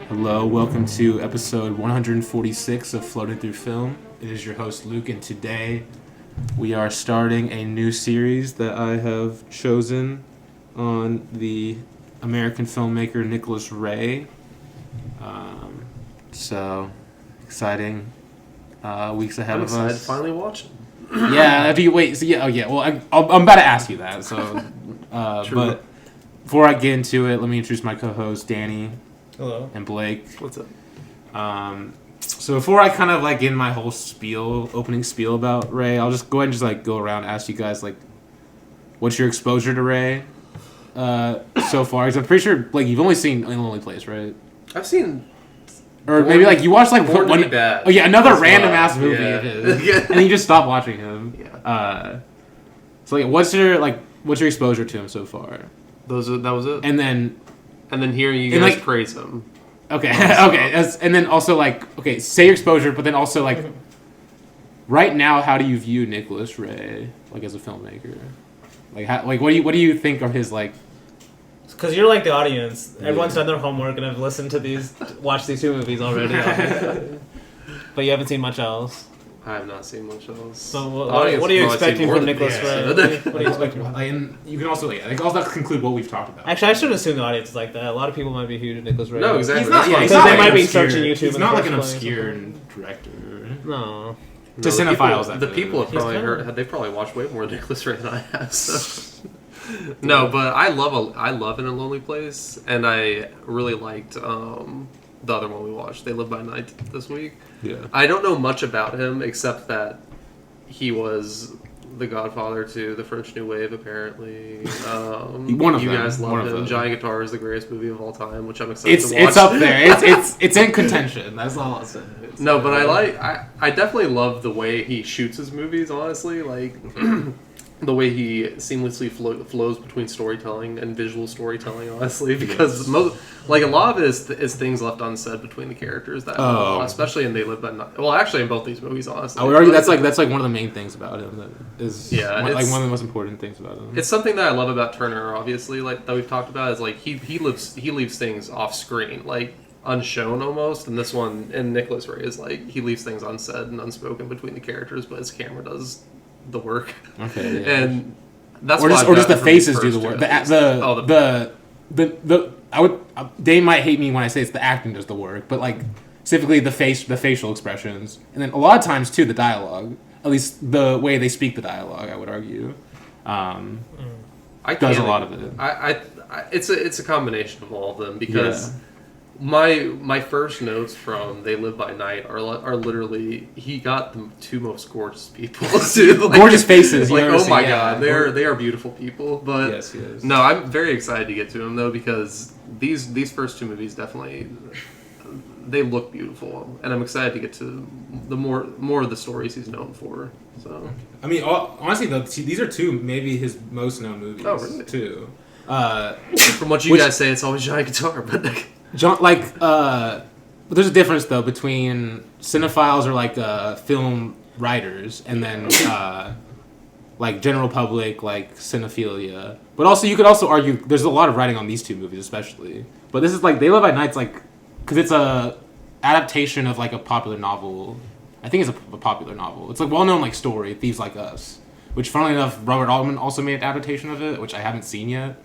Hello, welcome to episode 146 of Floating Through Film. It is your host Luke, and today we are starting a new series that I have chosen on the American filmmaker Nicholas Ray. So exciting weeks ahead of us. I'm excited to finally watch it. Yeah, if you wait, so yeah, oh yeah. Well, I'm about to ask you that. So, but before I get into it, let me introduce my co-host Danny. Hello. And Blake. What's up? So before I kind of like get in my whole opening spiel about Ray, I'll just go ahead and just like go around and ask you guys like, what's your exposure to Ray so far? Because I'm pretty sure like you've only seen In a Lonely Place, right? I've seen. Or maybe like you watched like Born to one. Be Bad. Oh yeah, another That's random wild. ass movie Yeah. of his, and then you just stop watching him. Yeah. So like, what's your exposure to him so far? That was it. And then Hearing you and, guys like, praise him. okay, okay, and then also like say your exposure, but then also like right now, how do you view Nicholas Ray like as a filmmaker? Like what do you think of his like? Because you're like the audience. Yeah. Everyone's done their homework and have listened to watched these two movies already. But you haven't seen much else. I have not seen much else. So The what audience are you has probably expecting seen more from than Nicholas me, Ray? so- What are you expecting? And you can also I think also conclude what we've talked about. Actually, I shouldn't assume the audience is like that. A lot of people might be huge Nicholas Ray. No, exactly. He's not. Yeah, he's So not they like might an be obscure- searching YouTube He's in not the like an first place. obscure director. No. To cinephiles, the that people have He's probably kinda- heard. They probably watched way more Nicholas Ray than I have. So. No, but I love In a Lonely Place, and I really liked the other one we watched. They Live by Night this week. Yeah. I don't know much about him except that he was the godfather to the French New Wave, apparently. One of you them. guys One love of him. them. Giant Guitar is the greatest movie of all time, which I'm excited to watch. It's up there. It's in contention. That's all I'll say. No, but I definitely love the way he shoots his movies, honestly. Like, the way he seamlessly flows between storytelling and visual storytelling, honestly. Because a lot of it is things left unsaid between the characters, especially in They Live by Night. Well, actually, in both these movies, honestly. I would argue that's like one of the main things about him. That is one of the most important things about him. It's something that I love about Turner, obviously, like that we've talked about, is like he leaves things off screen, like unshown almost. And this one, in Nicholas Ray, is like he leaves things unsaid and unspoken between the characters, but his camera does the work. Okay, yeah. And that's or why just the from faces these do the first work. two. The I would they might hate me when I say it's the acting does the work, but like specifically the facial expressions, and then a lot of times too the dialogue. At least the way they speak the dialogue, I would argue, does a lot of it. It's a combination of all of them, because my first notes from They Live by Night are literally, he got the two most gorgeous people. Dude, like, Gorgeous faces. Like, you oh see, my yeah. god, they are beautiful people. But Yes, yes. no, I'm very excited to get to them though, because these first two movies definitely, they look beautiful, and I'm excited to get to the more of the stories he's known for. So I mean, honestly, though, these are maybe his most known movies. Oh, really? Too. from what you guys say, it's always Giant Guitar, but John, but there's a difference though between cinephiles or like film writers, and then like general public, like cinephilia. But also, you could also argue there's a lot of writing on these two movies, especially. But this is like They Live by Night's like, because it's a adaptation of like a popular novel. I think it's a popular novel. It's like well-known like story, Thieves Like Us, which funnily enough, Robert Altman also made an adaptation of it, which I haven't seen yet.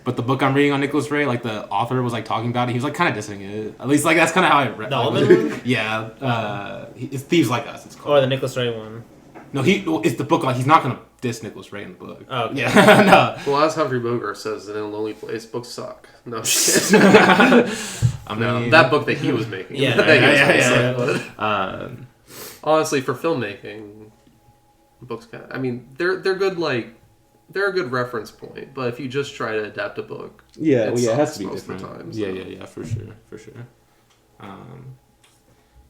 But the book I'm reading on Nicholas Ray, like the author was like talking about it. He was like kind of dissing it. At least like that's kind of how I read. The Altman one? Yeah, it's Thieves Like Us. It's called. Or the Nicholas Ray one. No, it's the book. Like he's not gonna diss Nicholas Ray in the book. Oh, okay. Yeah, no. well, as Humphrey Bogart says in A Lonely Place, books suck. No, I'm just kidding. I mean, No, that book that he was making. Yeah. That he was making, yeah. but honestly, for filmmaking, books they're good. Like, they're a good reference point. But if you just try to adapt a book, Yeah, it it has sucks to be most of the different. time, so. Yeah, for sure.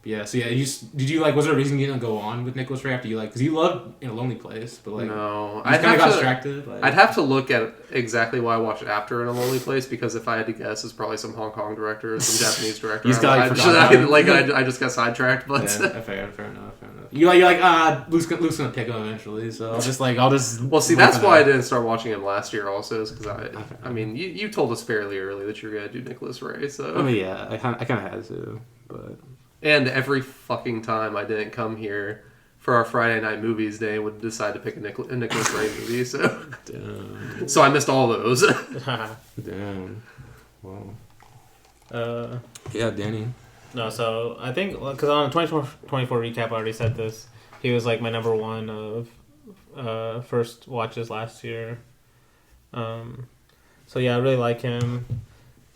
Yeah, so yeah, did you like? Was there a reason you didn't go on with Nicholas Ray after you because you loved In a Lonely Place, but like no, I kind of got distracted. Like, I'd have to look at exactly why I watched After In a Lonely Place because if I had to guess, it's probably some Hong Kong director, or some Japanese director. I just got sidetracked, but yeah, fair enough. You're like Luke's gonna pick him eventually, so I'll just. Well, see, that's why I didn't start watching him last year. Also, is because I mean, you told us fairly early that you're gonna do Nicholas Ray, so. I mean, yeah, I kind of had to, but. And every fucking time I didn't come here for our Friday night movies day, would decide to pick a Nicholas Ray movie. So, damn. So I missed all those. Damn. Wow. Yeah, Danny. No, so I think because on the 24 recap, I already said this. He was like my number one of first watches last year. So yeah, I really like him.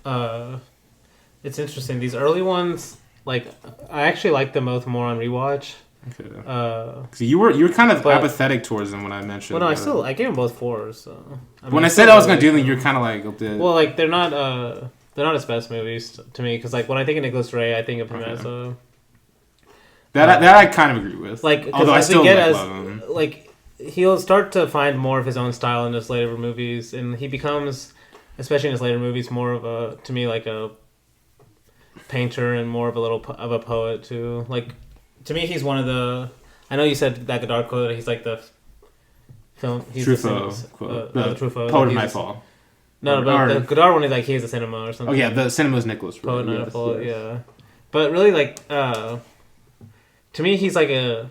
It's interesting. These early ones. Like, I actually like them both more on rewatch. Okay. So you were kind of apathetic towards them when I mentioned. Well, no, I gave them both 4s. So when I said I was gonna do them, you're kind of like. Well, like they're not his best movies to me because like when I think of Nicholas Ray, I think of him as a. That I kind of agree with. Like, although I still love him. Like he'll start to find more of his own style in his later movies, and he becomes, especially in his later movies, more of a to me like a. Painter and more of a poet too. Like to me, he's one of the. I know you said that Godard quote. He's like the film. He's Truffaut quote. The Truffaut. Poet of Nightfall. No, but the Godard one is like he's the cinema or something. Oh yeah, the cinema's Nicholas Ray. Poet of Nightfall. Yes. Yeah, but really like to me, he's like a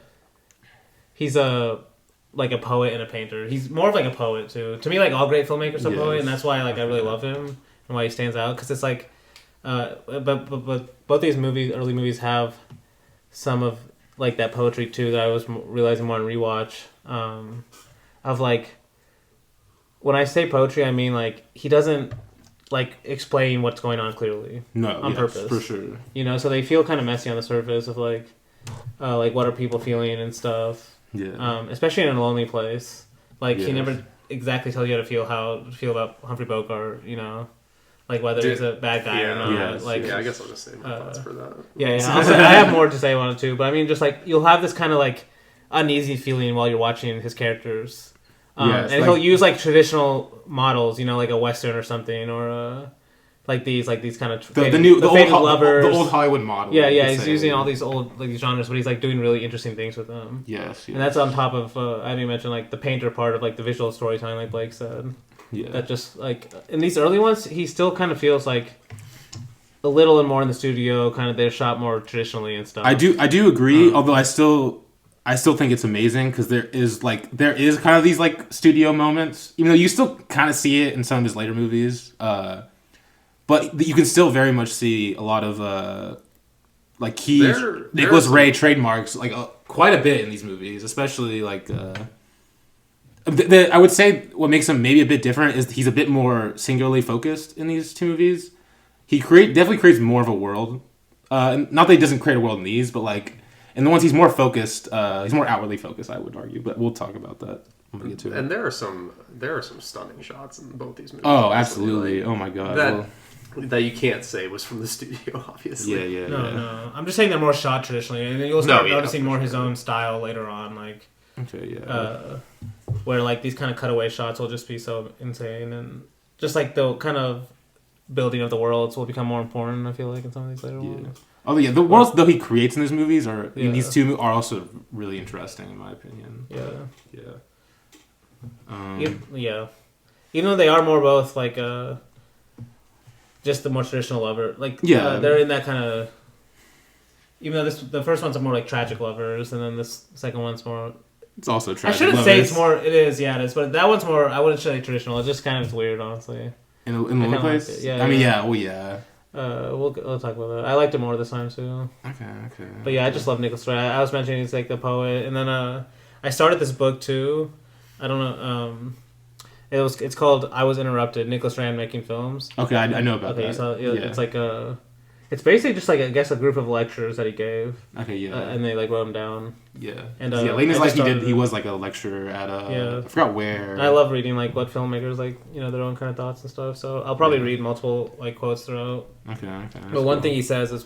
poet and a painter. He's more of like a poet too. To me, like all great filmmakers are poet, and that's why like I really love him and why he stands out because it's like. But both these early movies have some of like that poetry too that I was realizing more on rewatch. Of like when I say poetry, I mean like he doesn't like explain what's going on clearly. No, on purpose for sure. You know, so they feel kind of messy on the surface of like what are people feeling and stuff. Yeah. Especially in A Lonely Place, like yes. he never exactly tells you how to feel about Humphrey Bogart. You know. Like whether he's a bad guy or not. Yes, like I guess I'll just say my thoughts for that. Yeah. I have more to say on it too, but I mean, just like you'll have this kind of like uneasy feeling while you're watching his characters, and he'll use like traditional models, you know, like a western or something, or like these kind of the old Hollywood model. Yeah, he's using all these old these genres, but he's like doing really interesting things with them. Yes. And that's on top of I haven't mentioned like the painter part of like the visual storytelling, like Blake said. Yeah. That just like in these early ones, he still kind of feels like a little and more in the studio, kind of they're shot more traditionally and stuff. I do agree, although I still think it's amazing because there is kind of these like studio moments, even though you still kind of see it in some of his later movies. But you can still very much see a lot of like key Nicholas Ray trademarks like quite a bit in these movies, especially like. I would say what makes him maybe a bit different is he's a bit more singularly focused in these two movies. He definitely creates more of a world. Not that he doesn't create a world in these, but like in the ones he's more focused, he's more outwardly focused, I would argue. But we'll talk about that when we get to it. And there are some stunning shots in both these movies. Oh, absolutely! Like, oh my god! That you can't say was from the studio, obviously. Yeah. No. I'm just saying they're more shot traditionally, and then you'll start noticing more his own style later on, like. Okay. Yeah. Where like these kind of cutaway shots will just be so insane, and just like the kind of building of the worlds will become more important. I feel like in some of these later ones. Oh yeah, the worlds though he creates in his movies in these two are also really interesting in my opinion. Yeah. Even though they are more both like just the more traditional lover, like they're in that kind of. Even though the first one's more like tragic lovers, and then this second one's more. It's also tragic. I shouldn't say it's more. It is, yeah, it is. But that one's more. I wouldn't say traditional. It's just kind of weird, honestly. In the place, like yeah. I mean, yeah. Well, yeah. We'll talk about that. I liked it more this time too. Okay. But yeah, I just love Nicholas Ray. I was mentioning he's like the poet, and then I started this book too. I don't know. It's called I Was Interrupted. Nicholas Ray Making Films. Okay, I know about that. So it's like it's basically just like I guess a group of lectures that he gave. Okay, yeah. And they like wrote them down. Yeah. And late in his life he was like a lecturer at I forgot where. I love reading like what filmmakers like their own kind of thoughts and stuff. So I'll probably read multiple like quotes throughout. Okay. But one thing he says is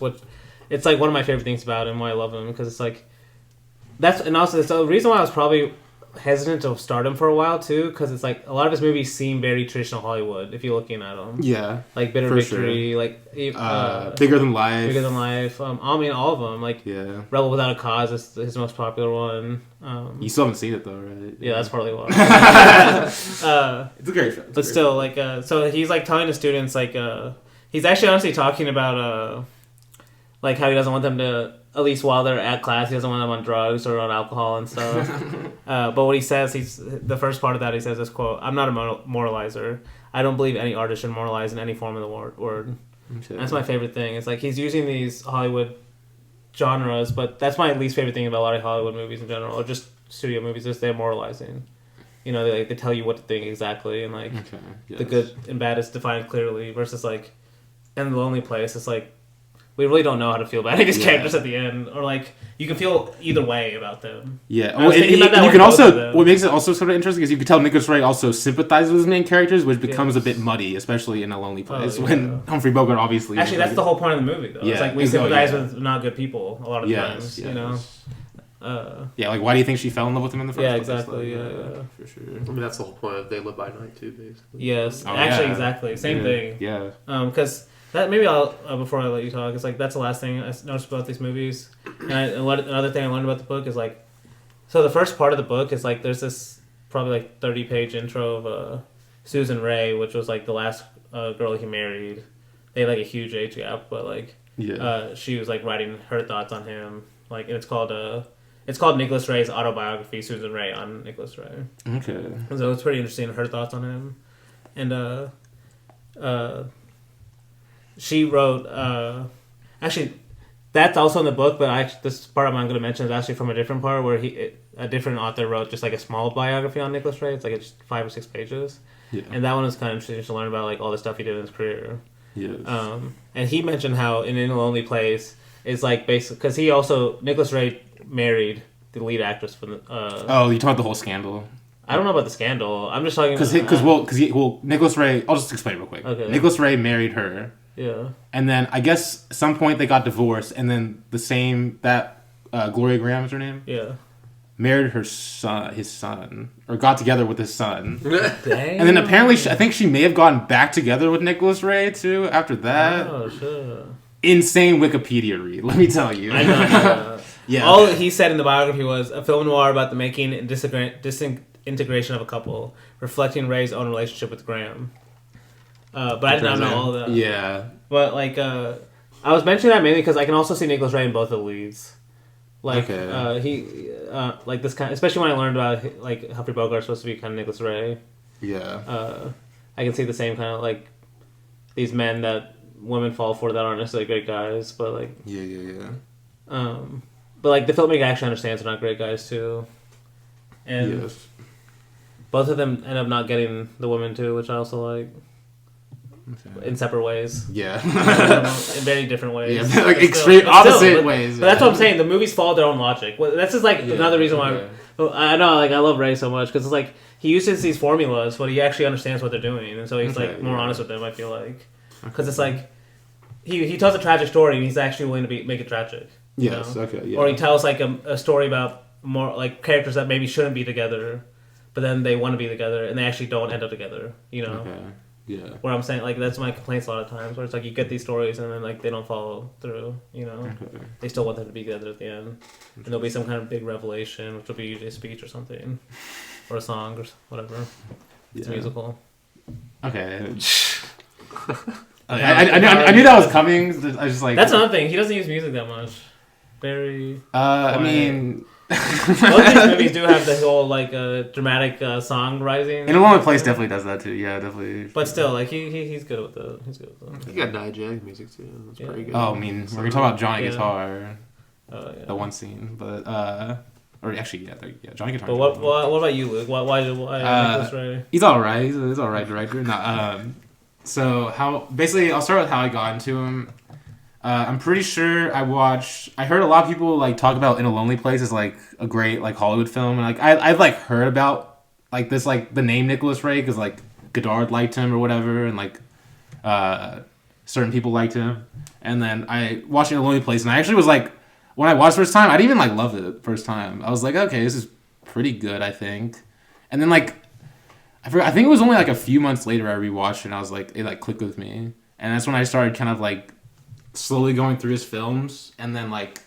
it's like one of my favorite things about him. Why I love him because it's like and also the reason why I was probably hesitant to start him for a while too, because it's like a lot of his movies seem very traditional Hollywood if you're looking at them. Yeah, like Bitter Victory, sure. like Bigger Than Life. Bigger Than Life. I mean, all of them. Like Rebel Without a Cause is his most popular one. You still haven't seen it though, right? Yeah, that's probably why. It's a great film. But still, like, so he's like telling the students, like, he's actually honestly talking about, like, how he doesn't want them to, at least while they're at class, he doesn't want them on drugs or on alcohol and stuff. But what he says, the first part of that, he says this quote: "I'm not a moralizer. I don't believe any artist should moralize in any form of the word." Okay. That's my favorite thing. It's like he's using these Hollywood genres, but that's my least favorite thing about a lot of Hollywood movies in general, or just studio movies, is they're moralizing. You know, they tell you what to think exactly, and like the good and bad is defined clearly. Versus like in The Lonely Place, it's like we really don't know how to feel about these characters at the end, or like you can feel either way about them. Yeah, well, and you can also what makes it also sort of interesting is you can tell Nicholas Ray also sympathizes with his main characters, which becomes a bit muddy, especially in A Lonely Place when Humphrey Bogart obviously. Actually, that's the whole point of the movie, though. Yeah, it's like we sympathize with not good people a lot of times. You know. Like why do you think she fell in love with him in the first place? Exactly. Like, for sure. I mean, that's the whole point of They Live by Night too, basically. Yes, exactly, same thing. Yeah. Because that maybe I'll before I let you talk, it's like that's the last thing I noticed about these movies. And another thing I learned about the book is like, so the first part of the book is like there's this probably like 30-page intro of Susan Ray, which was like the last girl he married. They had like a huge age gap, but like she was like writing her thoughts on him, like, and it's called Nicholas Ray's Autobiography, Susan Ray on Nicholas Ray. Okay. So it's pretty interesting, her thoughts on him. And she wrote... actually, that's also in the book, but this part I'm going to mention is actually from a different part where a different author wrote just like a small biography on Nicholas Ray. It's like it's 5 or 6 pages. Yeah. And that one is kind of interesting to learn about like all the stuff he did in his career. Yes. And he mentioned how in A Lonely Place is like basically... Because he also... Nicholas Ray married the lead actress for the. You talking about the whole scandal? I don't know about the scandal. I'm just talking because Nicholas Ray. I'll just explain real quick. Okay. Nicholas Ray married her. Yeah. And then I guess at some point they got divorced, and then Gloria Graham is her name. Yeah. Married his son, or got together with his son. Dang. And then apparently, I think she may have gotten back together with Nicholas Ray too after that. Oh, sure. Insane Wikipedia read, let me tell you. I know. Yeah. All he said in the biography was a film noir about the making and disintegration of a couple, reflecting Ray's own relationship with Graham. But I did not know all that. Yeah. But like, I was mentioning that mainly because I can also see Nicholas Ray in both the leads. Like he, like this kind, especially when I learned about like Humphrey Bogart supposed to be kind of Nicholas Ray. Yeah. I can see the same kind of like these men that women fall for that aren't necessarily great guys, but like yeah. But like the filmmaker actually understands they're not great guys too, and both of them end up not getting the women too, which I also like. Okay. In separate ways. Yeah. In very different ways. Yeah, like extreme opposite ways. But that's what I'm saying. The movies follow their own logic. Well, that's just like another reason why I know. Like I love Ray so much because it's like he uses these formulas, but he actually understands what they're doing, and so he's like more honest with them. I feel like because it's like he tells a tragic story, and he's actually willing to make it tragic. Yes. Know? Okay. Yeah. Or he tells like a story about more like characters that maybe shouldn't be together, but then they want to be together, and they actually don't end up together. You know. Okay. Yeah. Where I'm saying, like, that's my complaints a lot of times, where it's like you get these stories and then, like, they don't follow through, you know? Okay. They still want them to be together at the end. And there'll be some kind of big revelation, which will be usually a speech or something. Or a song or whatever. It's a musical. Okay. I knew that was coming. I was just like... That's another thing. He doesn't use music that much. Very... I mean... Most of these movies do have the whole like dramatic song rising. And A Lonely Place definitely does that too. Yeah, definitely. But still, like he's good with the. He's good with the. He got diegetic music too. That's pretty good. Oh, I mean, we're gonna talk about Johnny Guitar. The one scene, but or actually, Johnny Guitar. But what about you, Luke? Why Nicholas Ray? He's all right. He's all right director. So basically, I'll start with how I got into him. I'm pretty sure I heard a lot of people like talk about In a Lonely Place as like a great like Hollywood film, and like I've like heard about like this like the name Nicholas Ray because like Godard liked him or whatever, and like certain people liked him. And then I watched it in a lonely place, and I actually was like, when I watched it the first time, I didn't even like love it the first time. I was like, okay, this is pretty good, I think. And then like, I think it was only like a few months later I rewatched it, and I was like, it like clicked with me. And that's when I started kind of like slowly going through his films, and then like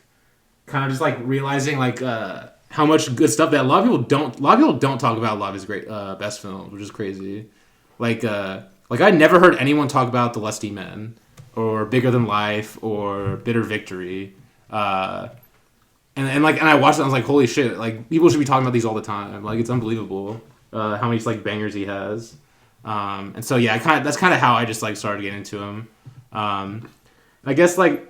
kind of just like realizing like how much good stuff that a lot of people don't talk about a lot of his great best films, which is crazy. Like I never heard anyone talk about The Lusty Men or Bigger Than Life or Bitter Victory. And I watched it, and I was like, holy shit, like people should be talking about these all the time. Like it's unbelievable how many like bangers he has. And so yeah, that's kind of how I just like started getting into him. I guess like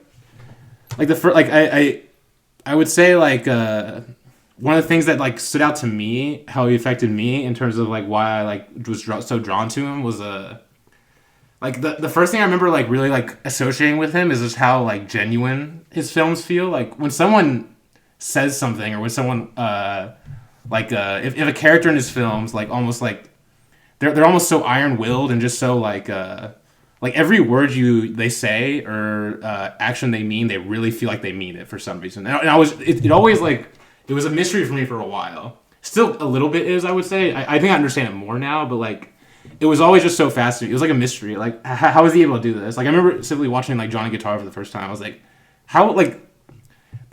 the first, like I would say like one of the things that like stood out to me, how he affected me in terms of like why I like was so drawn to him was like the first thing I remember like really like associating with him is just how like genuine his films feel. Like when someone says something, or when someone if a character in his films like almost like they're almost so iron-willed and just so like every word they say or action they mean, they really feel like they mean it for some reason. And it always like it was a mystery for me for a while. Still a little bit is, I would say. I think I understand it more now, but like it was always just so fascinating. It was like a mystery. Like how was he able to do this? Like I remember simply watching like Johnny Guitar for the first time. I was like, how like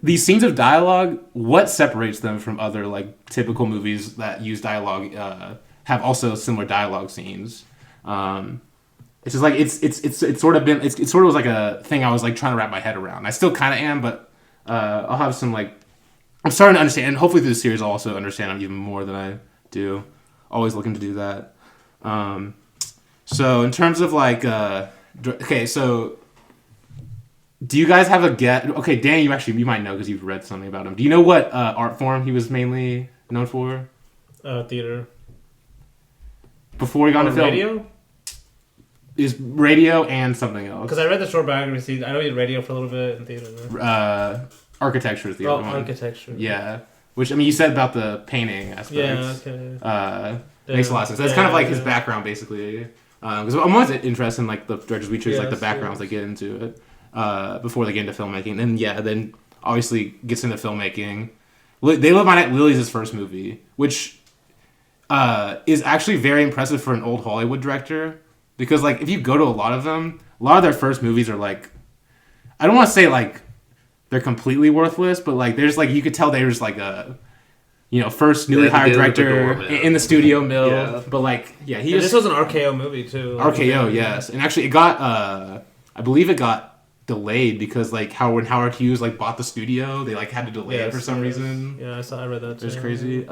these scenes of dialogue, what separates them from other like typical movies that use dialogue have also similar dialogue scenes. It's just like it's sort of been it sort of was like a thing I was like trying to wrap my head around. I still kind of am, but I'll have some like I'm starting to understand, and hopefully through the series I'll also understand him even more than I do. Always looking to do that. So in terms of like okay, so do you guys have a guess? Okay, Dan, you might know because you've read something about him. Do you know what art form he was mainly known for? Theater. Before he got into film? Radio? Is radio and something else. Because I read the short biography. I know he did radio for a little bit and theater. Architecture is the other one. Architecture. Yeah. Which, I mean, you said about the painting aspect. Yeah, okay. Makes a lot of sense. That's kind of like his background, basically. Because I'm always interested in like the directors we choose, like the backgrounds they get into it before they get into filmmaking. And then obviously gets into filmmaking. They Live by Night Lily's his first movie, which is actually very impressive for an old Hollywood director. Because like if you go to a lot of their first movies are like, I don't want to say like they're completely worthless, but like there's like you could tell there's like a first newly hired director in the studio mill. Yeah. But like this was an RKO movie too. RKO, yes, and actually it got I believe it got delayed because like when Howard Hughes like bought the studio, they like had to delay it for some reason. Yeah, I read that too. It was crazy.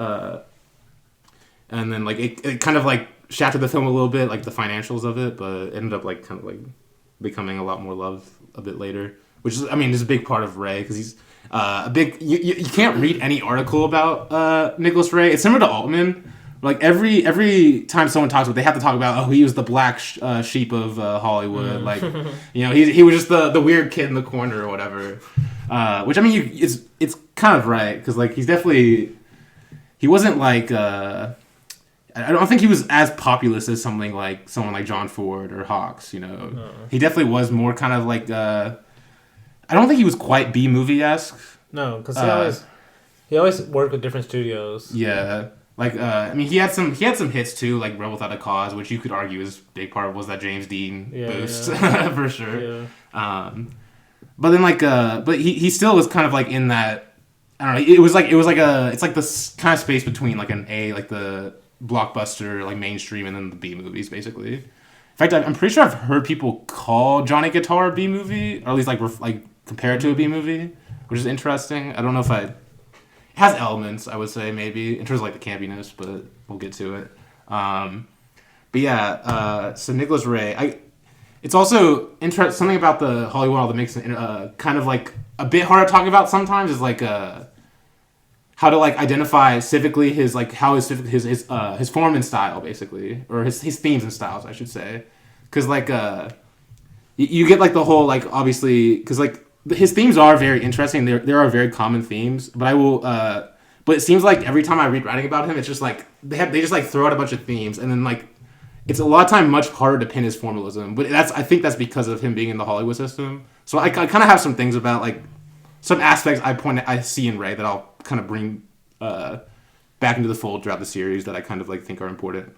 And then like it kind of like shattered the film a little bit, like the financials of it, but it ended up like kind of like becoming a lot more loved a bit later, which is, I mean, is a big part of Ray because he's a big. You can't read any article about Nicholas Ray. It's similar to Altman. Like every time someone talks about, they have to talk about he was the black sheep of Hollywood. Like he was just the weird kid in the corner or whatever. Which I mean, it's kind of right because like he wasn't like. I don't think he was as populist as someone like John Ford or Hawks. He definitely was more kind of like. I don't think he was quite B movie-esque. No, because he always worked with different studios. Yeah, like I mean, he had some hits too, like Rebel Without a Cause, which you could argue is a big part was that James Dean boost for sure. Yeah. But then but he still was kind of like in that. I don't know. It's like this kind of space between like an A, like the blockbuster, like mainstream, and then the B movies, basically. In fact, I'm pretty sure I've heard people call Johnny Guitar a B movie, or at least like compare it to a B movie, which is interesting. I don't know if it has elements, I would say, maybe in terms of like the campiness, but we'll get to it. But yeah, so Nicholas Ray, it's also something about the Hollywood all the mix, kind of like a bit hard to talk about sometimes is like how to like identify civically his like how his form and style basically, or his themes and styles I should say, because like you get like the whole like obviously because like his themes are very interesting. There are very common themes, but but it seems like every time I read writing about him, it's just like they just like throw out a bunch of themes and then like it's a lot of time much harder to pin his formalism. But I think that's because of him being in the Hollywood system. So I kind of have some things about like some aspects I see in Ray that I'll kind of bring back into the fold throughout the series that I kind of like think are important.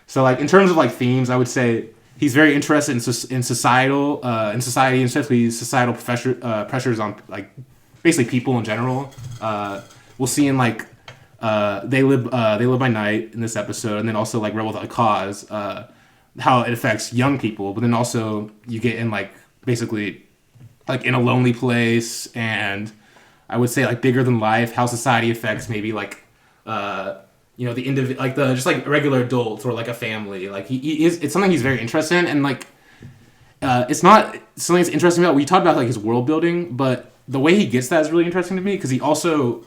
So like in terms of like themes, I would say he's very interested in society, and especially societal pressures on like basically people in general. We'll see in like they live by night in this episode, and then also like Rebel Without a Cause, how it affects young people. But then also you get in like basically like In a Lonely Place, and I would say like Bigger Than Life, how society affects maybe like the individual, like the just like regular adults or like a family. Like he is, it's something he's very interested in, and like it's not something that's interesting about. We talked about like his world building, but the way he gets that is really interesting to me because he also,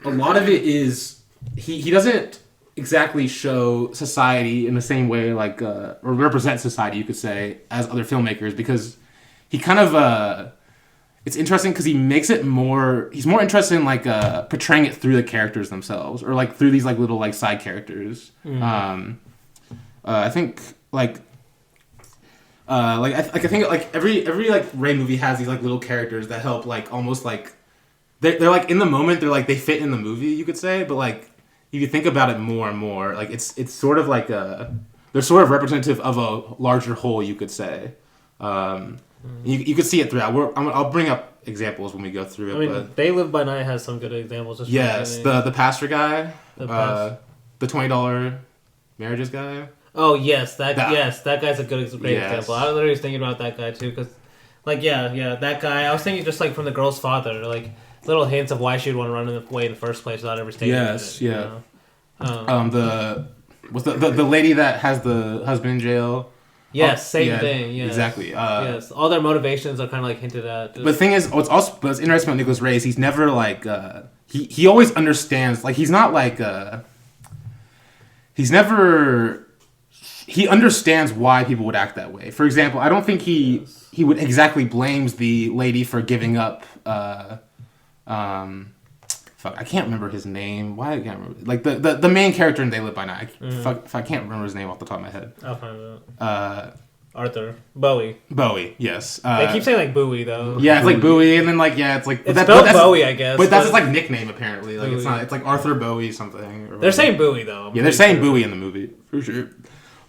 a lot of it is he doesn't exactly show society in the same way like or represent society, you could say, as other filmmakers, because he kind of it's interesting because he makes it more. He's more interested in like portraying it through the characters themselves, or like through these like little like side characters. Mm-hmm. I think I think like every like Ray movie has these like little characters that help like almost like they're like in the moment they're like they fit in the movie, you could say, but like if you think about it more and more, like it's sort of like they're sort of representative of a larger whole, you could say. You could see it throughout. I'll bring up examples when we go through it. I mean, but They Live by Night has some good examples. Yes, the pastor guy, the $20 marriages guy. Oh yes, that guy's a great example. I literally was thinking about that guy too, because like that guy. I was thinking just like from the girl's father, like little hints of why she'd want to run away in the first place without ever stating it. Yes, yeah. The lady that has the husband in jail. Yes, same thing. Yes. Exactly. Yes, all their motivations are kind of like hinted at. But the thing is, what's interesting about Nicholas Ray is he's never like he always understands. Like he's not like he understands why people would act that way. For example, I don't think he would exactly blames the lady for giving up. I can't remember his name. Why I can't remember? Like the main character in They Live by Night. I can't remember his name off the top of my head. I'll find it out. Arthur Bowie. Bowie, yes. They keep saying like Bowie though. Yeah, it's like Bowie, and then like it's like it's spelled Bowie, I guess. But that's his like nickname apparently. Like Bowie. It's not. It's like Arthur Bowie something. They're saying Bowie though. Yeah, they're saying Bowie in the movie for sure.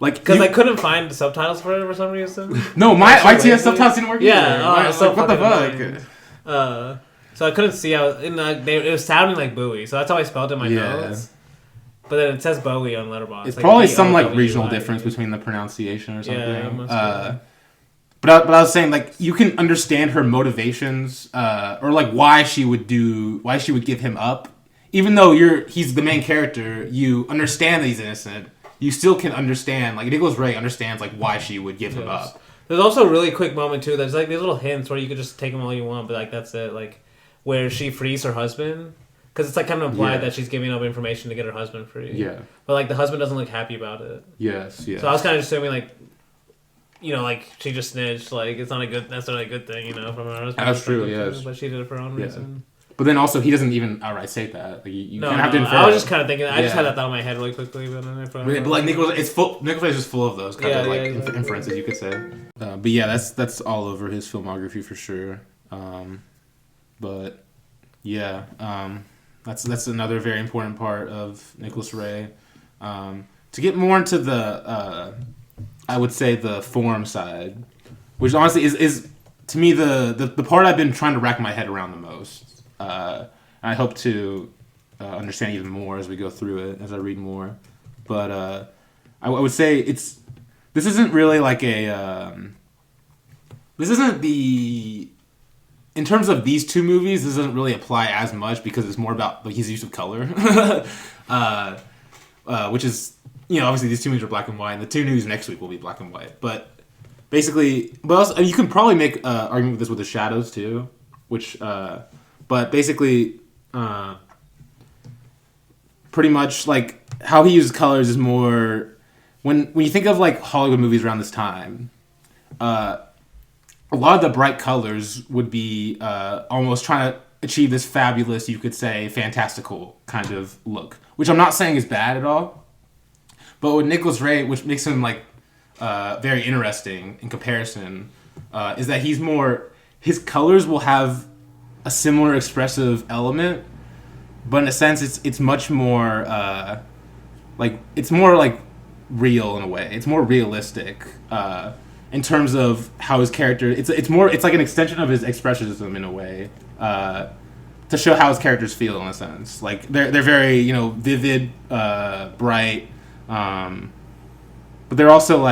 Like because I couldn't find the subtitles for it for some reason. No, my TS subtitles didn't work. Yeah, like, what the fuck? So I couldn't see how it was sounding like Bowie, so that's how I spelled it in my notes. But then it says Bowie on Letterboxd. It's like probably some like regional difference between the pronunciation or something. Yeah, but I was saying like you can understand her motivations or like why she would give him up, even though he's the main character. You understand that he's innocent. You still can understand like Nicholas Ray understands like why she would give him up. There's also a really quick moment too. There's like these little hints where you could just take them all you want, but like that's it. Like where she frees her husband, because it's like kind of implied that she's giving up information to get her husband free. Yeah. But like the husband doesn't look happy about it. Yes. Yeah. So I was kind of assuming like, like she just snitched. Like it's not necessarily a good thing, from her husband. That's true. Yes. But she did it for her own reason. But then also he doesn't even outright say that. Like you no, kind of have to infer. I was just kind of thinking. I just had that thought in my head really quickly, but like Nicholas is just full of those kind of like inferences, you could say. But yeah, that's all over his filmography for sure. But yeah, that's another very important part of Nicholas Ray. To get more into the, I would say the form side, which honestly is to me the part I've been trying to rack my head around the most. I hope to understand even more as we go through it, as I read more. But I would say this isn't really like this isn't the... In terms of these two movies, this doesn't really apply as much because it's more about like his use of color. Which is, obviously these two movies are black and white, and the two movies next week will be black and white. But basically, you can probably make an argument with this with the shadows too, which... But basically, pretty much like how he uses colors is more when you think of like Hollywood movies around this time. A lot of the bright colors would be almost trying to achieve this fabulous, you could say, fantastical kind of look, which I'm not saying is bad at all. But with Nicholas Ray, which makes him like very interesting in comparison is that his colors will have a similar expressive element, but in a sense it's much more it's more like real in a way. It's more realistic in terms of how his character. It's like an extension of his expressionism in a way to show how his characters feel in a sense. Like they're very vivid, bright, but they're also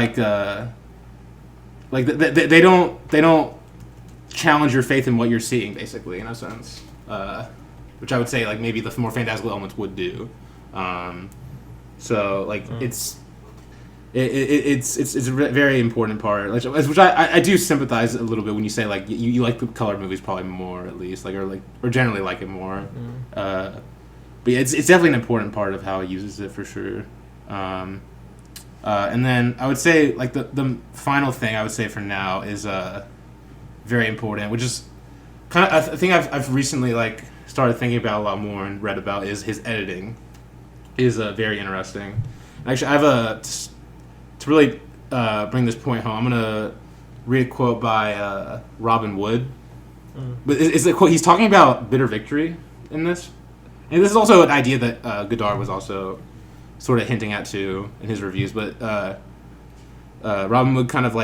they don't challenge your faith in what you're seeing, basically, in a sense, which I would say maybe the more fantastical elements would do. It's a very important part, which I do sympathize a little bit when you say you like the color movies probably more, at least, or generally like it more. But yeah, it's definitely an important part of how he uses it for sure. And then I would say the final thing I would say for now is very important, which is kind of a thing I've recently started thinking about a lot more and read about, is his editing is very interesting. Actually, I have to really bring this point home, I'm gonna read a quote by Robin Wood. But it's a quote. He's talking about bitter victory in this, and this is also an idea that Godard was also sort of hinting at too in his reviews. But Robin Wood kind of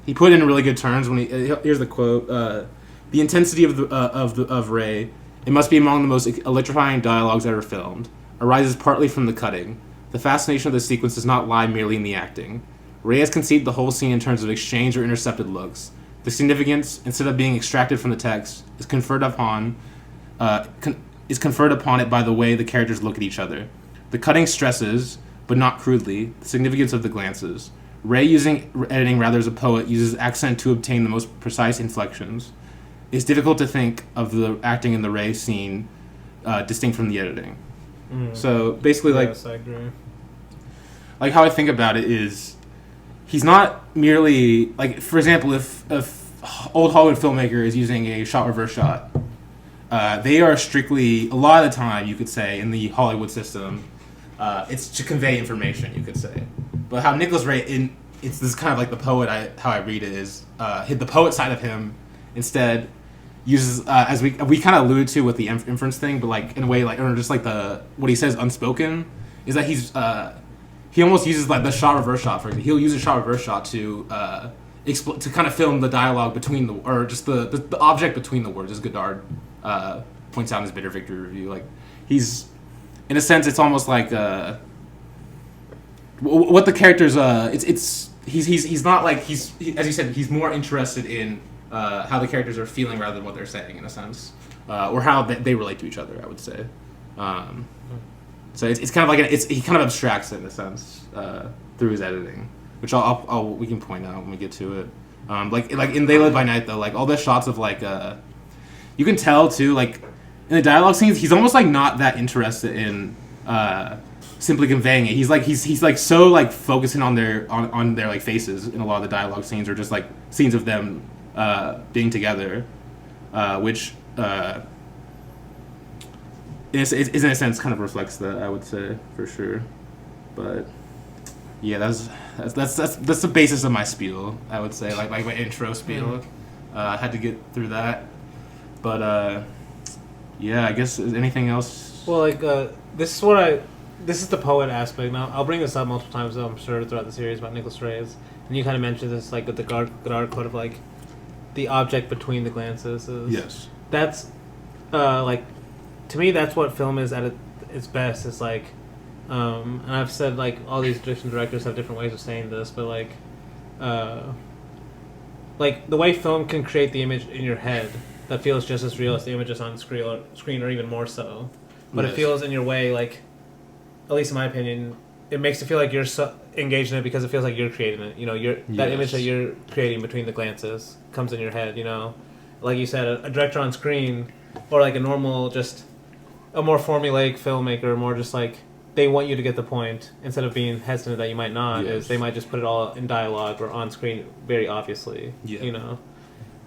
he put it in really good terms when here's the quote: "The intensity of Ray, it must be among the most electrifying dialogues ever filmed, arises partly from the cutting. The fascination of the sequence does not lie merely in the acting. Ray has conceived the whole scene in terms of exchanged or intercepted looks. The significance, instead of being extracted from the text, is conferred upon it by the way the characters look at each other. The cutting stresses, but not crudely, the significance of the glances. Ray, using editing rather as a poet, uses accent to obtain the most precise inflections. It's difficult to think of the acting in the Ray scene distinct from the editing." So basically, yes, I agree. How I think about it is, he's not merely for example, if old Hollywood filmmaker is using a shot reverse shot, they are strictly, a lot of the time you could say in the Hollywood system, it's to convey information, you could say. But how Nicholas Ray it's this kind of the poet how I read it is the poet side of him instead uses as we kind of alluded to with the inference thing, but in a way or just what he says unspoken is that he almost uses the shot reverse shot. For example, he'll use a shot reverse shot to to kind of film the dialogue between or just the object between the words, as Godard points out in his Bitter Victory review. He's, in a sense, it's almost what the characters he's not as you said, he's more interested in how the characters are feeling rather than what they're saying, in a sense, or how they relate to each other, I would say. So it's kind of he kind of abstracts it in a sense through his editing, which we can point out when we get to it. In They Live by Night though, all the shots of you can tell too, in the dialogue scenes, he's almost not that interested in simply conveying it. He's so focusing on their faces in a lot of the dialogue scenes, or just scenes of them being together, which is in a sense kind of reflects that, I would say, for sure. But yeah, that's the basis of my spiel, I would say, my intro spiel. I had to get through that, but yeah, I guess anything else. Well, this is the poet aspect. Now I'll bring this up multiple times, I'm sure, throughout the series about Nicholas Reyes, and you kind of mentioned this with the Godard quote of the object between the glances. Yes. That's to me, that's what film is at its best. It's and I've said all these directors have different ways of saying this, but the way film can create the image in your head that feels just as real as the images on screen, or even more so. But yes. It feels in your way, at least in my opinion, it makes it feel like you're engaged in it because it feels like you're creating it. That image that you're creating between the glances comes in your head. Like you said, a director on screen, or a normal, just a more formulaic filmmaker, more just they want you to get the point instead of being hesitant that you might not. Yes. Is they might just put it all in dialogue or on screen very obviously. Yeah.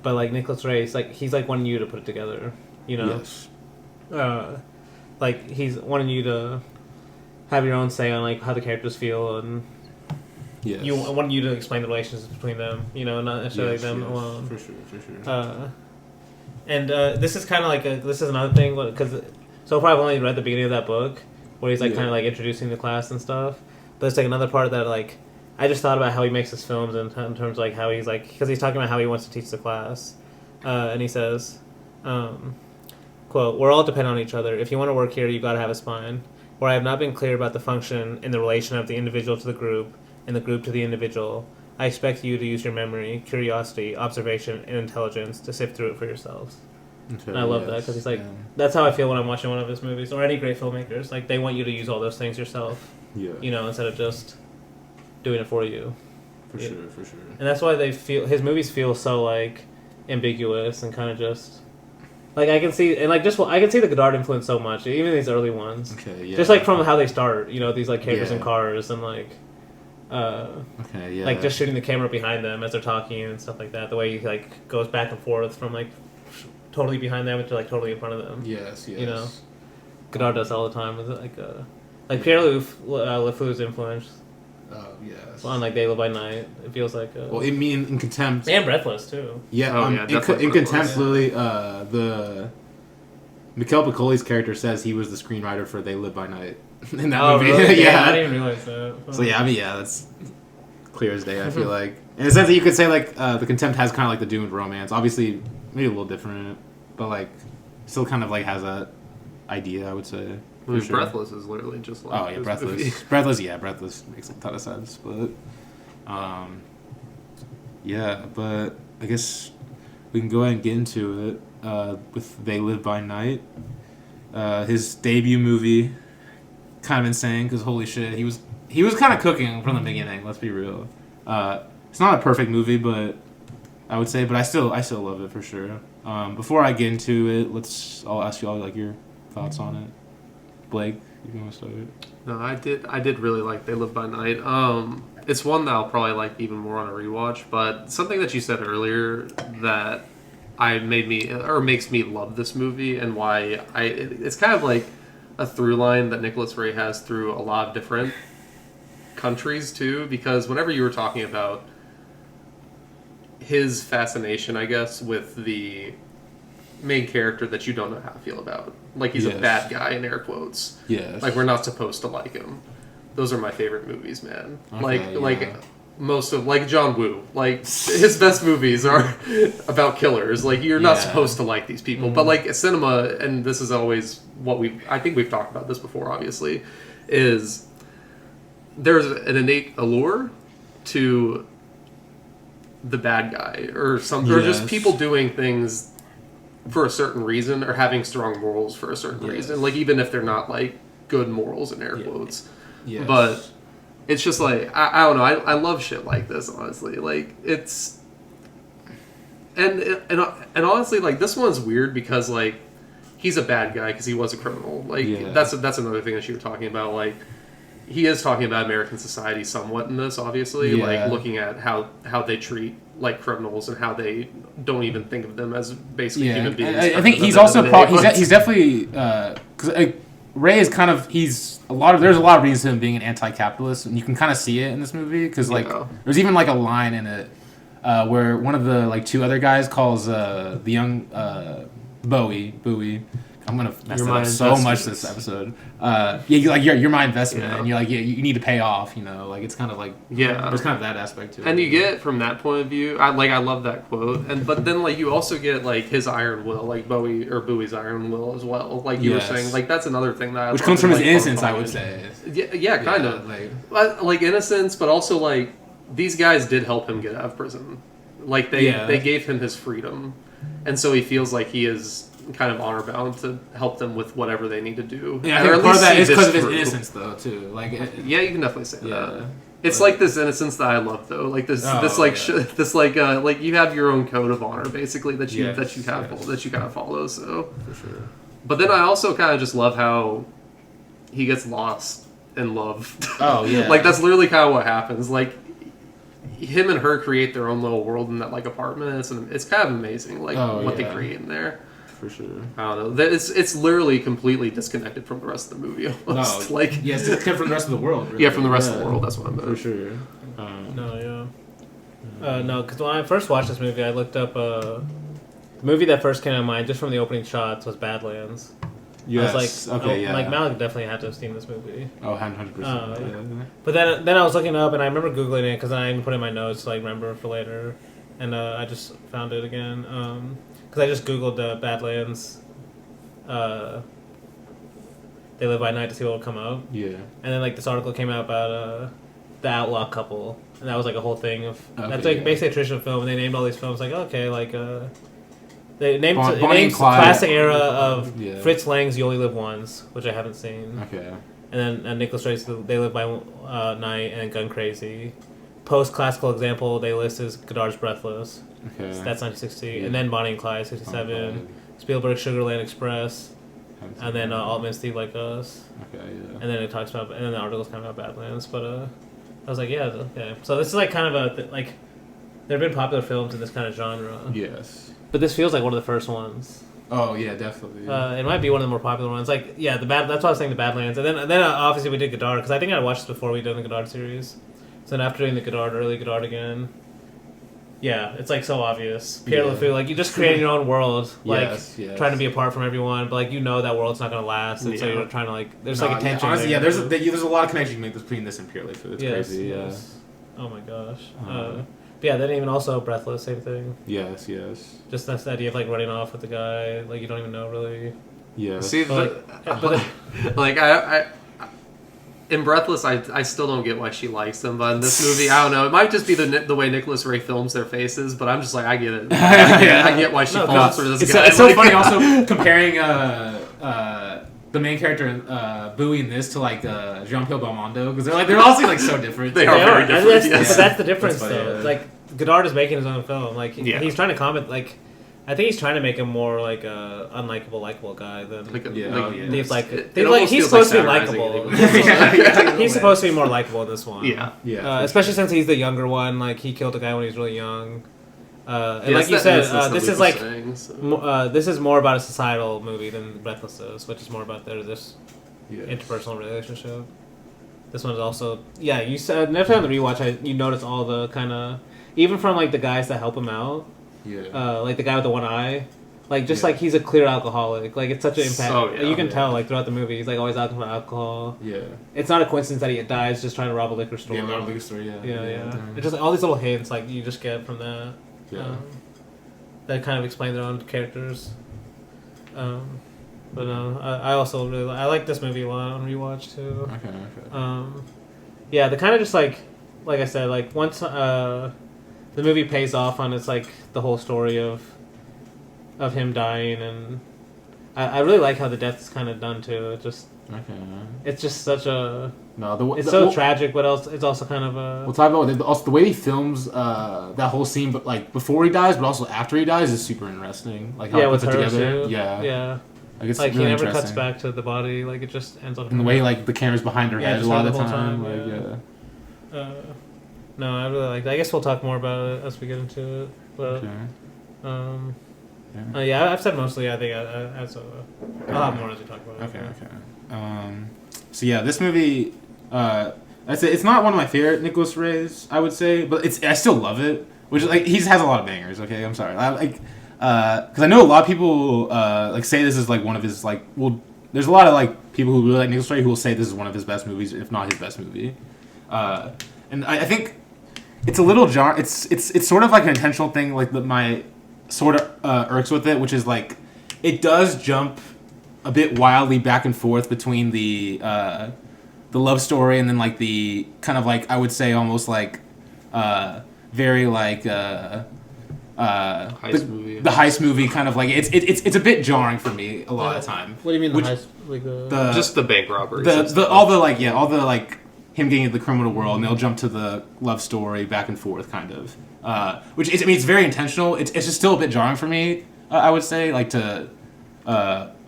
But Nicholas Reyes, he's wanting you to put it together. Yes. He's wanting you to have your own say on how the characters feel, and Yes. I want you to explain the relationships between them, not necessarily them alone. For sure. And this is kind of like this is another thing because so far I've only read the beginning of that book where he's like kind of like introducing the class and stuff. But it's like another part that like I just thought about how he makes his films in terms of like how he's like because he's talking about how he wants to teach the class, and he says, "Quote: We're all dependent on each other. If you want to work here, you got to have a spine. Where I have not been clear about the function in the relation of the individual to the group and the group to the individual, I expect you to use your memory, curiosity, observation, and intelligence to sift through it for yourselves." Okay, and I love that because he's like, that's how I feel when I'm watching one of his movies or any great filmmakers. Like they want you to use all those things yourself, instead of just doing it for you. For sure. And that's why his movies feel so like ambiguous and kind of just. Like I can see, and like just I can see the Godard influence so much, even these early ones. Okay, yeah. Just like from how they start, these like characters in cars and like, like just shooting the camera behind them as they're talking and stuff like that. The way he like goes back and forth from like totally behind them to like totally in front of them. Yes. Godard does all the time with like Pierre LeFou's influence. Oh yes. On like They Live by Night, it feels like. Well, in Contempt. And Breathless too. Yeah. In Contempt, literally, the Mikhail Piccoli's character says he was the screenwriter for They Live by Night in that movie. Really? Yeah, I didn't even realize that. So that's clear as day. I feel like, in a sense that you could say like the Contempt has kind of like the doomed romance. Obviously, maybe a little different, but like still kind of like has that idea. I would say. Sure. Breathless is literally just like Breathless. Breathless makes a ton of sense, but but I guess we can go ahead and get into it with They Live by Night, his debut movie. Kind of insane because holy shit, he was kind of cooking from the beginning. Let's be real. It's not a perfect movie, but I would say, but I still love it for sure. Before I get into it, I'll ask you all like your thoughts on it. Blake, you want to start it? No, I did really like They Live by Night. It's one that I'll probably like even more on a rewatch. But something that you said earlier that makes me love this movie and why it's kind of like a through line that Nicholas Ray has through a lot of different countries too. Because whenever you were talking about his fascination, I guess, with the main character that you don't know how to feel about. Like he's a bad guy in air quotes. Yes. Like we're not supposed to like him. Those are my favorite movies, man. Okay, like most of like John Woo. Like his best movies are about killers. Like you're not supposed to like these people. But like cinema, and this is always what I think we've talked about this before, obviously, is there's an innate allure to the bad guy or just people doing things for a certain reason or having strong morals for a certain reason, like even if they're not like good morals in air quotes. Yes. But it's just like I don't know, I love shit like this, honestly. Like it's and honestly, like this one's weird because like he's a bad guy because he was a criminal. Like that's another thing that you were talking about. Like he is talking about American society somewhat in this, obviously, like looking at how they treat like criminals and how they don't even think of them as basically human beings. I think he's also he's definitely because Ray is kind of there's a lot of reasons to him being an anti-capitalist, and you can kind of see it in this movie because like there's even like a line in it where one of the like two other guys calls the young Bowie. I'm gonna mess that up so much this episode. You're my investment, and you're like, you need to pay off. Like it's kind of like there's kind of that aspect to it. And you get from that point of view, I love that quote, but then like you also get like his iron will, like Bowie's iron will as well. Like you were saying, like that's another thing that which comes from his innocence, I would say. Yeah, kind of like innocence, but also like these guys did help him get out of prison. Like they gave him his freedom, and so he feels like he is kind of honor bound to help them with whatever they need to do. Yeah, I think part of that is because of his innocence, though, too. Like, you can definitely say that. It's like this innocence that I love, though. Like this like you have your own code of honor, basically that you kind of follow. So for sure. But then I also kind of just love how he gets lost in love. Oh yeah, like that's literally kind of what happens. Like him and her create their own little world in that like apartment. It's kind of amazing, like what they create in there. For sure. I don't know. It's literally completely disconnected from the rest of the movie. Almost. It's disconnected from the rest of the world. Really. Yeah, from the rest of the world. That's what I meant. For sure. No, because when I first watched this movie, I looked up the movie that first came to mind just from the opening shots was Badlands. Yes. I was like, okay, yeah. Like Malik definitely had to have seen this movie. Oh, 100%. But then I was looking up and I remember Googling it because I didn't put it in my notes to like remember for later, and I just found it again because I just Googled Badlands. They Live by Night to see what would come up. Yeah. And then like this article came out about the outlaw couple, and that was like a whole thing of that's like basically a traditional film, and they named all these films like okay like they named classic era of Fritz Lang's You Only Live Once, which I haven't seen. Okay. And then Nicholas Ray's They Live by Night and Gun Crazy. Post classical example they list is Godard's Breathless. Okay. So that's 1960, and then Bonnie and Clyde 67, Spielberg's Sugarland Express. And then Altman's Thief Like Us. Okay, yeah. And then it talks about, and then the article's kind of about Badlands. But I was like, yeah, okay. So this is like kind of like, there have been popular films in this kind of genre. Yes. But this feels like one of the first ones. Oh yeah, definitely. It might be one of the more popular ones. Like yeah, that's why I was saying the Badlands. And then obviously we did Godard because I think I watched this before we did the Godard series. So then after doing the early Godard again. Yeah, it's like so obvious. Pierre LeFou, like you just create your own world, like trying to be apart from everyone, but like you know that world's not gonna last, and so you're trying to like there's like a tension. Honestly, there's a lot of connection you make between this and Pierre LeFou. It's crazy. Yes. Oh my gosh. But yeah, then even also Breathless, same thing. Yes. Just that's the idea of like running off with the guy, like you don't even know really. Yeah. See, but like I in Breathless, I still don't get why she likes him, but in this movie, I don't know. It might just be the way Nicholas Ray films their faces, but I'm just like, I get it. I get why she falls for this guy. It's so funny also comparing the main character Bowie in this to like Jean-Pierre Belmondo because they're also like so different. They are very different. But that's the difference funny, though. yeah. Like Godard is making his own film. Like he's trying to comment like. I think he's trying to make him more like a unlikable, likable guy than he's supposed to be likable. He's supposed to be more likable in this one. Yeah. Especially since he's the younger one. Like he killed a guy when he was really young. And like you said, this is like this is more about a societal movie than Breathless is, which is more about this interpersonal relationship. This one is also You said never on the rewatch. You notice all the kind of even from like the guys that help him out. Yeah. Like the guy with the one eye, like just like he's a clear alcoholic. Like it's such an impact. You can tell like throughout the movie, he's like always talking about alcohol. Yeah. It's not a coincidence that he dies just trying to rob a liquor store. Yeah, rob a liquor store. Yeah. It's just like, all these little hints like you just get from that. Yeah. That kind of explain their own characters. But no, I also really I like this movie a lot on rewatch too. Okay. Yeah, the kind of just like I said, like once the movie pays off on its like the whole story of him dying, and I really like how the death is kind of done too. It just it's just such a it's so tragic, but it's also kind of a. We'll talk about also the way he films that whole scene, but like before he dies, but also after he dies, is super interesting. Like how he puts it together. Too. Yeah. Like, it's like really he never cuts back to the body. Like it just ends on. And the way like the camera's behind her head a lot of the time. No, I really like that. I guess we'll talk more about it as we get into it. But, I've said mostly. I think I'll have more as we talk about it. Okay. So yeah, this movie, I'd say it's not one of my favorite Nicholas Ray's, I would say, but I still love it. Which like he has a lot of bangers. Okay, I'm sorry. Because I know a lot of people like say this is like one of his like. Well, there's a lot of like people who really like Nicholas Ray who will say this is one of his best movies, if not his best movie. And I think. It's a little it's sort of like an intentional thing, like my sort of irks with it, which is like it does jump a bit wildly back and forth between the love story and then like the kind of like I would say almost like very like heist movie. The heist movie kind of like it's a bit jarring for me a lot of time. What do you mean the heist? Like just the bank robbery. All the him getting into the criminal world, and they'll jump to the love story back and forth, kind of. Which is, I mean, it's very intentional. It's just still a bit jarring for me. I would say, like to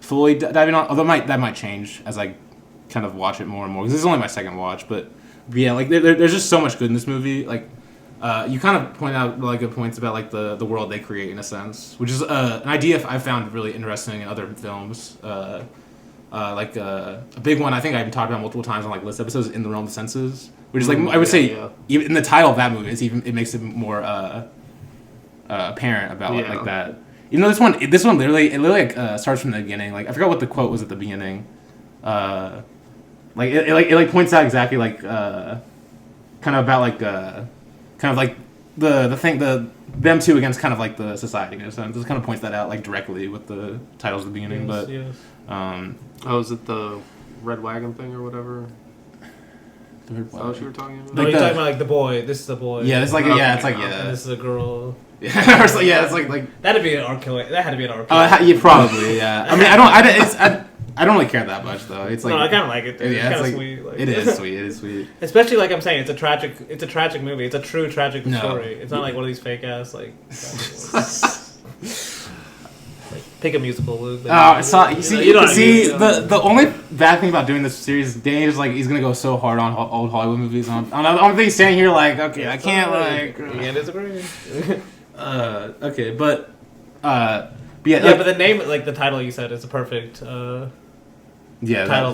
fully dive in on. Although that might change as I kind of watch it more and more. Because this is only my second watch, but yeah, like there's just so much good in this movie. Like you kind of point out really good points about like the world they create in a sense, which is an idea I found really interesting in other films. a big one I think I've talked about multiple times on like list episodes, In the Realm of the Senses, which is like I would say even in the title of that movie it makes it more apparent about like that. You know, this one literally like starts from the beginning. Like I forgot what the quote was at the beginning. Like it points out exactly like kind of about like kind of like the thing them two against kind of like the society in a sense. It kind of points that out like directly with the titles at the beginning. Is it the Red Wagon thing or whatever? Is that what you were talking about? No, you're talking about like the boy. This is the boy. Yeah, it's like it's like And this is a girl. Yeah, it's like that'd be an art killer. That had to be an art killer. Yeah, probably. Yeah. I mean, I don't really care that much though. It's like no, I kind of like it. Dude. Yeah, it's kind of sweet. Like, it is sweet. It is sweet. Especially like I'm saying, it's a tragic movie. It's a true tragic story. It's not like one of these fake ass like pick a musical, Luke. The only bad thing about doing this series, Danny is like he's gonna go so hard on old Hollywood movies. I'm thinking standing here like okay, I can't like. You can't disagree. Okay, but but the name, like the title you said, is a perfect title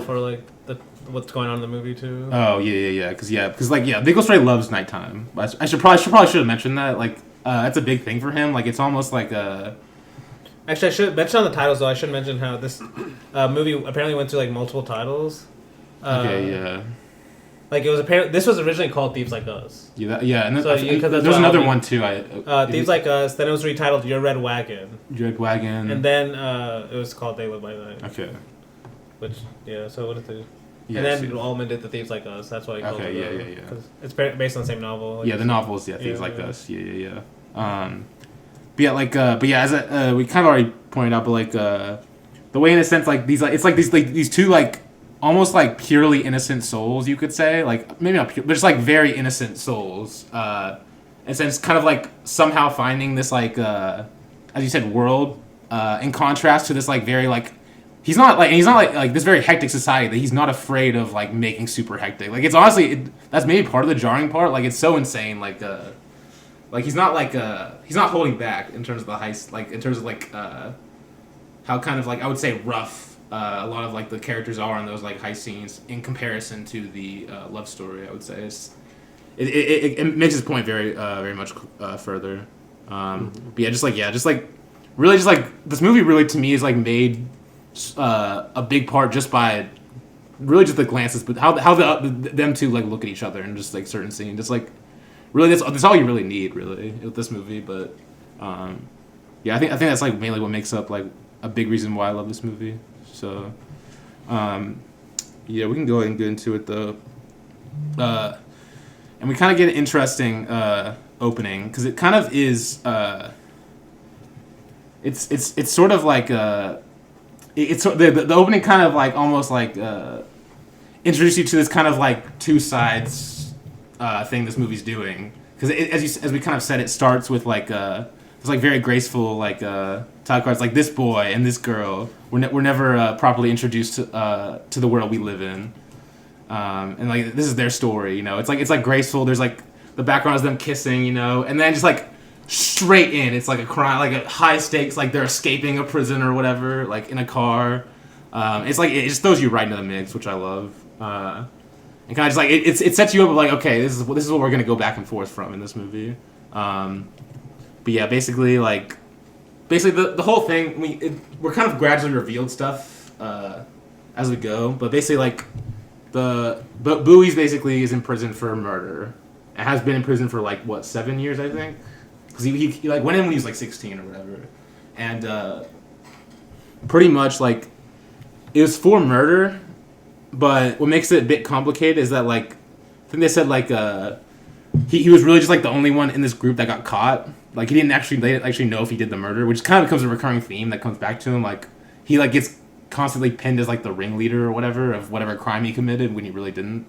for like what's going on in the movie too. Oh yeah, because Nicholas Ray loves nighttime. I should have mentioned that. Like that's a big thing for him. Like it's almost like a. Actually, I should mention on the titles though. I should mention how this movie apparently went through like multiple titles. Like it was this was originally called Thieves Like Us. Yeah, and there's another one too. Thieves Like Us. Then it was retitled Your Red Wagon. Red Wagon. And then it was called They Live by Night. Okay. Which so what did they? Yeah, and then Allman did the Thieves Like Us. That's why he called it. Yeah. Because it's based on the same novel. Like the novels. Yeah, Thieves Like Us. Yeah. As we kind of already pointed out, but like the way in a sense like these two like almost like purely innocent souls, you could say, like maybe not pure, but just like very innocent souls. And sense kind of like somehow finding this like as you said world in contrast to this like very like he's not like this very hectic society that he's not afraid of like making super hectic. Like it's honestly that's maybe part of the jarring part. Like it's so insane like he's not holding back in terms of the heist, like in terms of like how kind of like I would say rough a lot of like the characters are in those like heist scenes in comparison to the love story. I would say it makes his point very very much further. But just like this movie really to me is like made a big part just by really just the glances, but how them two like look at each other and just like certain scenes. It's like. Really, that's all you really need, really, with this movie. But, I think that's like mainly what makes up like a big reason why I love this movie. So, we can go ahead and get into it though. And we kind of get an interesting opening because it kind of is. It's sort of like it's the opening kind of like almost like introduce you to this kind of like two sides. Thing this movie's doing because as we kind of said, it starts with like it's like very graceful like title cards like this boy and this girl we're never properly introduced to the world we live in, and like this is their story, you know. It's like graceful. There's like the background is them kissing, you know, and then just like straight in it's like a crime, like a high stakes, like they're escaping a prison or whatever, like in a car. It's like it just throws you right into the mix, which I love. And kind of just like it sets you up with like okay, this is what we're gonna go back and forth from in this movie. But yeah, basically the whole thing we're kind of gradually revealed stuff as we go. But basically like but Bowie's basically is in prison for murder. It has been in prison for like what 7 years I think, because he like went in when he was like 16 or whatever, and pretty much like it was for murder. But what makes it a bit complicated is that, like, I think they said, like, he was really just, like, the only one in this group that got caught. Like, they didn't actually know if he did the murder, which kind of becomes a recurring theme that comes back to him. Like, he, like, gets constantly pinned as, like, the ringleader or whatever of whatever crime he committed when he really didn't.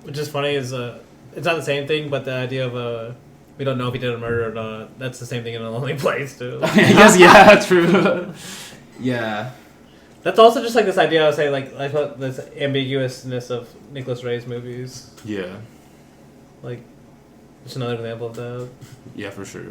Which is funny is, it's not the same thing, but the idea of, we don't know if he did a murder or not, that's the same thing in A Lonely Place, too. I guess, yeah, true. Yeah. That's also just like this idea I was saying, like I thought this ambiguousness of Nicholas Ray's movies. Yeah. Like, just another example of that. Yeah, for sure.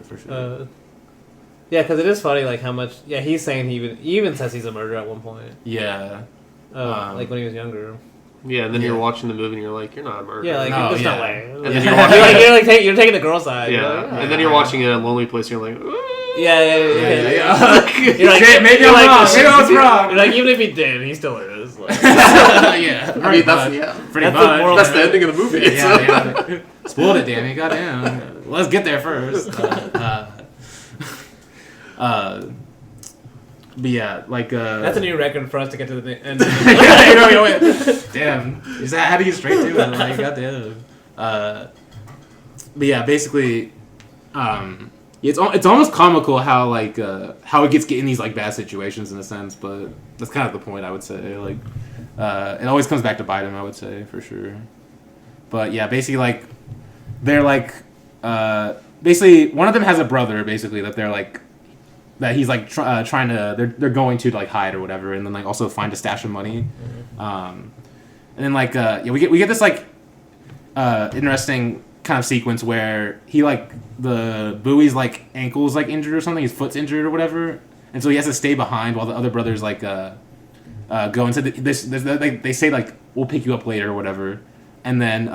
Yeah, because it is funny, like how much. Yeah, he's saying he even says he's a murderer at one point. Yeah. like when he was younger. Yeah, and then you're watching the movie and you're like, you're not a murderer. Yeah, like No, there's yeah. no way. And then you're watching You're taking the girl's side. yeah. You're like, And then you're watching it at a lonely place and you're like, ooh. Yeah. You're like, Shit, maybe I'm wrong. Maybe I was wrong. You're like, even if he did, he still is. Like, I mean, that's pretty That's the moral much. that's the ending of the movie. Yeah. Spoiled it, Danny. Goddamn. Let's get there first. But yeah, like that's a new record for us to get to the end. Damn. Is that how to get straight to it? Like, goddamn. But yeah, basically, it's almost comical how like how it gets in these like bad situations in a sense, but that's kind of the point I would say. Like, it always comes back to bite him, I would say for sure. But yeah, basically like they're like basically one of them has a brother basically that they're like. That he's like trying to they're going to like hide or whatever, and then like also find a stash of money, and then like we get this like interesting kind of sequence where he like the Bowie's like ankle's like injured or something, his foot's injured or whatever, and so he has to stay behind while the other brothers like go into they say like we'll pick you up later or whatever, and then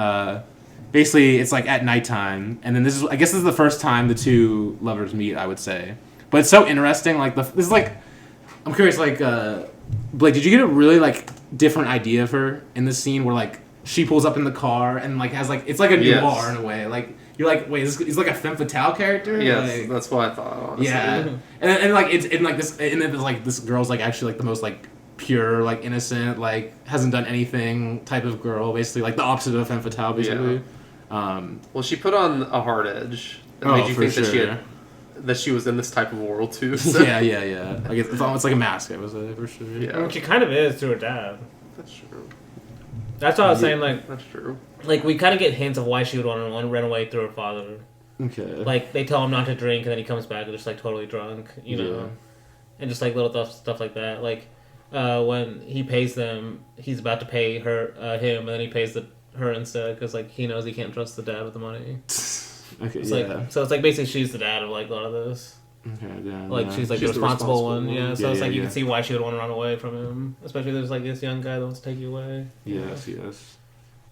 basically it's like at nighttime, and then I guess this is the first time the two lovers meet, I would say. But it's so interesting. Like this is like, I'm curious. Like, Blake, did you get a really like different idea of her in this scene where like she pulls up in the car and like has like it's like a noir in a way. Like you're like, wait, is like a femme fatale character? Yes, like, that's what I thought. Honestly. Yeah, and like it's in like this and then there's like this girl's like actually like the most like pure like innocent like hasn't done anything type of girl basically like the opposite of a femme fatale basically. Yeah. Well, she put on a hard edge that made you think that she was in this type of world too. So. Yeah. I guess it's almost like a mask, I would say, for sure. Yeah. I mean, she kind of is through her dad. That's true. That's what I was saying. Like, that's true. Like we kind of get hints of why she would want to run away through her father. Okay. Like they tell him not to drink, and then he comes back just like totally drunk, you know, and just like little stuff like that. Like when he pays them, he's about to pay him, and then he pays her instead because like he knows he can't trust the dad with the money. Okay, it's like, so it's like basically she's the dad of like a lot of this. Okay, yeah. Like she's like the responsible one. Yeah, so it's like you yeah. can see why she would want to run away from him, especially there's like this young guy that wants to take you away. Yes.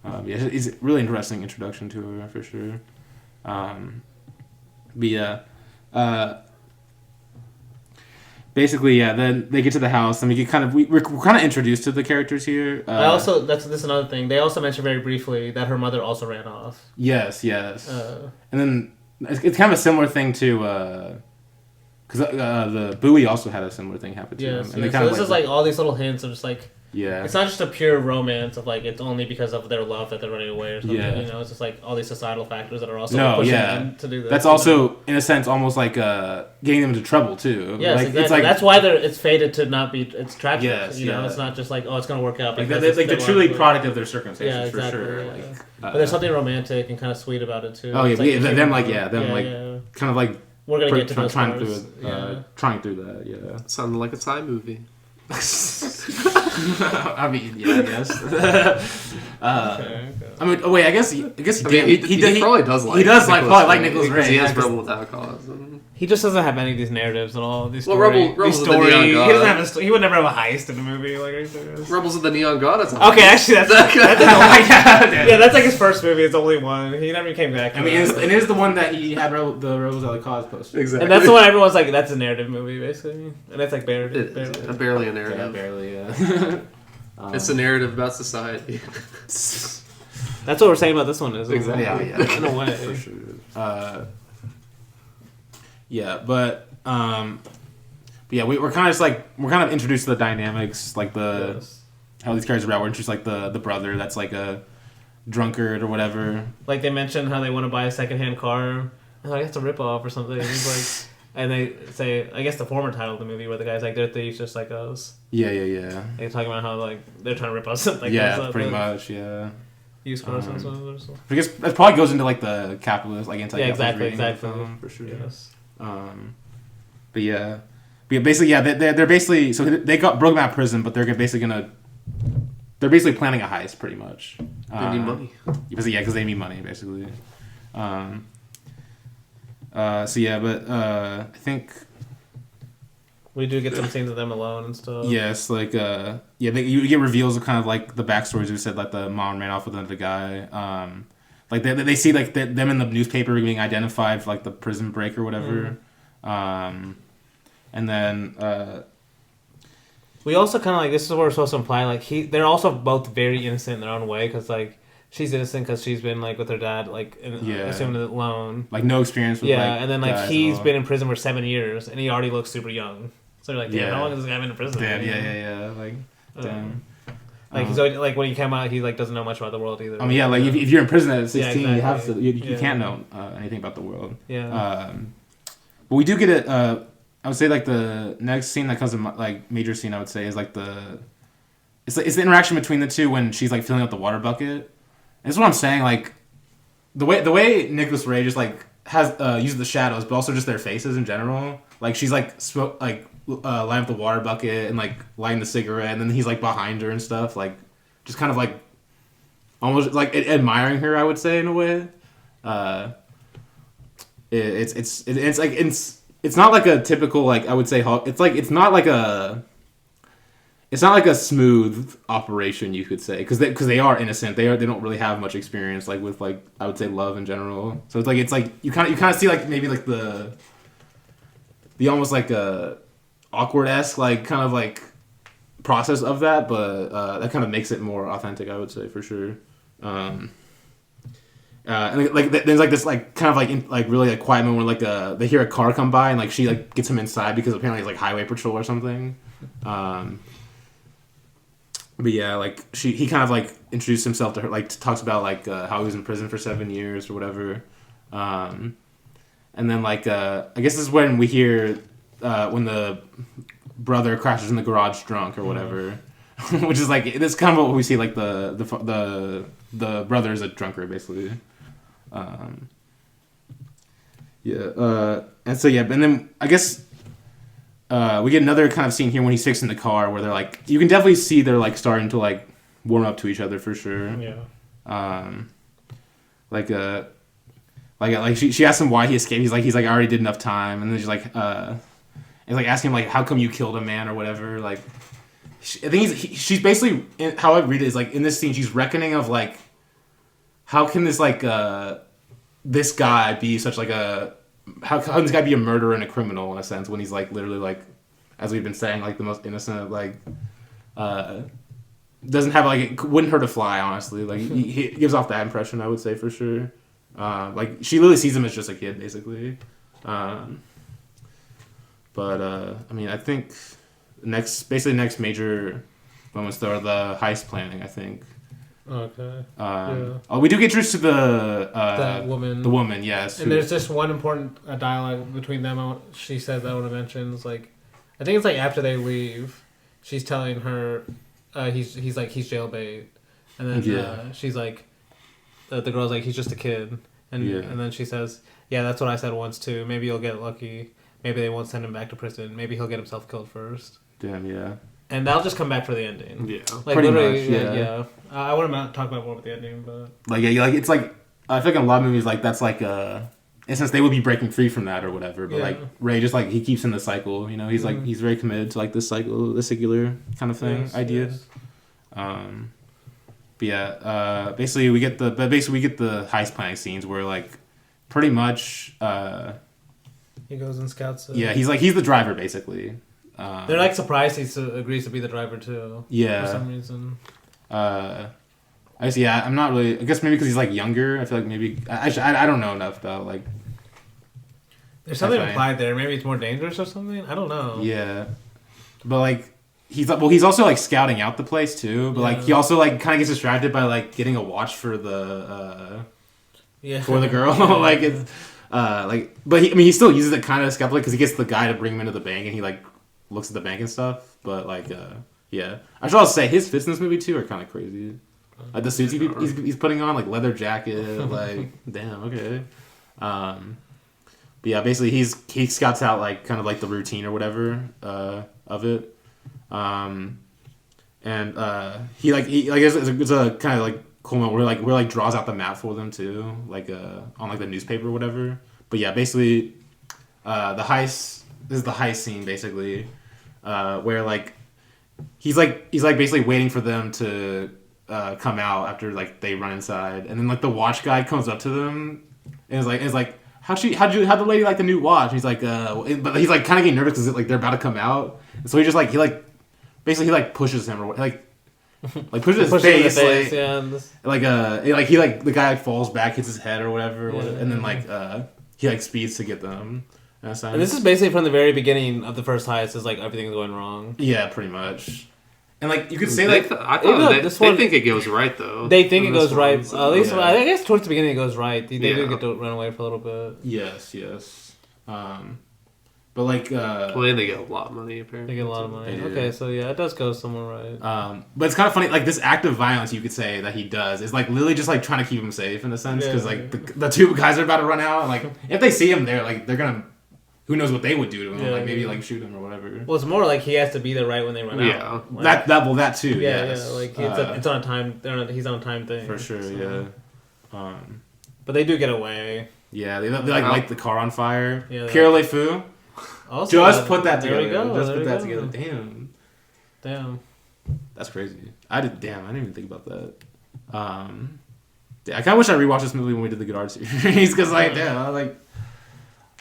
It's a really interesting introduction to her for sure. But yeah, basically, yeah. Then they get to the house, and we get we're kind of introduced to the characters here. I also that's another thing. They also mentioned very briefly that her mother also ran off. Yes. And then it's kind of a similar thing to because the Bowie also had a similar thing happen to him. And they so this is like all these little hints of just like. Yeah. It's not just a pure romance of like it's only because of their love that they're running away or something. Yeah. You know, it's just like all these societal factors that are also pushing them to do this. That's also in a sense almost like getting them into trouble too. Yes, like, exactly. It's like, that's why it's fated to not be. It's tragic. Yes, you know, it's not just like it's gonna work out. Like they're truly product of their circumstances. Yeah, exactly. For sure. Yeah. Like, but there's something romantic and kind of sweet about it too. Oh yeah, it's kind of like we're gonna get to those trying parts. trying through that. Yeah, sounded like a Thai movie. I mean, yeah, I guess. Okay. I mean, oh wait, I guess he probably does like. He does probably like Nicholas Ray. He has Rebel Without Cause. He just doesn't have any of these narratives at all. These Rebels story. of the Neon God. He doesn't have. He would never have a heist in a movie. Like, are you serious? Rebels of the Neon God. Okay, actually, that's yeah, that's like his first movie. It's only one. He never came back. I mean, it is the one that he had the Rebels of the Cause poster. Exactly. And that's the one everyone's like, that's a narrative movie, basically. And that's like barely a narrative. Yeah, barely. Yeah. It's a narrative about society. That's what we're saying about this one, is exactly. Yeah, in a way. For sure. Yeah, but yeah, we're kind of introduced to the dynamics, like how these characters are out. We're introduced like the brother that's like a drunkard or whatever. Like they mentioned how they want to buy a secondhand car. I'm like, that's a ripoff or something. He's like, and they say, I guess the former title of the movie where the guy's like, they're thieves just like us. Yeah. They're talking about how like they're trying to rip us. Like, pretty much. Yeah. Used cars and so. I guess that probably goes into like the capitalist, like anti-capitalist exactly. Film, for sure. Yes. But basically, they're basically so they broke them out of prison, but they're basically planning a heist, pretty much. They need money. Because they need money, basically. I think We do get some scenes of them alone and stuff. Yes, like you get reveals of kind of like the backstories. We said like the mom ran off with another guy. Like they see like them in the newspaper being identified for like the prison break or whatever. And then we also kind of like, this is what we're supposed to imply, like they're also both very innocent in their own way, because like she's innocent because she's been like with her dad, like assumed alone, like no experience with and then like he's been in prison for 7 years and he already looks super young, so you're like, damn, how long has this guy been in prison? Damn, like damn. Like he's already, like when he came out, he like doesn't know much about the world either. I mean, yeah, like if you're in prison at 16, exactly. you have to, you can't know anything about the world. Yeah. But we do get it. I would say like the next scene that comes to like major scene, I would say, is like it's the interaction between the two when she's like filling up the water bucket. And that's what I'm saying. Like the way Nicholas Ray just like has uses the shadows, but also just their faces in general. Like she's like lighting up the water bucket and like lighting the cigarette, and then he's like behind her and stuff, like just kind of like almost like admiring her, I would say, in a way. It's not like a typical, like I would say, it's not like a smooth operation, you could say, because they are innocent. They don't really have much experience like with like I would say love in general. So it's like you kind of see like maybe like the almost like a awkward-esque like kind of like process of that, but that kind of makes it more authentic, I would say, for sure. And like there's like this like kind of like really like quiet moment where like they hear a car come by and like she like gets him inside because apparently it's like highway patrol or something. But yeah, like he kind of like introduced himself to her, like talks about like how he was in prison for 7 years or whatever. And then like I guess this is when we hear when the brother crashes in the garage drunk or whatever. Which is like this kind of what we see, like the brother is a drunkard basically. And so yeah, and then I guess we get another kind of scene here when he's fixing the car where they're like, you can definitely see they're like starting to like warm up to each other for sure. Yeah. Like she asked him why he escaped. He's like I already did enough time, and then she's like it's like asking him like how come you killed a man or whatever. Like I think she's basically, how I read it is like in this scene she's reckoning of like how can this like this guy be such like how can this guy be a murderer and a criminal in a sense when he's like literally like, as we've been saying, like the most innocent, like doesn't have like, it wouldn't hurt a fly, honestly. Like he gives off that impression, I would say, for sure. Like she literally sees him as just a kid basically. But I mean, I think next major moments though are the heist planning, I think. Okay. Oh, we do get introduced to the woman. The woman, yes. And there's just one important dialogue between them. She says that I want to mention. It's like, I think it's like after they leave, she's telling her, he's jailbait, and then she's like, the girl's like, he's just a kid, and then she says, yeah, that's what I said once too. Maybe you'll get lucky. Maybe they won't send him back to prison. Maybe he'll get himself killed first. Damn, yeah. And that'll just come back for the ending. Yeah, like pretty literally, much. Yeah. I want to talk about more about the ending, but like it's like I feel like in a lot of movies like that's like in a sense they would be breaking free from that or whatever. But like Ray just like he keeps in the cycle. You know, he's like he's very committed to like this cycle, this circular kind of thing idea. Yes. But yeah, basically we get the heist planning scenes where like pretty much he goes and scouts. Yeah, he's the driver basically. They're like surprised he agrees to be the driver too. Yeah. For some reason. I guess I'm not really. I guess maybe because he's like younger. I feel like maybe I don't know enough though. Like there's something implied there. Maybe it's more dangerous or something. I don't know. Yeah, but like he's also like scouting out the place too. But like he also like kind of gets distracted by like getting a watch for the for the girl. Like it's but he still uses it kind of skeptically because he gets the guy to bring him into the bank and he like looks at the bank and stuff. But like yeah, I should also say his fits in this movie too are kind of crazy. Like the suits he's putting on, like leather jacket, like damn, okay. But yeah, basically he scouts out like kind of like the routine or whatever of it, and he it's a kind of like cool moment where draws out the map for them too, like on like the newspaper or whatever. But yeah, basically the heist. This is the heist scene basically. where like he's basically waiting for them to come out after like they run inside, and then like the watch guy comes up to them and is like how'd the lady like the new watch? And he's like but he's like kind of getting nervous because like they're about to come out, and so he just like basically pushes him or like pushes his face like, the guy like falls back, hits his head or whatever, and then like he like speeds to get them. And this is basically from the very beginning of the first heist. Is like everything's going wrong. Yeah, pretty much. And like you could say like I thought they think it goes right though. They think it goes right. At least I guess towards the beginning it goes right. They do get to run away for a little bit. Yes. But like well, then they get a lot of money apparently. They get a lot of money. Okay, so yeah, it does go somewhere right. But it's kind of funny, like this act of violence you could say that he does is like literally just like trying to keep him safe in a sense, because like the two guys are about to run out, and like if they see him there, like they're gonna, who knows what they would do to him, like maybe like shoot him or whatever. Well, it's more like he has to be there right when they run out. Like, that too. Yeah, like it's on a time. He's on a time thing for sure. So. Yeah. But they do get away. Yeah, they like light the car on fire. Yeah, Pierre Le Fou. Also, just put that together. There we go. Just put that together. Damn. That's crazy. I didn't even think about that. I kind of wish I rewatched this movie when we did the Good Art series, because like, damn, I was like,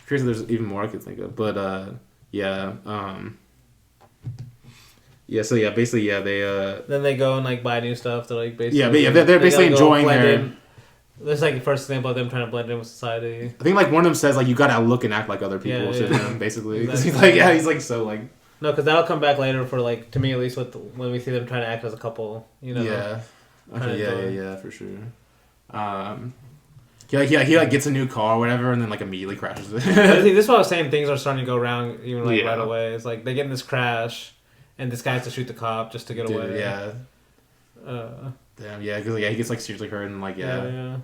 crazy. There's even more I could think of, but yeah. So yeah, basically, they then they go and like buy new stuff to like basically. Yeah, but yeah, they're basically enjoying their. That's like the first example of them trying to blend in with society. I think like one of them says like you gotta look and act like other people to him, basically, because he's like so like. No, because that'll come back later for like, to me at least, when we see them trying to act as a couple, you know. Yeah. Okay, yeah, for sure. He like gets a new car or whatever, and then like immediately crashes it. This is what I was saying. Things are starting to go wrong even like right away. It's like they get in this crash, and this guy has to shoot the cop just to get away. Yeah. Damn. Yeah, because he gets like seriously hurt, and like and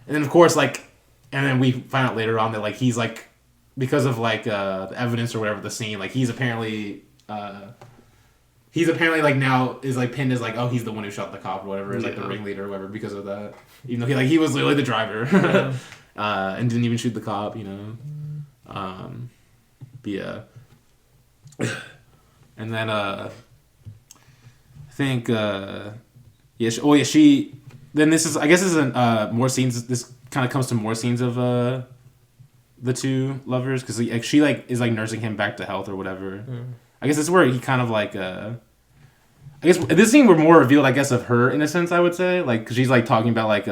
then of course like, and then we find out later on that like he's like, because of like the evidence or whatever, the scene, like he's apparently like now is like pinned as like, oh, he's the one who shot the cop or whatever, is like the ringleader or whatever because of that, even though he was literally the driver and didn't even shoot the cop, you know. But yeah. And then I think she then this is, I guess this is more scenes, this kind of comes to more scenes of the two lovers, because like, she like is like nursing him back to health or whatever. I guess this is where he kind of like I guess this scene were more revealed, I guess, of her in a sense, I would say, like, because she's like talking about like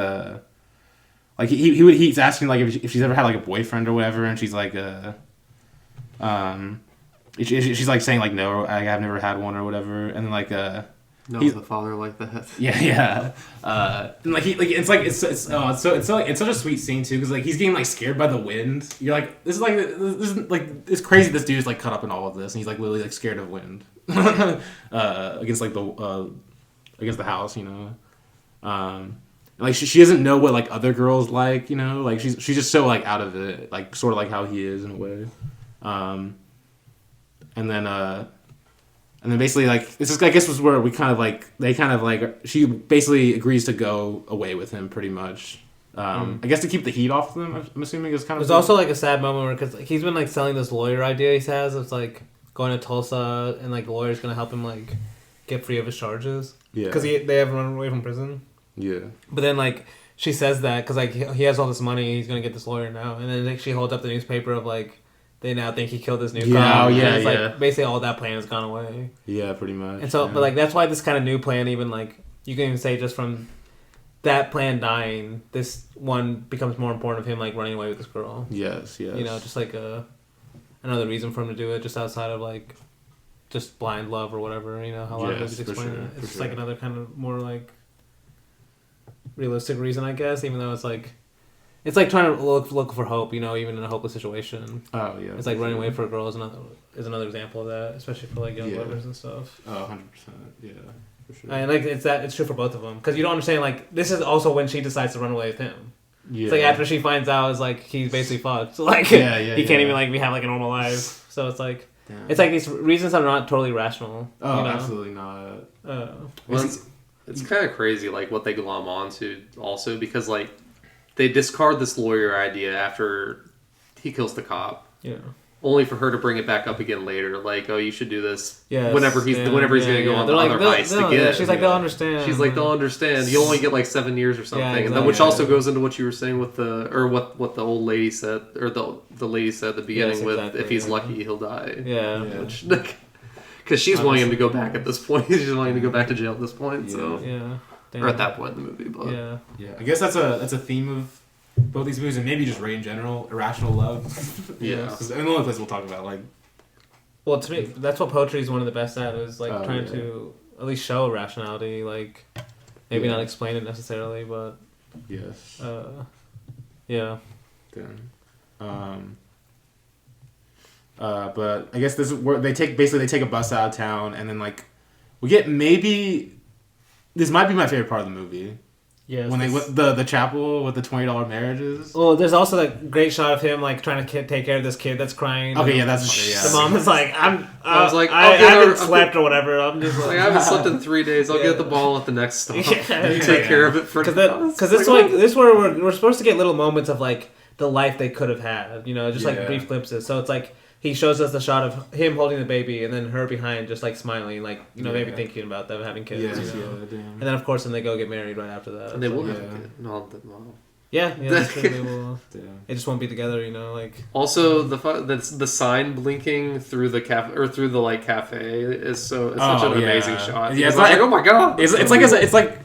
he's asking like if she's ever had like a boyfriend or whatever, and she's like she's like saying like, no, I've never had one or whatever, and then like no, he's the father like that. Yeah. And like it's such a sweet scene too, because like he's getting like scared by the wind. You're like, this is it's crazy. This dude's like caught up in all of this, and he's like literally like scared of wind against like against the house, you know. And, like she doesn't know what like other girls like, you know. Like she's just so like out of it, like sort of like how he is in a way. And then basically, like, this is, I guess, was where she basically agrees to go away with him, pretty much. I guess to keep the heat off them, I'm assuming, is kind of. There's also, like, a sad moment where, because like, he's been, like, selling this lawyer idea he has. It's, like, going to Tulsa, and, like, the lawyer's going to help him, like, get free of his charges. Yeah. Because they haven't run away from prison. Yeah. But then, like, she says that, because, like, he has all this money, he's going to get this lawyer now. And then, like, she holds up the newspaper of, like, they now think he killed this new cop. Yeah, it's like basically all that plan has gone away. Yeah, pretty much. And so, but like that's why this kind of new plan, even like you can even say just from that plan dying, this one becomes more important of him like running away with this girl. Yes. You know, just like another reason for him to do it, just outside of like just blind love or whatever. You know how a lot of movies explain it. It's just like another kind of more like realistic reason, I guess. Even though it's like. It's like trying to look for hope, you know, even in a hopeless situation. Oh, yeah. It's like running away for a girl is another example of that, especially for like young lovers and stuff. Oh, 100%. Yeah, for sure. And like it's true for both of them, because you don't understand, like, this is also when she decides to run away with him. Yeah. It's like after she finds out, it's like he's basically fucked. So, like he can't even like have like a normal life. So it's like it's like these reasons are not totally rational. Oh, you know? Absolutely not. Well, it's kind of crazy, like what they glom onto also, because like. They discard this lawyer idea after he kills the cop. Yeah. only for her to bring it back up again later. Like, oh, you should do this Yes, whenever he's yeah, going to go on the other heist again. Yeah, she's like, they'll understand. She's like, they'll understand. You only get like 7 years or something, exactly. and then which also goes into what you were saying with what the old lady said, or the lady said at the beginning with if he's lucky he'll die. Yeah. Which, because she's wanting him to go back at this point. She's wanting him to go back to jail at this point. So or at that point in the movie, but yeah. I guess that's a theme of both these movies, and maybe just Ray in general, irrational love. Yeah. And the only place we'll talk about, like. Well, to me, that's what poetry is one of the best at, is like trying to at least show rationality, like maybe not explain it necessarily, but yes. Yeah. Then, but I guess this is where they take a bus out of town, and then like we get this might be my favorite part of the movie. Yes. When they the chapel with the $20 marriages. Well, there's also that great shot of him like trying to take care of this kid that's crying. Okay, yeah, that's the mom is like, I okay, haven't slept or whatever. I'm just like, I haven't slept in 3 days. I'll get the ball at the next stop. Take care of it for because this is where we're supposed to get little moments of like the life they could have had, just like brief glimpses. So it's like he shows us the shot of him holding the baby and then her behind just like smiling, like maybe thinking about them having kids. And then of course then they go get married right after that. And they will have a kid. No. Yeah, that's true. They will. It just won't be together, like. Also, the sign blinking through the cafe or through the like cafe is such an amazing shot. Yeah, it's like oh my god. It's like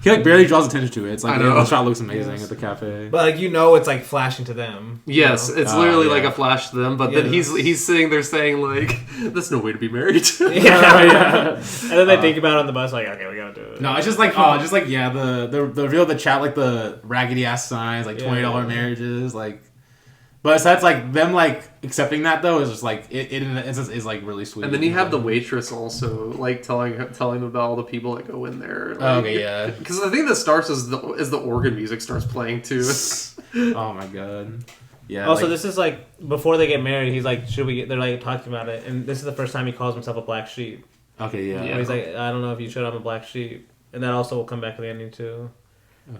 he like barely draws attention to it. It's like the shot looks amazing at the cafe. But like it's like flashing to them. Yes, it's literally like a flash to them. But then he's sitting there saying like, "There's no way to be married." And then they think about it on the bus, like, "Okay, we gotta do it." No, it's just like the reveal of the chat, like the raggedy ass signs, like $20 marriages, like. But so that's like them like accepting that though is just like it is like really sweet. And then you have the waitress also like telling them about all the people that go in there. Like, okay, yeah. Because the thing that starts is the organ music starts playing too. Oh my god. Yeah. Also, this is like before they get married. He's like, "Should we get?" They're like talking about it, and this is the first time he calls himself a black sheep. Okay, yeah. Where he's like, "I don't know if you should. I'm a black sheep," and that also will come back at the ending too.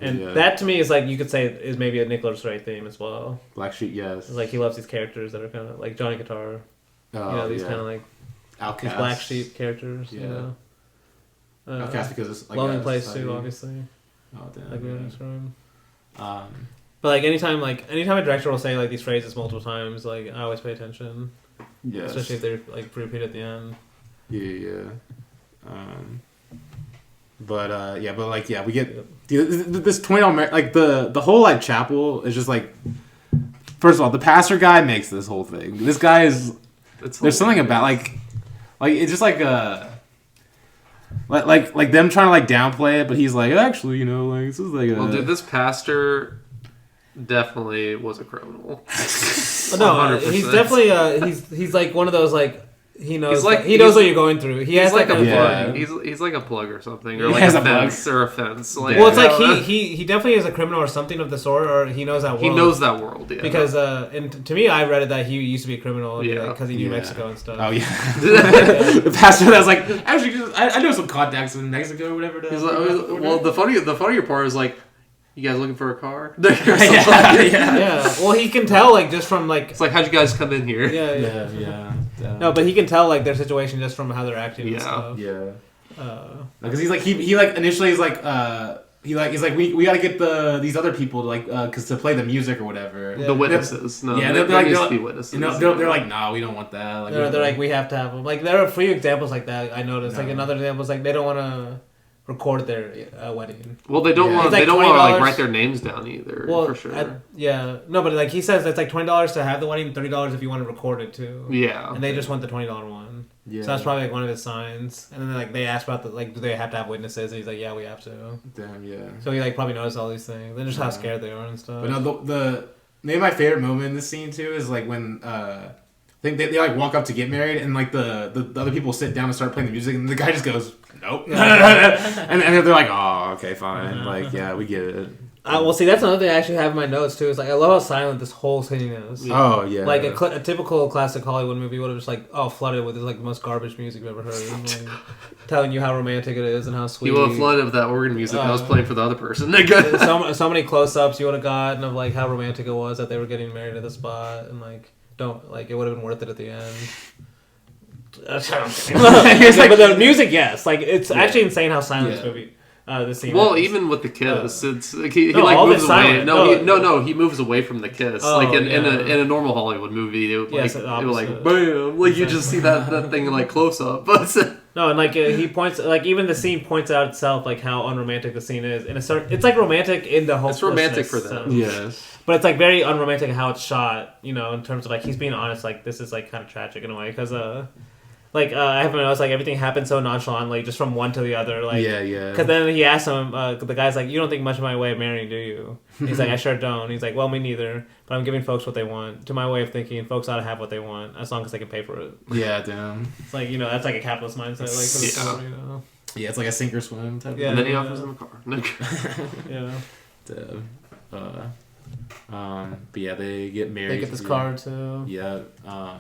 And that to me is like you could say is maybe a Nicholas Ray theme as well. Black Sheep, yes. It's like he loves these characters that are kind of like Johnny Guitar. These kind of like outcasts, black sheep characters. Yeah. Outcast because it's like Lonely Place too, obviously. Oh damn. Like we were describing. But like anytime a director will say like these phrases multiple times, like I always pay attention. Yeah. Especially if they're like repeat at the end. Yeah. But we get this $20 like the whole like chapel is just like, first of all, the pastor guy makes this whole thing. This guy is there's something about like it's just like like them trying to like downplay it, but he's like actually like this is like well, dude, this pastor definitely was a criminal. No, he's definitely he's like one of those like. He knows what you're going through. He's like a plug. He's like a plug or something, or like a fence or a fence. Like, well, it's like he definitely is a criminal or something of the sort, or he knows that world. He knows that world, yeah. Because and to me, I read it that he used to be a criminal, because he knew Mexico and stuff. Oh yeah, the pastor that's like actually I know some contacts in Mexico or whatever. He's like, well, the funnier part is like. You guys looking for a car? Yeah. Well, he can tell, like, just from, like... It's like, how'd you guys come in here? Yeah. No, but he can tell, like, their situation just from how they're acting and stuff. Yeah. Because he's like, he like, initially he's like, he's like, we gotta get these other people to, like, cause to play the music or whatever. The witnesses. No, they're like, to be witnesses. They're like, no, we don't want that. Like, they're like, we have to have them. Like, there are a few examples like that, I noticed. Like, another example is, like, they don't want to... record their wedding. Well, they don't want. They don't want to like write their names down either. Well, for sure. No, but like he says, it's like $20 to have the wedding, $30 if you want to record it too. Yeah. And they just want the $20 one. Yeah. So that's probably like one of his signs. And then like they ask about do they have to have witnesses? And he's like, yeah, we have to. Damn, yeah. So he like probably noticed all these things. Then just how scared they are and stuff. But no, the maybe my favorite moment in this scene too is like when they like walk up to get married and like the other people sit down and start playing the music and the guy just goes nope and they're like oh okay fine like yeah we get it. Well, see, that's another thing I actually have in my notes too. Is like I love how silent this whole scene is. Oh yeah, like a typical classic Hollywood movie would have just like flooded with this like the most garbage music you've ever heard, and, like, telling you how romantic it is and how sweet. You would have flooded with that organ music that was playing for the other person. so many close-ups you would have gotten of like how romantic it was that they were getting married at the spot, and like don't like it would have been worth it at the end. But the music, yes, like it's actually insane how silent this movie. The scene. Well, is. even with the kiss, it's like he no, like all moves this away. silent. He moves away from the kiss. Oh, like in yeah. a normal Hollywood movie, it would Yes, like the it would like opposite. bam, like you just see that thing like close up. But No, and like he points, like even the scene points out itself, like how unromantic the scene is. In a certain, it's like romantic in the hopelessness. it's romantic for them. sense. Yes. But it's like very unromantic how it's shot. You know, in terms of like he's being honest. Like this is like kind of tragic in a way because I haven't noticed like everything happens so nonchalantly, just from one to the other. Like Yeah. Because then he asks him, the guy's like, "You don't think much of my way of marrying, do you?" He's like, "I sure don't." He's like, "Well, me neither. But I'm giving folks what they want. To my way of thinking, folks ought to have what they want as long as they can pay for it." Yeah, damn. It's like that's like a capitalist mindset, like for the story, you know. Yeah, it's like a sink or swim type. Yeah. And then he offers him a car. Yeah. But yeah, they get married. They get this card too. Yeah. Yeah,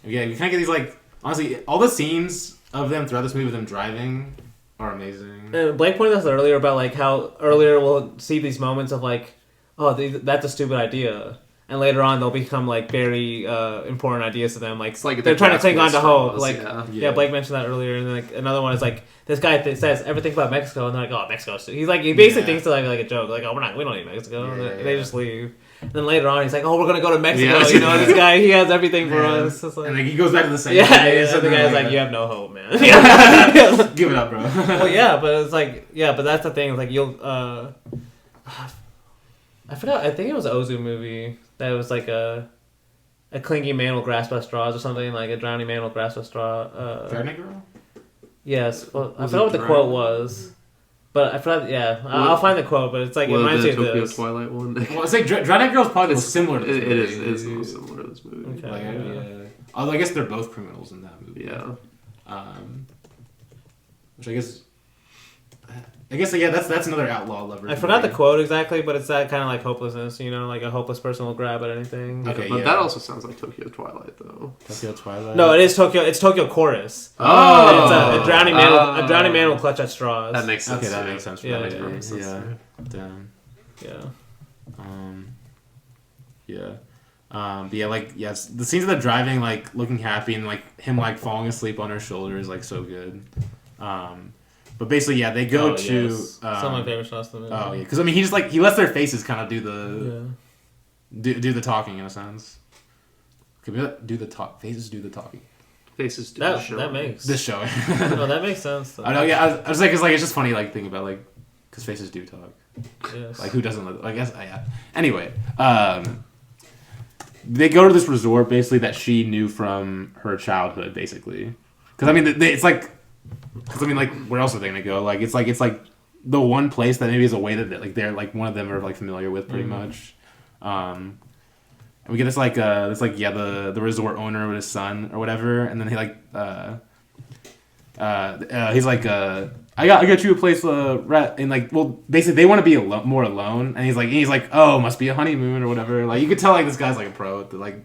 you kind of get these like honestly, all the scenes of them throughout this movie, of them driving, are amazing. Blake pointed out earlier about like how earlier we'll see these moments of like, oh, that's a stupid idea, and later on they'll become like very important ideas to them. Like, It's like they're trying to cling on to hope. straws, Like, yeah. Blake mentioned that earlier, and then, like another one is like this guy says everything about Mexico, and they're like, oh, Mexico's. He's like he basically thinks it's like a joke, like oh we don't need Mexico. And they just leave. And then later on, he's like, "Oh, we're gonna go to Mexico." Yeah. You know, this guy, he has everything for us. It's like, And like he goes back to the same. yeah, place, the and guy's then, like, "You have no hope, man." give it up, bro. Well, yeah, but it's like, but that's the thing. Like, you'll, I forgot. I think it was an Ozu movie that was like a clingy man will grasp at straws or something. Like a drowning man will grasp at straw. Drowning Girl. Yes, well, I Was forgot it what the drown? quote was, but I forgot. Yeah, I'll find the quote. But it's like it Well, reminds the me of Tokyo this. Twilight one. Well, it's like Drowning Girl's probably the most similar to this It movie. is. It is the most similar to this movie. Okay. Like, Yeah. Although I guess they're both criminals in that movie. Yeah. Which I guess yeah, that's another outlaw lover. I forgot the quote exactly, but it's that kind of like hopelessness, you know, like a hopeless person will grab at anything. Okay, But yeah. that also sounds like Tokyo Twilight, though. Tokyo Twilight. No, it is Tokyo. It's Tokyo Chorus. Oh! It's a drowning man. A drowning man will clutch at straws. That makes sense. Okay, that too. makes sense. Yeah, That makes yeah, perfect sense. Yeah. too. Damn. Yeah. But yeah, like yes, the scenes of them driving, like looking happy, and like him like falling asleep on her shoulder is like so good. But basically, yeah, they go to yes. Some of my favorite shots in the movie. Oh yeah, because I mean, he just like he lets their faces kind of do the do the talking in a sense. Could we do the talk? Faces do the talking. Faces do That show. that makes This show. no, that makes sense. Though. I know. Yeah, I was like, it's like it's just funny, like thinking about like because faces do talk. Yes. Like who doesn't? I guess yeah. Anyway, they go to this resort basically that she knew from her childhood, basically. Because I mean, it's like, because I mean, like, where else are they gonna go? Like, it's like the one place that maybe is a way that they're like one of them are like familiar with pretty much. And we get this the resort owner with his son or whatever, and then he like he's like I got you a place and like well basically they want to be more alone, and he's like oh must be a honeymoon or whatever. Like you could tell like this guy's like a pro at like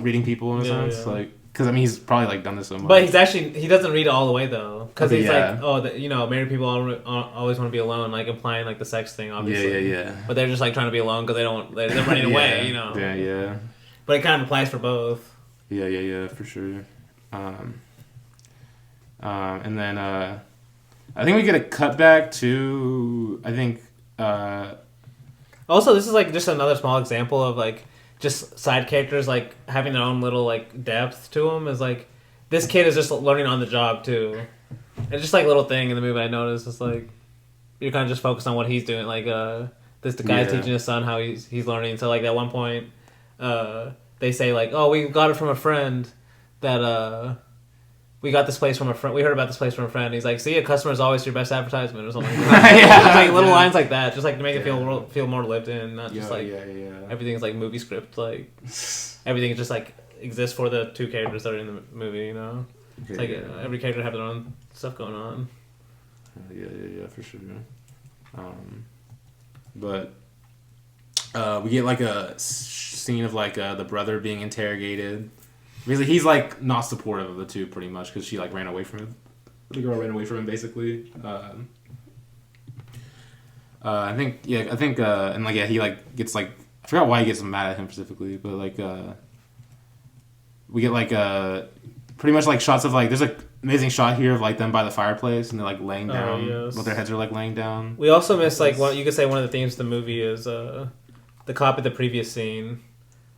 reading people in a sense, like because I mean he's probably like done this so much. But he doesn't read it all the way though, because Okay, he's yeah. like married people always want to be alone, like implying like the sex thing obviously. Yeah. But they're just like trying to be alone because they're running away, you know. Yeah. But it kind of applies for both. Yeah, for sure. And then I think we get a cut back to Also, this is like just another small example of like just side characters like having their own little like depth to them. Is like this kid is just learning on the job too. It's just like little thing in the movie I noticed. It's like you're kind of just focused on what he's doing. Like the guy's teaching his son how he's learning. So like at one point, they say like, oh, we got it from a friend that we got this place from a friend. We heard about this place from a friend. He's like, see, a customer is always your best advertisement or something like that. Just like little lines like that, just like to make it feel more lived in, not just like everything is like movie script. Like everything just like exists for the two characters that are in the movie. You know, it's like every character have their own stuff going on. Yeah, for sure. But we get like a scene of like the brother being interrogated. Basically, he's like not supportive of the two, pretty much, because she like ran away from him. The girl ran away from him, basically. I think, and like he like gets like I forgot why he gets mad at him specifically, but like we get like pretty much like shots of like there's like amazing shot here of like them by the fireplace and they're like laying down, but their heads are like laying down. We also miss like you could say one of the themes of the movie is the cop at the previous scene,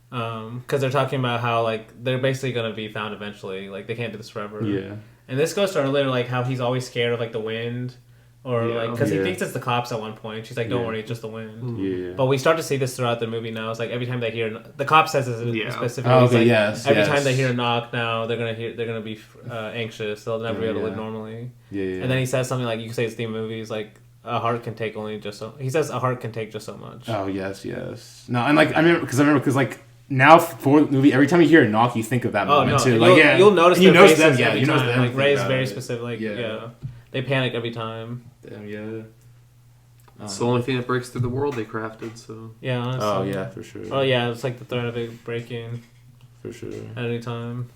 because they're talking about how like they're basically gonna be found eventually, like they can't do this forever. Yeah. And this goes to earlier like how he's always scared of like the wind. Or like, because he thinks it's the cops at one point. She's like, "Don't worry, it's just the wind." Yeah. But we start to see this throughout the movie now. It's like every time they hear the cop says this specifically. Oh, okay, like, every time they hear a knock, now they're gonna be anxious. They'll never be able to live normally. Yeah. And then he says something like, "You can say it's the movies like a heart can take only just so." He says a heart can take just so much. Oh yes. No, and like I remember because like. Now for the movie, every time you hear a knock, you think of that moment too. Like you'll notice and you their notice faces them. Yeah, every you notice time. them. Like Ray's very specific. Like they panic every time. Damn, yeah. It's the only thing that breaks through the world they crafted. So yeah, honestly. Oh yeah, for sure. Oh yeah, it's like the threat of it breaking. For sure. At any time.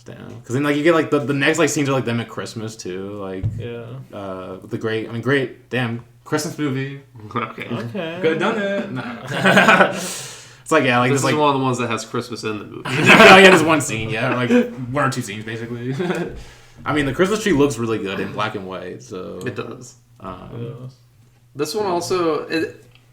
Damn. Because then like you get like the next like scenes are like them at Christmas too. Like the great damn Christmas movie. Okay. Could have done it. No. It's like like this is like, one of the ones that has Christmas in the movie. there's one scene, like one or two scenes basically. I mean, the Christmas tree looks really good in black and white, so it does. This one also,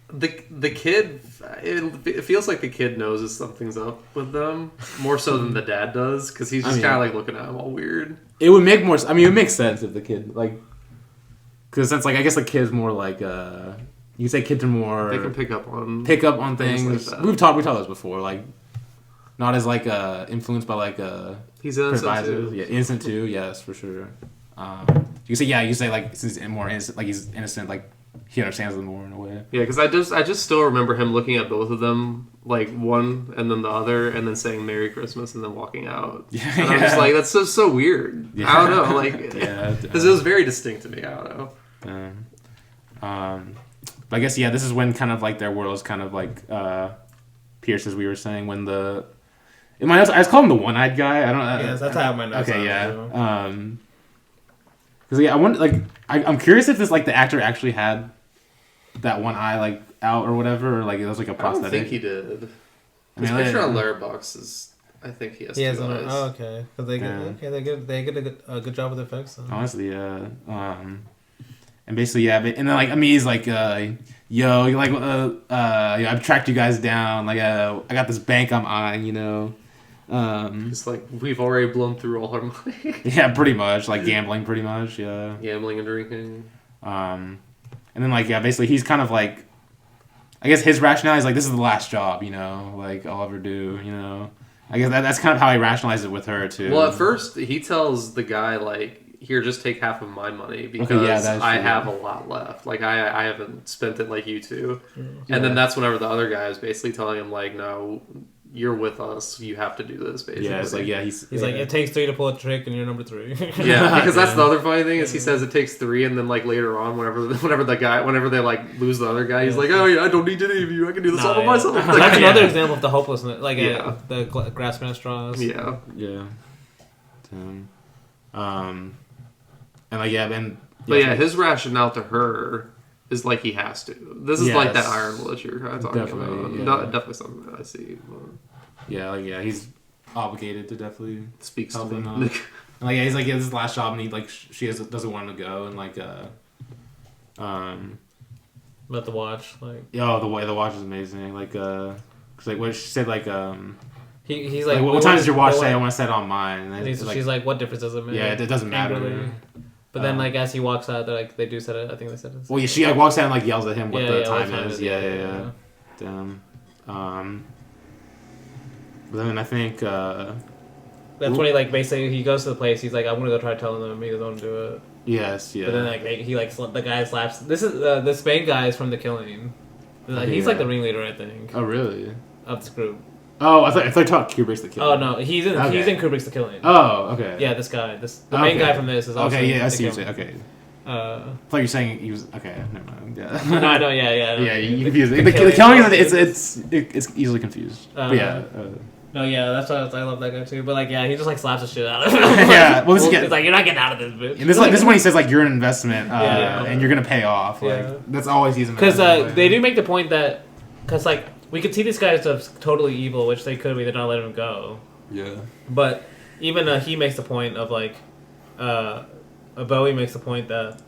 the kid, it feels like the kid knows that something's up with them more so than the dad does, because he's just kind of like looking at him all weird. It would make more. I mean, it would make sense if the kid like, because that's like I guess the kid's more like you say kids are more. They can pick up on things. Like We've talked this before. Like, not as like influenced by like he's innocent too. Yeah, innocent too. Yes, for sure. You say you say like he's more innocent. Like he's innocent. Like he understands them more in a way. Yeah, because I just still remember him looking at both of them, like one and then the other, and then saying "Merry Christmas" and then walking out. Yeah, and I'm just like, that's so weird. Yeah. I don't know, like, because it was very distinct to me. I don't know. But I guess this is when kind of like their world is kind of like pierced, as we were saying. When I just call him the one-eyed guy. I don't. Yes, that's how my notes. Okay, yeah. Because I wonder, like, I'm curious if this like the actor actually had that one eye like out or whatever, or like it was like a prosthetic. I don't think he did. His picture on Letterboxd is. I think he has two eyes. Oh, okay. Because they get a good job with the effects. So. Honestly, yeah. And basically, but, and then like I mean, he's like, yo, like, I've tracked you guys down. Like, I got this bank I'm eyeing, you know. It's like we've already blown through all our money. Yeah, pretty much, like gambling, pretty much, yeah. Gambling and drinking. And then like basically he's kind of like, I guess his rationale is like this is the last job, you know, like I'll ever do, you know. I guess that's kind of how he rationalized it with her too. Well, at first he tells the guy like, here, just take half of my money because I have a lot left. Like, I haven't spent it like you two. Yeah. And then that's whenever the other guy is basically telling him, like, no, you're with us. You have to do this, basically. Yeah, it's like, he's like, it takes 3 to pull a trick, and you're number 3. Yeah, because that's the other funny thing is he says it takes 3, and then, like, later on, whenever they, like, lose the other guy, he's like, oh, yeah, I don't need any of you. I can do this all by myself. Like, that's another example of the hopelessness, like, the grasping at straws. Yeah. Yeah. And like his rationale to her is like he has to. This is like that iron will that you were kind of talking about. Yeah. Definitely something that I see. He's obligated to definitely speaks help to him me. out. And like this is his last job, and he like she doesn't want him to go, and like About the watch, like the watch is amazing. Like cause like what she said, like he's like what time does your watch say? I want to set it on mine. And she's like, what difference does it make? Yeah, it doesn't matter. Angrily. But then, like, as he walks out, they do set it. I think they said it. Well, she like walks out and like yells at him what the time is. Yeah. Damn. But then I think that's when he like basically he goes to the place. He's like, I'm gonna go try telling them. He don't do it. Yes. Yeah. But then like he like the guy slaps. This is the Spain guy is from The Killing. Like, he's like the ringleader, I think. Oh really? Of this group. Oh, I thought you talked Kubrick's The Killing. Oh no, he's in Kubrick's The Killing. Oh, okay. Yeah, this guy, the main guy from this is also. Okay, yeah, I see what you're saying. Okay. I thought you were saying he was okay. Never mind. Yeah. No, I know. Yeah. Yeah, you confused me. The Killing it's easily confused. But yeah. No, yeah, that's why I love that guy too. But like, yeah, he just like slaps the shit out of him. Yeah, well, it's like you're not getting out of this, bitch. And this is when he says like you're an investment and you're gonna pay off. Like that's always he's because they do make the point that because like we could see these guys as totally evil, which they could be. They're not letting him go. Yeah. But even he makes the point of like, Bowie makes the point that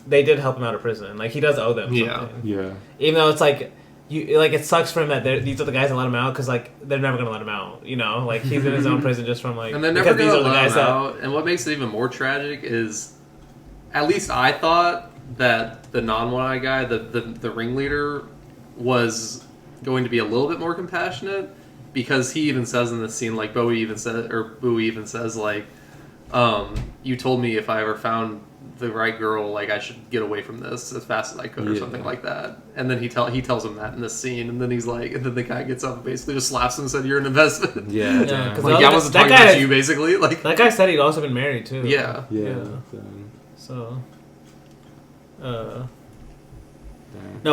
they did help him out of prison. Like he does owe them something. Yeah. Even though it's like it sucks for him that these are the guys that let him out because like they're never gonna let him out. You know, like he's in his own prison just from like and they're never because gonna these are the let guys him out. And what makes it even more tragic is, at least I thought that the non-one-eye guy, the ringleader, was going to be a little bit more compassionate, because he even says in this scene, like Bowie even says like, you told me if I ever found the right girl, like I should get away from this as fast as I could, or something like that. And then he tells him that in this scene, and then he's like, and then the guy gets up and basically just slaps him and said, "You're an investment." Yeah, because like I wasn't talking about you, basically. Like that guy said he'd also been married too. Yeah. So, no,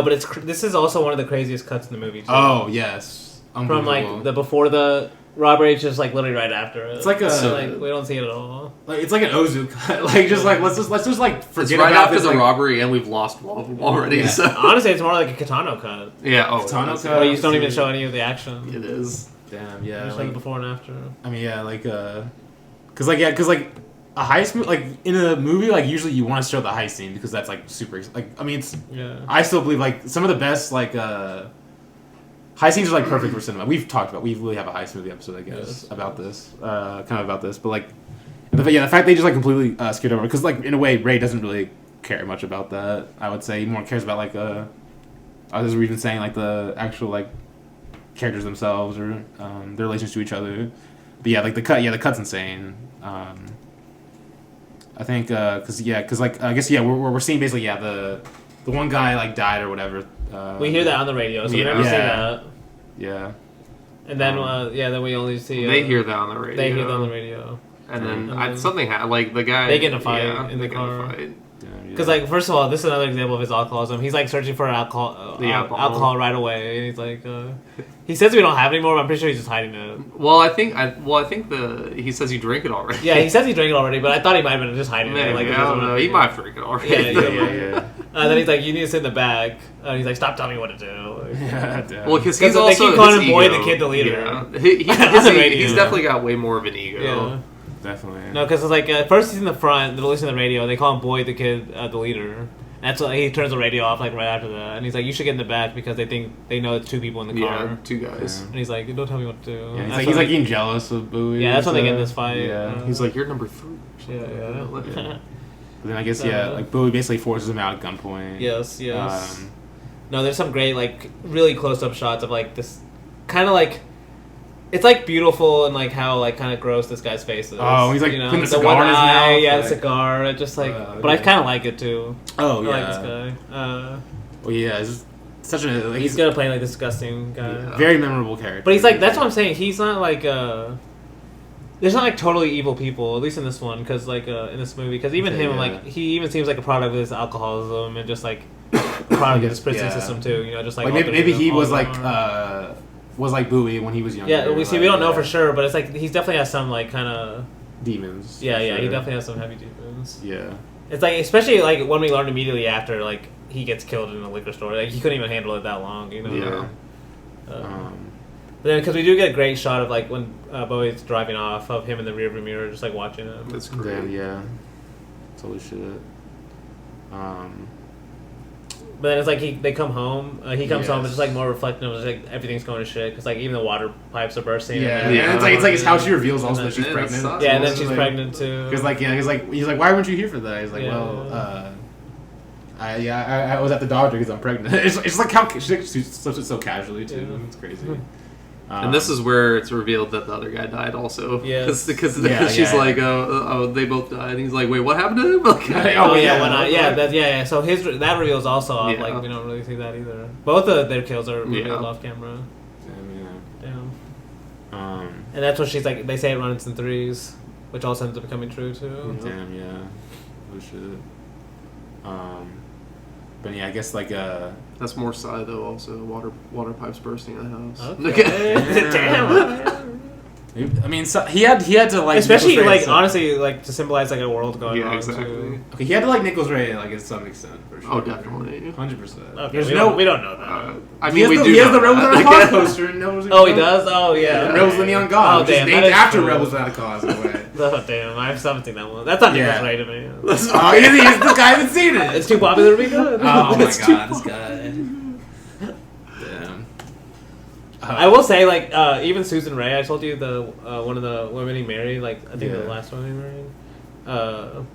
but this is also one of the craziest cuts in the movie too. Oh yes, from like the before the robbery, just like literally right after it. It's like we don't see it at all. Like it's like an Ozu cut. Like just like let's just like forget it's right about after this, the like, robbery, and we've lost one of them already. Yeah. So honestly, it's more like a Katano cut. Yeah, Katano cut. Where you don't even show any of the action. It is. Damn, yeah. You show Like, the before and after. I mean, yeah, like cause like a heist movie, like in a movie, like usually you want to show the heist scene because that's like super. Like I mean, it's. Yeah. I still believe like some of the best like heist scenes are like perfect for cinema. We really have a heist movie episode, I guess, about this, kind of about this. But like, the fact they just like completely skipped over, because like in a way Ray doesn't really care much about that. I would say he more cares about like I was even saying like the actual like characters themselves or their relations to each other. But yeah, like the cut's insane. I think because like I guess we're seeing basically the one guy like died or whatever. We hear that on the radio, so we never see that. Yeah. And then then we only see. They hear that on the radio. They hear that on the radio. And then something happened. Like the guy. They get in a fight in the car. Because like first of all, this is another example of his alcoholism. He's like searching for alcohol right away, and he's like, he says we don't have it anymore, but I'm pretty sure he's just hiding it. Well, I think he says you drink it already. Yeah, he says he drank it already, but I thought he might have been just hiding it. Like, I don't know. He might have drank it already. Yeah. Then he's like, you need to sit in the back. And he's like, stop telling me what to do. Like, well, because he's also they keep calling him Boy the Kid the Leader. Yeah. He's definitely got way more of an ego. Yeah. Definitely. No, because it's like first he's in the front, they're listening to the radio, and they call him Boy the Kid the Leader. That's why he turns the radio off like right after that, and he's like, "You should get in the back because they know it's two people in the car." Yeah, two guys. And he's like, "Don't tell me what to do." Yeah, he's like getting jealous of Bowie. Yeah, that's when they get in this fight. Yeah, he's like, "You're number 3." Yeah. But then I guess like Bowie basically forces him out at gunpoint. Yes. No, there's some great like really close up shots of like this kind of like. It's like beautiful and like how like kind of gross this guy's face is. Oh, he's like putting the cigar in his mouth. Yeah, like, the cigar. It just like, but I kind of like it too. Oh yeah, I like this guy. Well, yeah, it's such a like, he's gonna play like this disgusting guy. Yeah. Very memorable character. But he's like that's what I'm saying. He's not like there's not like totally evil people, at least in this one, because like in this movie, because even him like he even seems like a product of his alcoholism and just like a product of his prison system too. You know, just like maybe he was like Bowie when he was younger. Yeah, we don't know for sure, but it's like he definitely has some like kind of demons. Yeah, he definitely has some heavy demons. Yeah, it's like especially like when we learned immediately after like he gets killed in the liquor store, like he couldn't even handle it that long, you know. Yeah. But then because we do get a great shot of like when Bowie's driving off of him in the rearview mirror, just like watching him. That's great. Yeah. Totally shit. But then it's like they come home. He comes home. It's just like more reflective. It's like everything's going to shit because like even the water pipes are bursting. Yeah, and it's how she reveals also that she's pregnant. Yeah, and then she's pregnant too. Because he's like, why weren't you here for that? He's like, I was at the doctor because I'm pregnant. It's like how she slips it so casually too. Yeah. It's crazy. And this is where it's revealed that the other guy died also. Yeah. Because she's like, oh, they both died. And he's like, wait, what happened to him? Like, So that reveals also off. Like we don't really see that either. Both of their kills are revealed off camera. Damn. And that's what she's like. They say it runs in threes, which also ends up becoming true too. Damn. Yeah. Oh shit. But yeah, I guess like that's more side though. Also, water pipes bursting in the house. Okay. Damn. I mean, so he had to like, especially Nicholas Ray, like so- honestly, like to symbolize like a world going Yeah, on. exactly. Too. Okay, he had to like Nicholas Ray like to some extent for sure. Oh, definitely. 100%. Okay, There's we don't know that. I He mean, has we the, do. he has know the Rebels that. Without a Cause poster. And Oh, he does. Oh yeah. And Rebels of the Neon God, Oh, which is damn, named that is after true. Rebels Without a Cause in a way. Oh damn, I haven't seen that one. That's not Yeah. Nicholas Ray to me. Oh, he's the guy that's seen it. It's too popular to be good. Oh my It's too god, this guy. Damn. I will say, like, even Susan Ray, I told you the one of the women he married, like I think the Yeah. last one he married,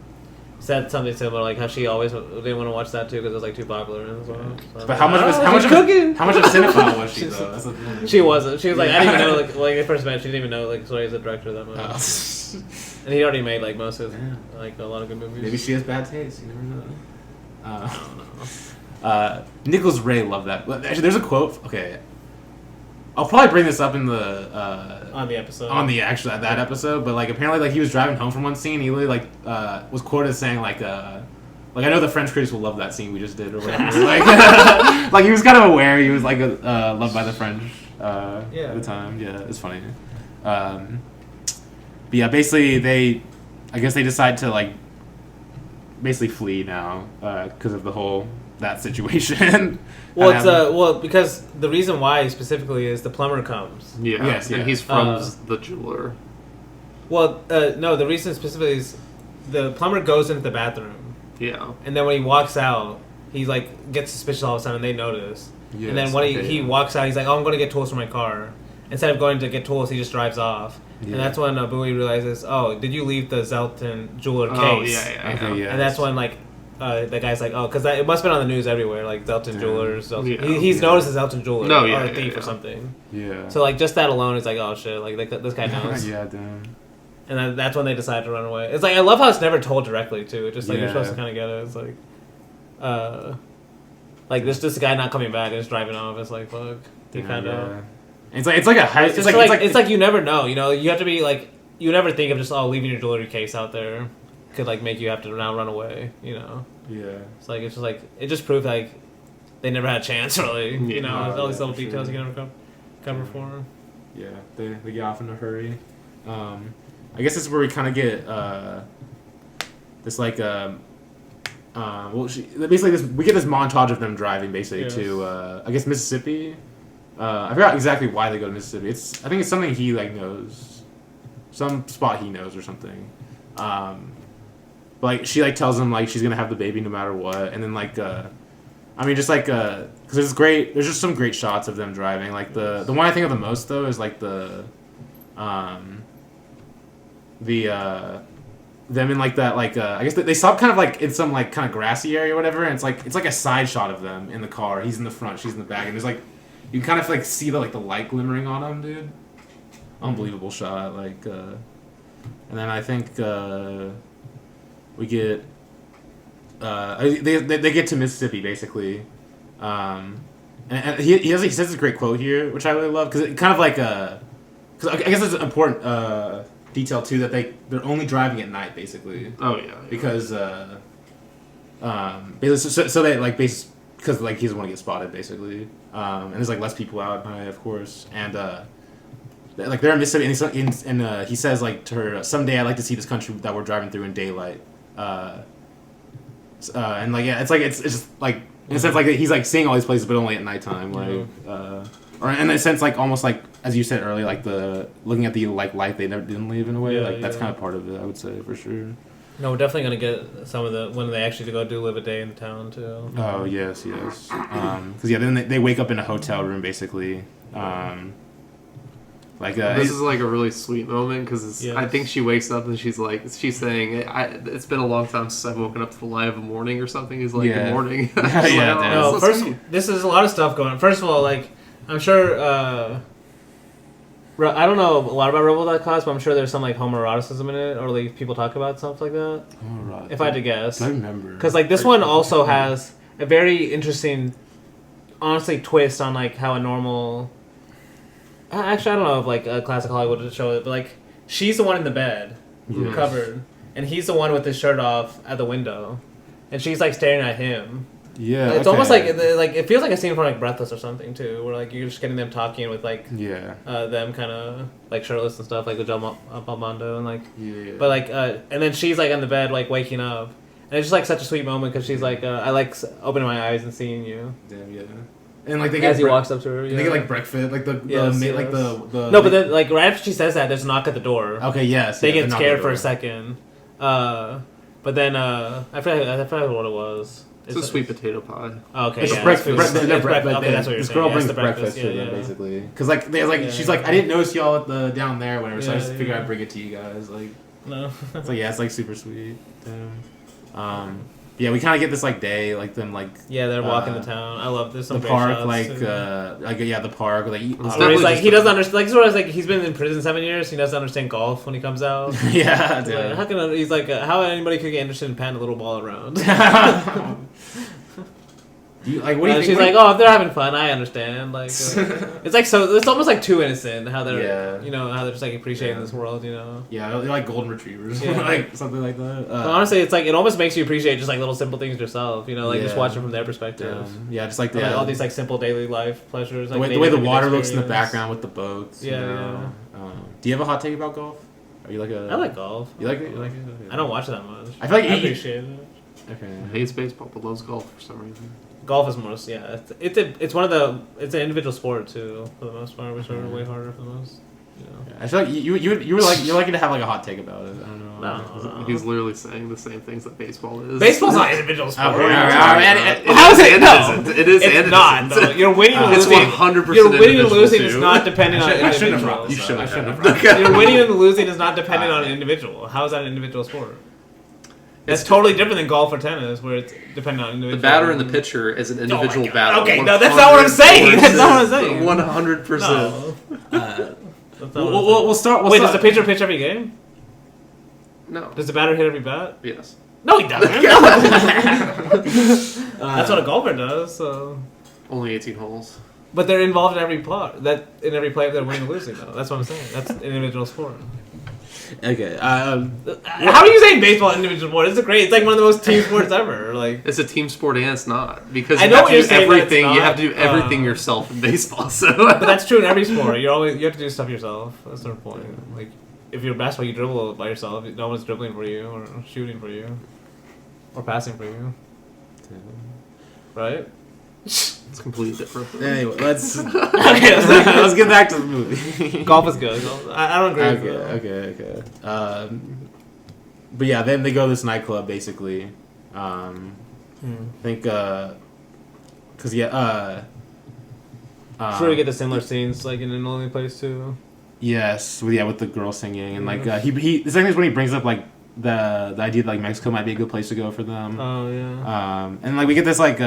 said something similar, like how she always didn't want to watch that too because it was like too popular as well. So But how much was she's cooking? how much of a cinephile was she though? That's the- She wasn't. She was like, I didn't even know, like when I first met, she didn't even know, like, sorry, he's the director of that movie. Oh. And he already made, like, most of his, Yeah. like, a lot of good movies. Maybe she has bad taste. You never know. I don't know. Nicholas Ray loved that. Actually, there's a quote. Okay, I'll probably bring this up in the on the episode. on the actual that episode. But like apparently, like he was driving home from one scene. He literally like was quoted as saying like I know the French critics will love that scene we just did or whatever. like he was kind of aware he was like loved by the French at the time. Yeah, it's funny. But yeah, basically I guess they decide to like basically flee now because of the whole that situation. Well, it's because the reason why specifically is the plumber comes. Yeah. Yes, and yeah. he's from the jeweler. Well, no, the reason specifically is the plumber goes into the bathroom, Yeah. and then when he walks out, he like gets suspicious all of a sudden, and they notice. Yes, And then when okay, he yeah. walks out, he's like, "Oh, I'm going to get tools for my car." Instead of going to get tools, he just drives off. Yeah. And that's when Bowie realizes, "Oh, did you leave the Zelton jeweler case?" Oh, yeah. Okay, yeah. And that's when like the guy's like, "Oh, because it must have been on the news everywhere, like Zelton Yeah. Jewelers." Zelton. Yeah. He's noticed as Zelton Jeweler No, or yeah, a thief yeah. or something. Yeah. So like just that alone is like, "Oh shit!" Like this guy knows. yeah, damn. And then that's when they decide to run away. It's like I love how it's never told directly too. It's just like you're Yeah. supposed to kind of get it. It's like this guy not coming back and just driving off. It's like fuck. He found out. It's like a high. It's like you never know. You know, you have to be like you never think of just leaving your jewelry case out there could like make you have to now run away. You know. Yeah. It's like it's just like it just proved like they never had a chance really. You Yeah. know, all these little for details sure. you can never cover for them. Yeah, they get off in a hurry. I guess this is where we kind of get this like basically we get this montage of them driving basically Yes. to I guess Mississippi. I forgot exactly why they go to Mississippi. I think it's something he like knows, some spot he knows or something. But like she like tells him like she's gonna have the baby no matter what, and then like I mean just like because there's just some great shots of them driving. Like the one I think of the most though is like them in like that like I guess they stop kind of like in some like kind of grassy area or whatever, and it's like a side shot of them in the car. He's in the front, she's in the back, and there's like you can kind of like see the light glimmering on him, dude. Unbelievable shot. Like and then I think we get they get to Mississippi basically, and he says this great quote here which I really love because it kind of like because I guess it's an important detail too that they're only driving at night basically. Oh yeah. Because basically so they like because like he doesn't want to get spotted basically, and there's like less people out at night of course, and like they're in Mississippi and he says like to her, someday I'd like to see this country that we're driving through in daylight, and like yeah it's just like in a sense like he's like seeing all these places but only at nighttime like or in a sense like almost like as you said earlier like the looking at the like light they never didn't leave in a way that's kind of part of it I would say for sure. No, we're definitely gonna get some of the when they actually go live a day in town too. Oh yes because yeah then they wake up in a hotel room basically this is like a really sweet moment because Yes. I think she wakes up and she's saying it's been a long time since I've woken up to the light of the morning or something. He's like Yeah. good morning. Yeah, She's yeah, like, damn. "Oh, No, that's so first sweet." this is a lot of stuff going on. First of all, like I'm sure I don't know a lot about Rebel Without a Cause, but I'm sure there's some like homoeroticism in it, or like people talk about stuff like that. Oh, right. If I had to guess, I remember because like this one also has a very interesting, honestly, twist on like how a normal. Actually, I don't know if like a classic Hollywood would show it, but like she's the one in the bed, Yes. covered, and he's the one with his shirt off at the window, and she's like staring at him. Yeah, It's almost like it feels like a scene from like Breathless or something too, where like you're just getting them talking with like them kind of like shirtless and stuff, like with Joe Belmondo and like but like and then she's like on the bed like waking up, and it's just like such a sweet moment because she's like I like opening my eyes and seeing you. Damn, yeah. And like they get as he walks up to her, they get like breakfast, like the no, but then like right after she says that, there's a knock at the door. Okay, yes, they get scared for a second, but then I forgot what it was. It's a sweet potato pie. Oh, okay, it's yeah. breakfast. Okay, that's what you're this saying. girl Yeah, brings the breakfast to them basically, because like they like she's like I didn't notice y'all at the down there, whatever. So I just figured I'd bring it to you guys. Like no, it's like it's like super sweet. Yeah, we kind of get this like day, like them like they're walking the town. I love this. The park, the park, like he's like he doesn't understand. Like sort of like he's been in prison 7 years. He doesn't understand golf when he comes out. Yeah, dude. Like, how can he's like how anybody could get interested in patting a little ball around? Like what do you think? She's like, oh, if they're having fun, I understand. Like it's like so it's almost like too innocent how they're how they're just like appreciating this world, Yeah, they're like golden retrievers, like something like that. But honestly, it's like it almost makes you appreciate just like little simple things yourself, like just watching from their perspective. Just like all these like simple daily life pleasures. Like the way the water looks in the background with the boats. Yeah. Do you have a hot take about golf? Are you like a? I like golf. You like it? You like it? I don't watch it that much. I feel like I appreciate it. Okay. Hates baseball, but loves golf for some reason. Golf is more, it's one of the it's an individual sport too for the most part, which are way harder for the most. I feel like you're lucky to have like a hot take about it. I don't know. No. He's literally saying the same things that baseball is. Baseball's not an individual sport. How is it? No, it is. It's not. Though. You're winning and losing. It's 100%. You're winning and losing is not dependent on I shouldn't individuals. have. You're winning and losing is not dependent on an individual. How is that an individual sport? That's totally different than golf or tennis, where it's dependent on individual. The batter and the pitcher is an individual battle. Okay, no, that's not what I'm saying. That's not what I'm saying. 100%. We'll start. Wait, does the pitcher pitch every game? No. Does the batter hit every bat? Yes. No, he doesn't. That's what a golfer does. So. Only 18 holes. But they're involved in every play. In every play, they're winning or losing. Though that's what I'm saying. That's an individual sport. Okay. How are you saying baseball individual sport? It's great. It's like one of the most team sports ever. Like it's a team sport and it's not because I know what you're saying. You have to do everything yourself in baseball. So, but that's true in every sport. You have to do stuff yourself. That's the point. Like if you're basketball, you dribble by yourself. No one's dribbling for you or shooting for you or passing for you. Right? It's completely different. Anyway, let's let's get back to the movie. Golf is good. I don't agree with that. Okay. But yeah, then they go to this nightclub basically. I think because sure, we get the similar scenes like in an Lonely Place too. Yes, with the girl singing and like he the second is when he brings up like the idea that like Mexico might be a good place to go for them. Oh yeah. And like we get this like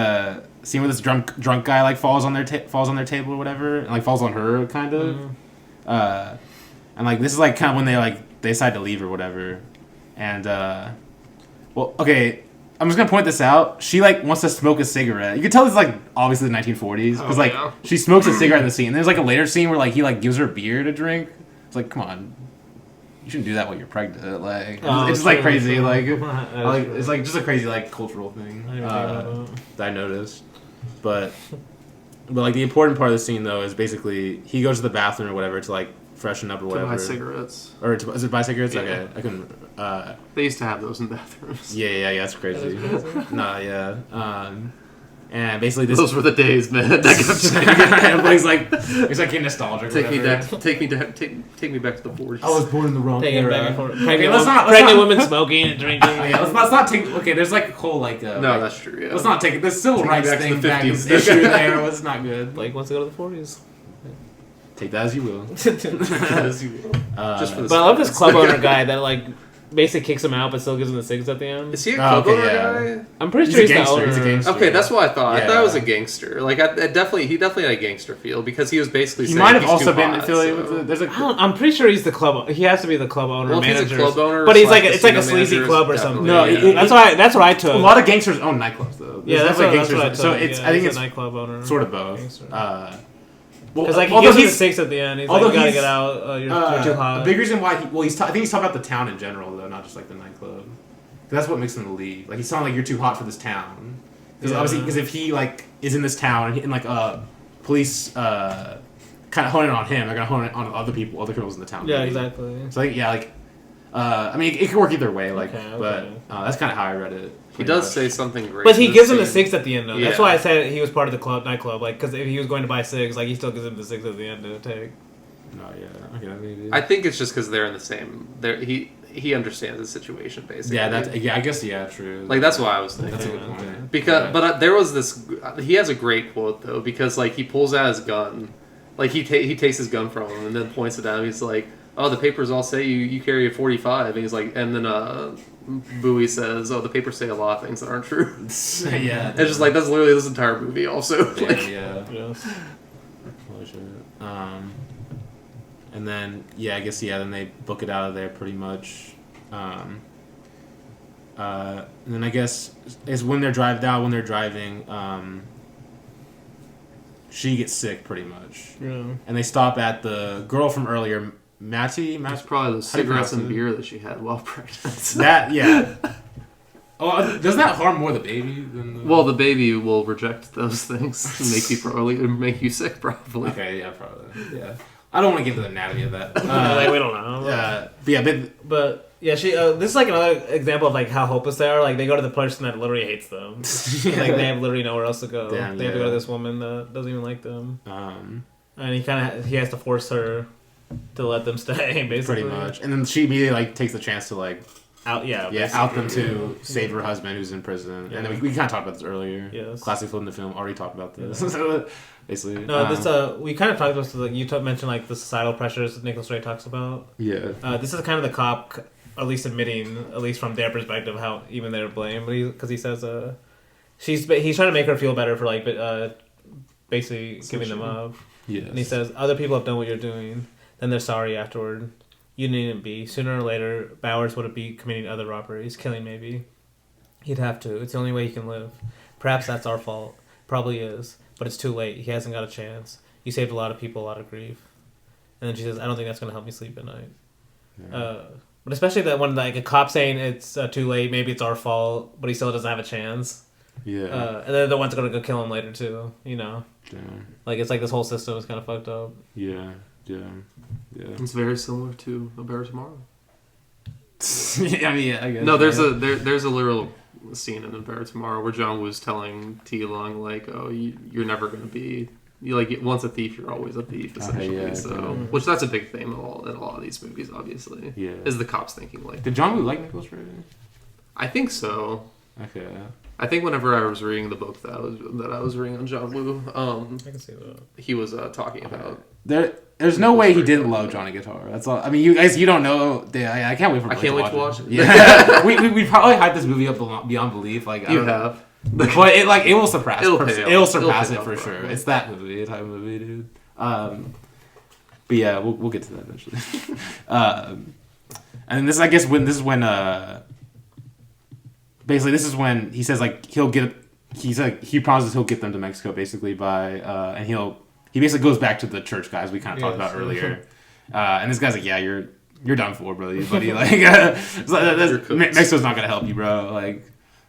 scene where this drunk guy like falls on their table or whatever, and like falls on her kind of. And like this is like kind of when they decide to leave or whatever, and well, okay, I'm just gonna point this out. She like wants to smoke a cigarette. You can tell it's like obviously the 1940s because she smokes a cigarette in the scene. And there's like a later scene where like he like gives her beer to drink. It's like, come on. You shouldn't do that when you're pregnant. Like it's just like crazy. Like it's like just a crazy like cultural thing that I noticed. But like the important part of the scene though is basically he goes to the bathroom or whatever to like freshen up or whatever. To buy cigarettes. Or is it buy cigarettes? Yeah. Okay, I couldn't. They used to have those in bathrooms. Yeah, that's crazy. Nah, yeah. And basically those were the days, man. It's like getting nostalgic. Take me back to the 40s. I was born in the wrong era. Pregnant women smoking and drinking. Yeah, let's not take. Okay, there's like a whole like. No, that's true. Yeah. Let's not take it. There's civil rights thing back in the 50s. there was not good. Blake wants to go to the 40s. Take that as you will. Just for the but I love this club owner guy that like basically kicks him out but still gives him the cigs at the end. Is he a club owner guy? I'm pretty sure he's the owner. He's a gangster. Okay, that's what I thought. Yeah. I thought it was a gangster. Like he definitely had a gangster feel because he was basically. He saying might have also been affiliated with. There's I'm pretty sure he's the club. He has to be the club owner. Well, manager. He's a club owner, but he's like it's like a sleazy club or something. No, that's what I took. A lot of gangsters own nightclubs though. Yeah, that's what I took. So it's I think it's a nightclub owner. Sort of both. Because like he gives you the six at the end. He's like, you gotta get out. You're too hot. The big reason why I think he's talking about the town in general though, not just like the nightclub. That's what makes him leave. Like he's telling like you're too hot for this town. Because obviously, because if he like is in this town and like police kind of hone it on him, they're gonna hone it on other people, other criminals in the town. Yeah, maybe. exactly. So like, yeah, like I mean, it could work either way. Like, Okay. but that's kind of how I read it. He does say something great. But he in gives this him the scene. 6 at the end, though. That's Yeah. why I said he was part of the nightclub. Like, because if he was going to buy 6, like, he still gives him the 6 at the end to take. No, yeah, okay, maybe. I think it's just because they're in the same. He understands the situation basically. I guess true. Like that's why I was thinking. That's a good point. Because, Yeah. but there was this. He has a great quote though, because like he pulls out his gun, like he takes his gun from him and then points it out. He's like, "Oh, the papers all say you carry a .45," and he's like, and then Bowie says, "Oh, the papers say a lot of things that aren't true." Yeah, It's just like that's literally this entire movie. Also, yeah, like, yeah. Yes. Holy shit. And then I guess then they book it out of there pretty much. And then I guess it's when they're driving, she gets sick pretty much. Yeah. And they stop at the girl from earlier, Matty. it's probably the How do you cigarettes and pronounce it? beer that she had while pregnant. That yeah. Oh, doesn't that harm more the baby than the... Well, the baby will reject those things and make you sick probably. Okay, yeah, probably. Yeah. I don't want to get into the anatomy of that. Like, we don't know. But yeah, she. This is like another example of like how hopeless they are. Like they go to the person that literally hates them. Like they have literally nowhere else to go. Damn, they have to go to this woman that doesn't even like them. And he has to force her to let them stay, basically. Pretty much. And then she immediately like takes the chance to like out them to save her husband who's in prison. Yeah. And then we kind of talked about this earlier. Yes. Classic film, the film already talked about this. Basically. No, this we kind of talked about this. Like, you mentioned like the societal pressures that Nicholas Ray talks about. Yeah. This is kind of the cop, at least admitting, at least from their perspective, how even they're blamed. Because he says he's trying to make her feel better for like basically giving them up. Yes. And he says other people have done what you're doing, then they're sorry afterward. You needn't be. Sooner or later, Bowers would be committing other robberies, killing maybe. He'd have to. It's the only way he can live. Perhaps that's our fault. Probably is. But it's too late. He hasn't got a chance. You saved a lot of people a lot of grief. And then she says, I don't think that's going to help me sleep at night. Yeah. But especially that when like a cop saying it's too late, maybe it's our fault, but he still doesn't have a chance. Yeah. And then the one's going to go kill him later too, you know? Damn. Like it's like this whole system is kind of fucked up. Yeah. It's very similar to A Bear Tomorrow. I mean, I guess. No, there's a literal scene in A Bear Tomorrow where John Woo's telling T Lung like, "Oh, you're never going to be once a thief, you're always a thief." Essentially, which that's a big theme in a lot of these movies. Obviously, is the cops thinking like. Did John Woo like Nicholas Ray? I think so. Okay. I think whenever I was reading the book that I was reading on John Woo, I can see that. he was talking about. There's no way he didn't love Johnny Guitar. That's all. I mean, you guys, you don't know. I can't wait for. I can't wait to watch it. Yeah, we probably hyped this movie up beyond belief. Like You have, but it will surpass. It'll surpass pay it off, for bro. sure. It's that movie, type of movie, dude. But yeah, we'll get to that eventually. And this, I guess, basically this is when he says like he promises he'll get them to Mexico basically by and he basically goes back to the church guys we kind of talked about earlier. And this guy's like, yeah, you're done for, buddy. Mexico's not gonna help you, bro. Like,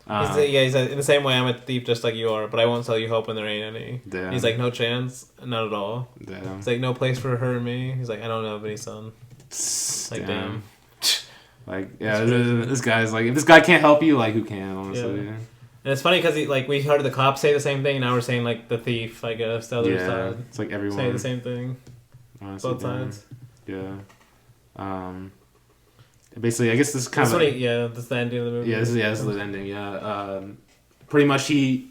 he said, in the same way, I'm a thief just like you are, but I won't sell you hope when there ain't any. Damn. He's like, no chance, not at all. Damn. He's like, no place for her and me. He's like, I don't know of any son. Like, damn. Like, yeah, this guy's like, if this guy can't help you, like, who can, honestly? Yeah. And it's funny because we heard the cops say the same thing, and now we're saying like the thief, I guess, the other side. It's like everyone say the same thing. Honestly, Both sides. Yeah. Basically, I guess this is kind of this is the ending of the movie. Yeah, this is the ending. Yeah. Pretty much, he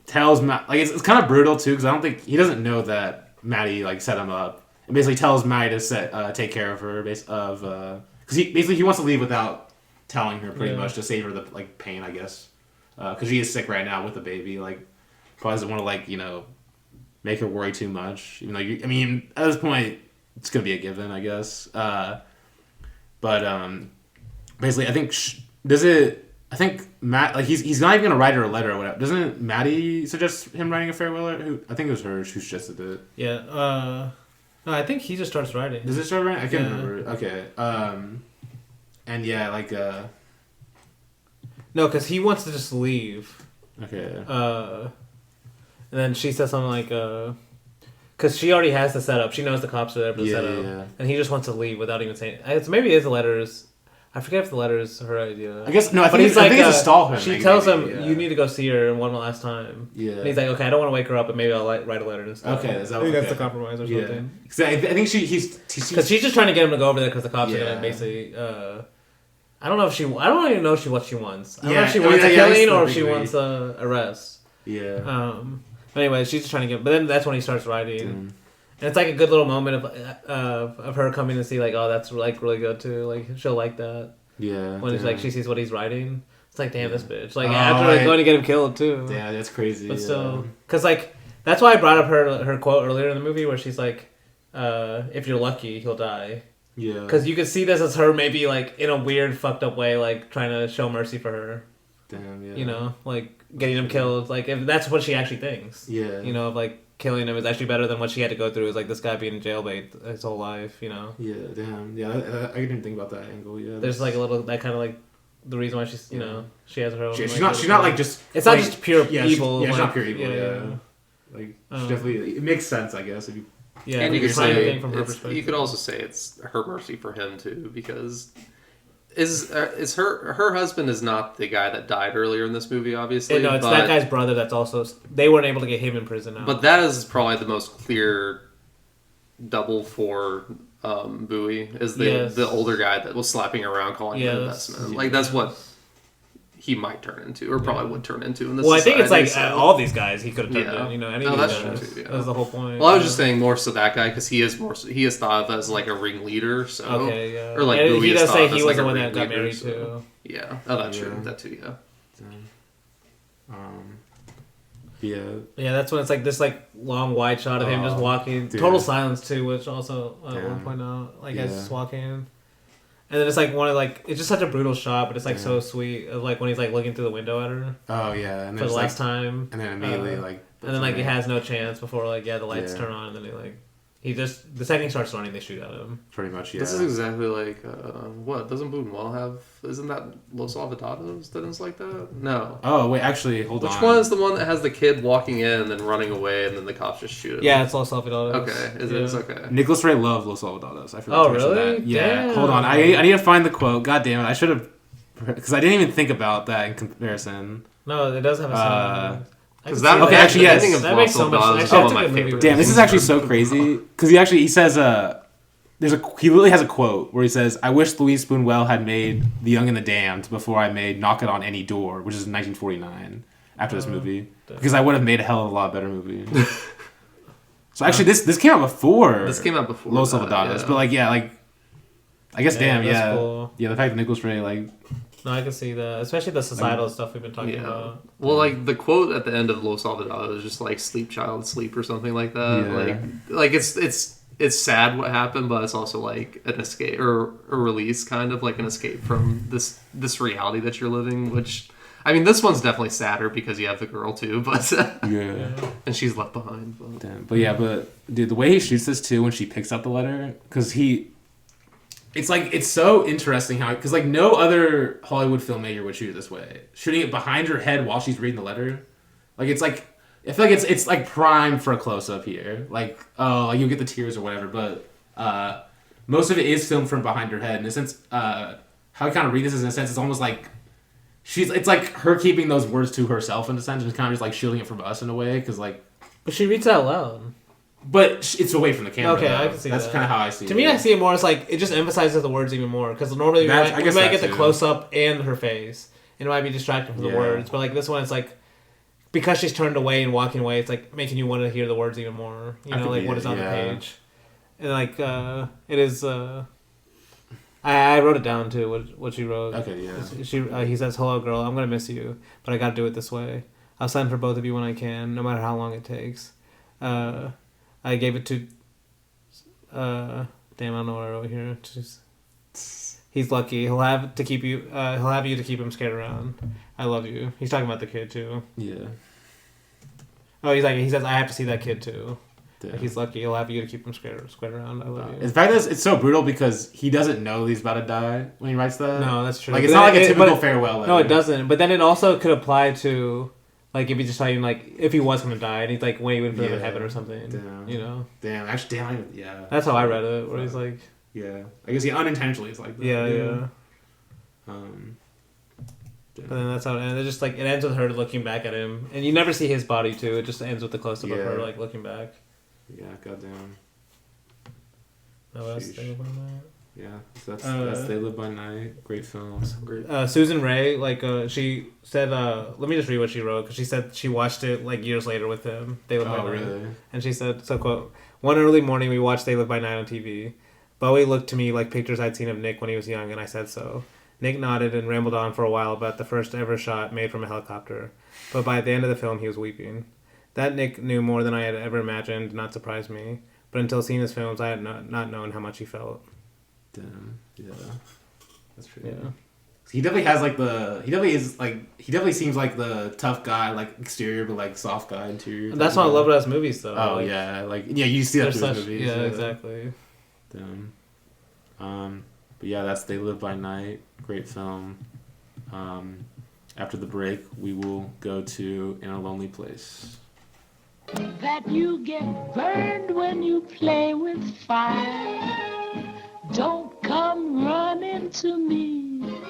tells Matt, like, it's kind of brutal too, because I don't think he doesn't know that Maddie like set him up, and basically tells Maddie to take care of her, because he wants to leave without telling her, pretty much, to save her the like pain, I guess. Because she is sick right now with the baby, like, probably doesn't want to, like, make her worry too much. Even though, at this point, it's going to be a given, I guess. But basically, I think Matt, like, he's not even going to write her a letter or whatever. Doesn't Maddie suggest him writing a farewell letter? I think it was her who suggested it. Yeah. No, I think he just starts writing. Does it start writing? I can't remember. Okay. And yeah, like, No, because he wants to just leave. Okay. And then she says something like, because she already has the setup. She knows the cops are there for the setup. Yeah. And he just wants to leave without even saying... maybe it's the letters. I forget if the letters are her idea. I guess, no, I think it's a stall him. She tells him, you need to go see her one last time. Yeah. And he's like, okay, I don't want to wake her up, but maybe I'll write a letter instead. Okay, I think that's the compromise or something. Because I think because she's just trying to get him to go over there because the cops are going to basically... I don't even know what she wants. I don't know if she wants a killing or if she wants a arrest. Yeah. But anyway, she's just trying to get... But then that's when he starts writing. And it's like a good little moment of her coming to see like, oh, that's like really good too. Like she'll like that. Yeah. When it's like she sees what he's writing, it's like, damn, this bitch. Like after going to get him killed too. Damn, that's crazy. But still, because like that's why I brought up her quote earlier in the movie where she's like, "If you're lucky, he'll die." Yeah. Because you could see this as her maybe like in a weird fucked up way, like trying to show mercy for her. Damn. Yeah. You know, like getting him killed. Like if that's what she actually thinks. Yeah. You know, like. Killing him is actually better than what she had to go through. Is like this guy being jailbait his whole life, you know. Yeah, damn. Yeah, I didn't think about that angle. Yeah, there's like a little that kind of like the reason why she's she has her own. She's not like just. It's not just pure evil. It's not pure evil. Yeah. Like she definitely, it makes sense, I guess. If you, and you could say you could also say it's her mercy for him too, because. Is her husband is not the guy that died earlier in this movie, obviously. No, it's that guy's brother that's also... They weren't able to get him in prison now. But that is probably the most clear double for Bowie, is the older guy that was slapping around calling him an investment. Like, that's what he might turn into, or probably would turn into in this society. I think it's like all these guys he could have turned into, any of that's these guys. True too, That was the whole point. Well, I was just saying more so that guy, because he is thought of as like a ringleader, so... Okay, yeah. Or like Bowie he does say he was like the one that got married too. Yeah. Oh, that's true. That too, yeah. Yeah, that's when it's like this like long wide shot of him just walking. Dude. Total silence too, which also I want to point out. Like as just walking. And then it's like one of like it's just such a brutal shot, but it's like so sweet. Like when he's like looking through the window at her. Oh yeah, and for the last time. And then immediately like. And then like he has no chance before like the lights turn on, and then the second he starts running, they shoot at him. Pretty much, yeah. This is exactly like what doesn't Buñuel have? Isn't that Los Olvidados that is like that? No. Oh wait, actually, hold on. Which one is the one that has the kid walking in and then running away, and then the cops just shoot him? Yeah, it's Los Olvidados. Okay, is it okay? Nicholas Ray loved Los Olvidados. I forgot to mention really? that. Yeah. Damn. Hold on, I need to find the quote. God damn it, I should have, because I didn't even think about that in comparison. No, it does have a sound. Because that actually, yes, that makes so much sense. One of my favorites. Damn, this is actually so crazy because he says he literally has a quote where he says, "I wish Luis Buñuel had made The Young and the Damned before I made Knock It on Any Door," which is 1949 after this movie, because I would have made a hell of a lot better movie. So actually, this came out before. This came out before Los Olvidados, but I guess cool. The fact that Nicholas Ray No, I can see that, especially the societal stuff we've been talking about. Well, like the quote at the end of Los Olvidados is just like "sleep, child, sleep" or something like that. Yeah. Like it's sad what happened, but it's also like an escape or a release, kind of like an escape from this reality that you're living. Which, I mean, this one's definitely sadder because you have the girl too, but and she's left behind. But. Damn. But dude, the way he shoots this too when she picks up the letter, because it's so interesting how, because like no other Hollywood filmmaker would shoot it this way, shooting it behind her head while she's reading the letter. Like it's like I feel like it's like primed for a close up here. Like you get the tears or whatever, but most of it is filmed from behind her head. In a sense, how I kind of read this is in a sense it's almost like it's like her keeping those words to herself in a sense, and kind of just like shielding it from us in a way, because like. But she reads out loud. But it's away from the camera. Okay, though. I can see That's kind of how I see it. To me, I see it more as like it just emphasizes the words even more, because normally we might get the close up and her face, and it might be distracting from the words. But like this one, it's like because she's turned away and walking away, it's like making you want to hear the words even more. You know, like what is on the page, and like it is. I wrote it down too. What she wrote. Okay, yeah. He says, "Hello, girl. I'm gonna miss you, but I gotta do it this way. I'll send for both of you when I can, no matter how long it takes." I gave it to. Damn, I don't know what I wrote here. He's lucky. He'll have to keep you. He'll have you to keep him scared around. I love you. He's talking about the kid too. Yeah. Oh, he says, I have to see that kid too. Like, he's lucky. He'll have you to keep him scared around. I love you. In fact, it's so brutal because he doesn't know he's about to die when he writes that. No, that's true. Like it's not like a typical farewell letter. No, it doesn't. But then it also could apply to Like if he just telling like if he was gonna die and he's like waiting for him in heaven or something. Damn. You know. Damn. Actually, damn. Yeah. That's how I read it. Where he's like. Yeah. I guess unintentionally it's like that. Yeah. Damn. But then that's how it ends. It just like it ends with her looking back at him, and you never see his body too. It just ends with the close up of her like looking back. Yeah. Goddamn. What else thing about that? Yeah, so that's They Live by Night. Great film. Great. Susan Rae, she said, let me just read what she wrote, because she said she watched it, like, years later with him, They Live by Night. Really? And she said, so quote, "One early morning we watched They Live by Night on TV. Bowie looked to me like pictures I'd seen of Nick when he was young, and I said so. Nick nodded and rambled on for a while about the first ever shot made from a helicopter. But by the end of the film, he was weeping. That Nick knew more than I had ever imagined, not surprised me. But until seeing his films, I had not known how much he felt." Damn. Yeah. That's true. Yeah. He definitely has he definitely seems like the tough guy, like exterior, but like soft guy interior. That's why I love his movies, though. Oh, you see that through his movies. Yeah, exactly. Damn. But yeah, that's They Live by Night. Great film. After the break, we will go to In a Lonely Place. That you get burned when you play with fire. Don't come running to me.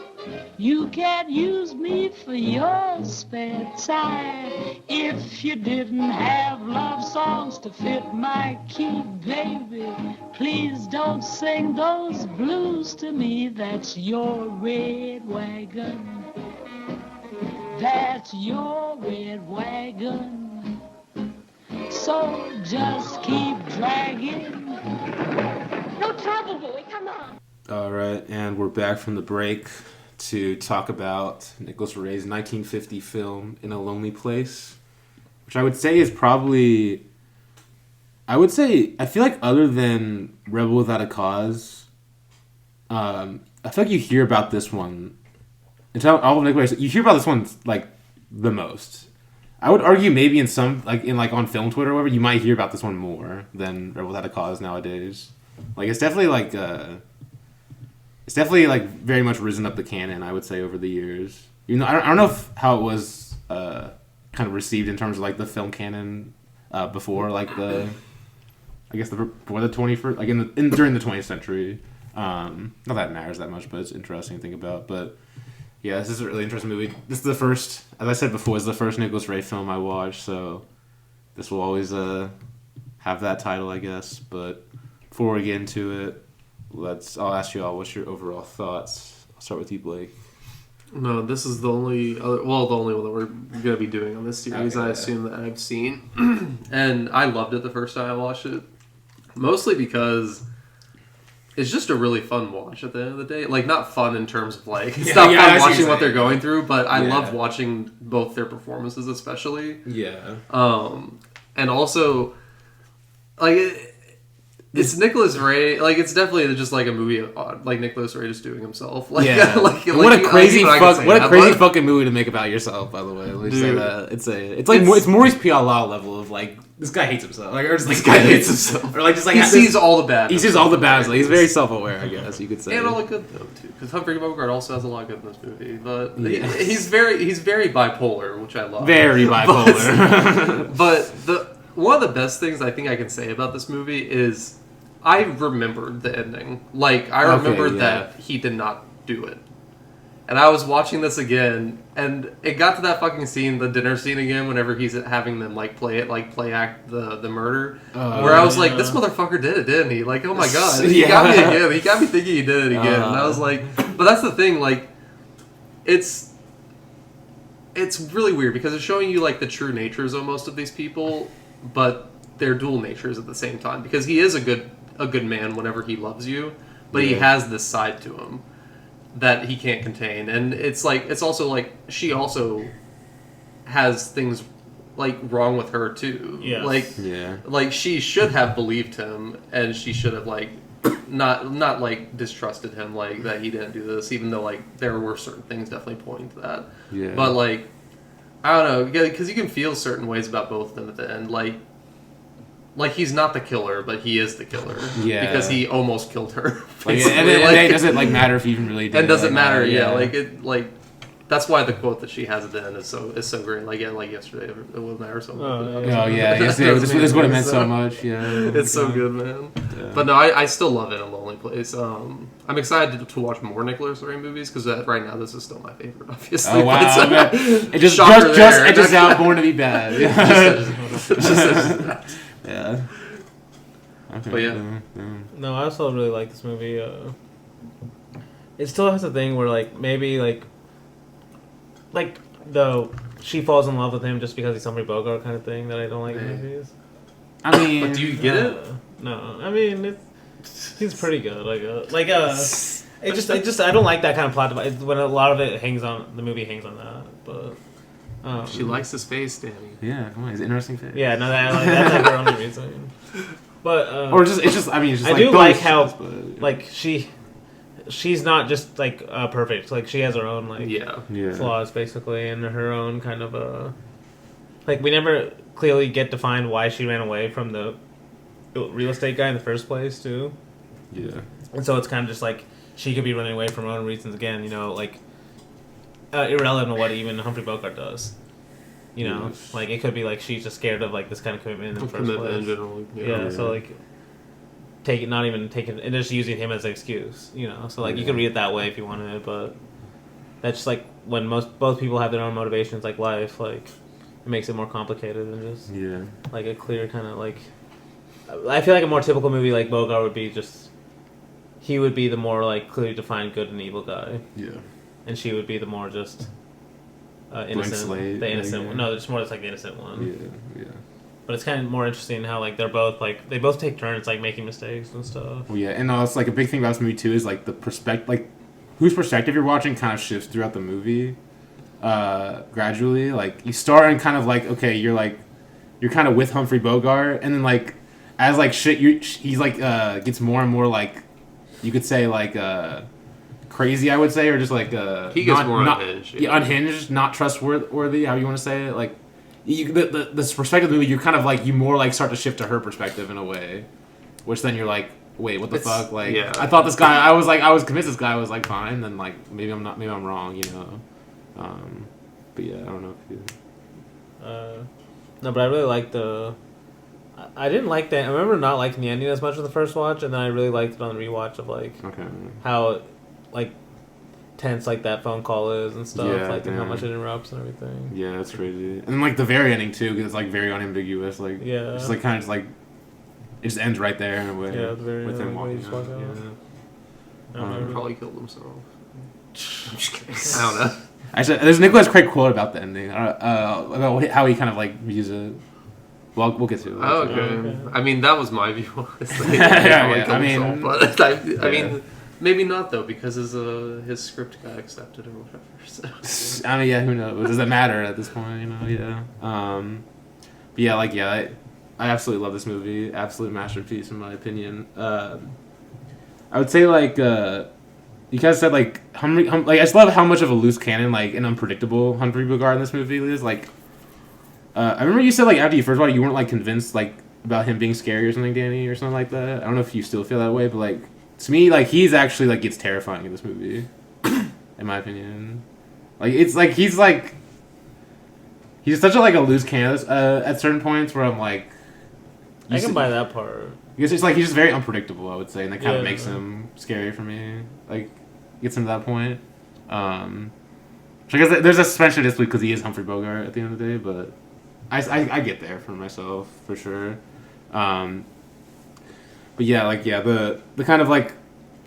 You can't use me for your spare time. If you didn't have love songs to fit my key, baby, please don't sing those blues to me. That's your red wagon. That's your red wagon. So just keep dragging. No trouble, boy. Come on. All right, and we're back from the break to talk about Nicholas Ray's 1950 film In a Lonely Place, which I would say is probably, I feel like other than Rebel Without a Cause, I feel like you hear about this one. All of Nicholas, you hear about this one like the most. I would argue maybe in some on film Twitter or whatever, you might hear about this one more than Rebel Without a Cause nowadays. Like it's definitely very much risen up the canon, I would say, over the years. You know, I don't know how it was kind of received in terms of like the film canon before before the 21st, during the 20th century. Not that it matters that much, but it's interesting to think about. But yeah, this is a really interesting movie. This is the first, as I said before, is the first Nicholas Ray film I watched, so this will always have that title, I guess. But before we get into it, I'll ask you all, what's your overall thoughts? I'll start with you, Blake. No, this is the only one that we're going to be doing on this series, I assume, that I've seen. And I loved it the first time I watched it. Mostly because it's just a really fun watch at the end of the day. Like, not fun in terms of, like, it's not fun watching what they're going through, but I love watching both their performances, especially. Yeah. And also, like, it's Nicholas Ray. Like, it's definitely just like a movie of like Nicholas Ray just doing himself. Like, yeah. What a crazy fucking movie to make about yourself. By the way, let me say that it's Maurice Pialat level of like this guy hates himself. Like, or just like this guy hates himself. Or like just like he sees all the bad. He sees all the bad. Like, he's very self-aware, I guess you could say. And all the good though too, because Humphrey Bogart also has a lot of good in this movie. But he's very bipolar, which I love. Very bipolar. But one of the best things I think I can say about this movie is I remembered the ending. Like, I remembered that he did not do it. And I was watching this again, and it got to that fucking scene, the dinner scene again, whenever he's having them, like, play act the murder. Where I was like, this motherfucker did it, didn't he? Like, oh my god. He got me again. He got me thinking he did it again. And I was like, but that's the thing, like, it's really weird, because it's showing you, like, the true natures almost of these people, but they're dual natures at the same time, because he is a good man whenever he loves you, but he has this side to him that he can't contain. And it's also like she also has things like wrong with her too. Like she should have believed him, and she should have like not like distrusted him, like that he didn't do this, even though like there were certain things definitely pointing to that. But like, I don't know, because you can feel certain ways about both of them at the end. Like he's not the killer, but he is the killer. Yeah, because he almost killed her. And it doesn't like matter if he even really did. It doesn't matter. Like That's why the quote that she has at the end is so great. Like yesterday it will matter so much. Oh yeah, this would have meant so much. Yeah, it's so good, man. Yeah. But no, I still love it. A Lonely Place. I'm excited to watch more Nicolas Ray movies because right now this is still my favorite. Obviously. Oh wow! But, it just edges out Born to Be Bad. Yeah. Okay. But yeah. No, I also really like this movie. It still has a thing where like maybe like though she falls in love with him just because he's Humphrey Bogart kind of thing that I don't like in movies. I mean, but do you get it? No, I mean he's pretty good. It just I don't like that kind of plot device when a lot of it the movie hangs on that. But she likes his face, Danny. Yeah, come on, he's an interesting face. Yeah, no, that's like her only reason. But or it's just I do like how like she's not just like perfect. Like she has her own flaws basically, and her own kind of like we never clearly get defined why she ran away from the real estate guy in the first place too. Yeah. And so it's kind of just like she could be running away from her own reasons again. You know, like irrelevant to what even Humphrey Bogart does. You know, like it could be like she's just scared of like this kind of commitment in the first place. In general, yeah. So like. Not even taking and just using him as an excuse, you know. So like you could read it that way if you wanted, but that's just like when both people have their own motivations, like life, like it makes it more complicated than just like a clear kind of like. I feel like a more typical movie like Bogart would be just he would be the more like clearly defined good and evil guy, and she would be the more just innocent, the innocent one. No, just more just like the innocent one. Yeah. But it's kind of more interesting how like they both take turns like making mistakes and stuff. Well, yeah, and it's like a big thing about this movie too is like the perspective, like whose perspective you're watching kind of shifts throughout the movie, gradually. Like you start and kind of like okay, you're kind of with Humphrey Bogart, and then like as like he's like gets more and more like you could say like crazy, I would say, or just like he gets more unhinged, unhinged, not trustworthy. How you want to say it, like. The perspective of the movie, you're kind of like you more like start to shift to her perspective in a way, which then you're like, wait, what the fuck? Like, I thought this guy, I was convinced this guy was like fine. Then like maybe I'm wrong, you know. But yeah, I don't know if you. No, but I really liked I didn't like that. I remember not liking the ending as much as the first watch, and then I really liked it on the rewatch of like how like tense like that phone call is and stuff, and how much it interrupts and everything. Yeah, that's crazy. And then like the very ending too, because it's like very unambiguous. Like just like kind of just like it just ends right there in a way. Yeah, the very with him walking out. He probably killed himself. I'm just kidding. I don't know. Actually, there's a Nicolas Craig quote about the ending about how he kind of like views it. Well, we'll get to it. Oh, okay. I mean, that was my view. Honestly. I mean. Maybe not though, because his script got accepted or whatever. So. I mean, who knows? Does it matter at this point? You know, But I absolutely love this movie. Absolute masterpiece in my opinion. I would say like you guys said like I just love how much of a loose cannon like and unpredictable Humphrey Bogart in this movie is. Like, I remember you said like after you first watched it, you weren't like convinced like about him being scary or something, Danny, or something like that. I don't know if you still feel that way, but like. To me, like, he's actually, like, gets terrifying in this movie. In my opinion. Like, it's, like, he's such a, like, a loose canvas at certain points where I'm, like... I can buy that part. It's just, like, he's just very unpredictable, I would say, and that kind of makes him scary for me. Like, gets him to that point. So I guess there's a suspension this week because he is Humphrey Bogart at the end of the day, but I get there for myself, for sure. But the kind of like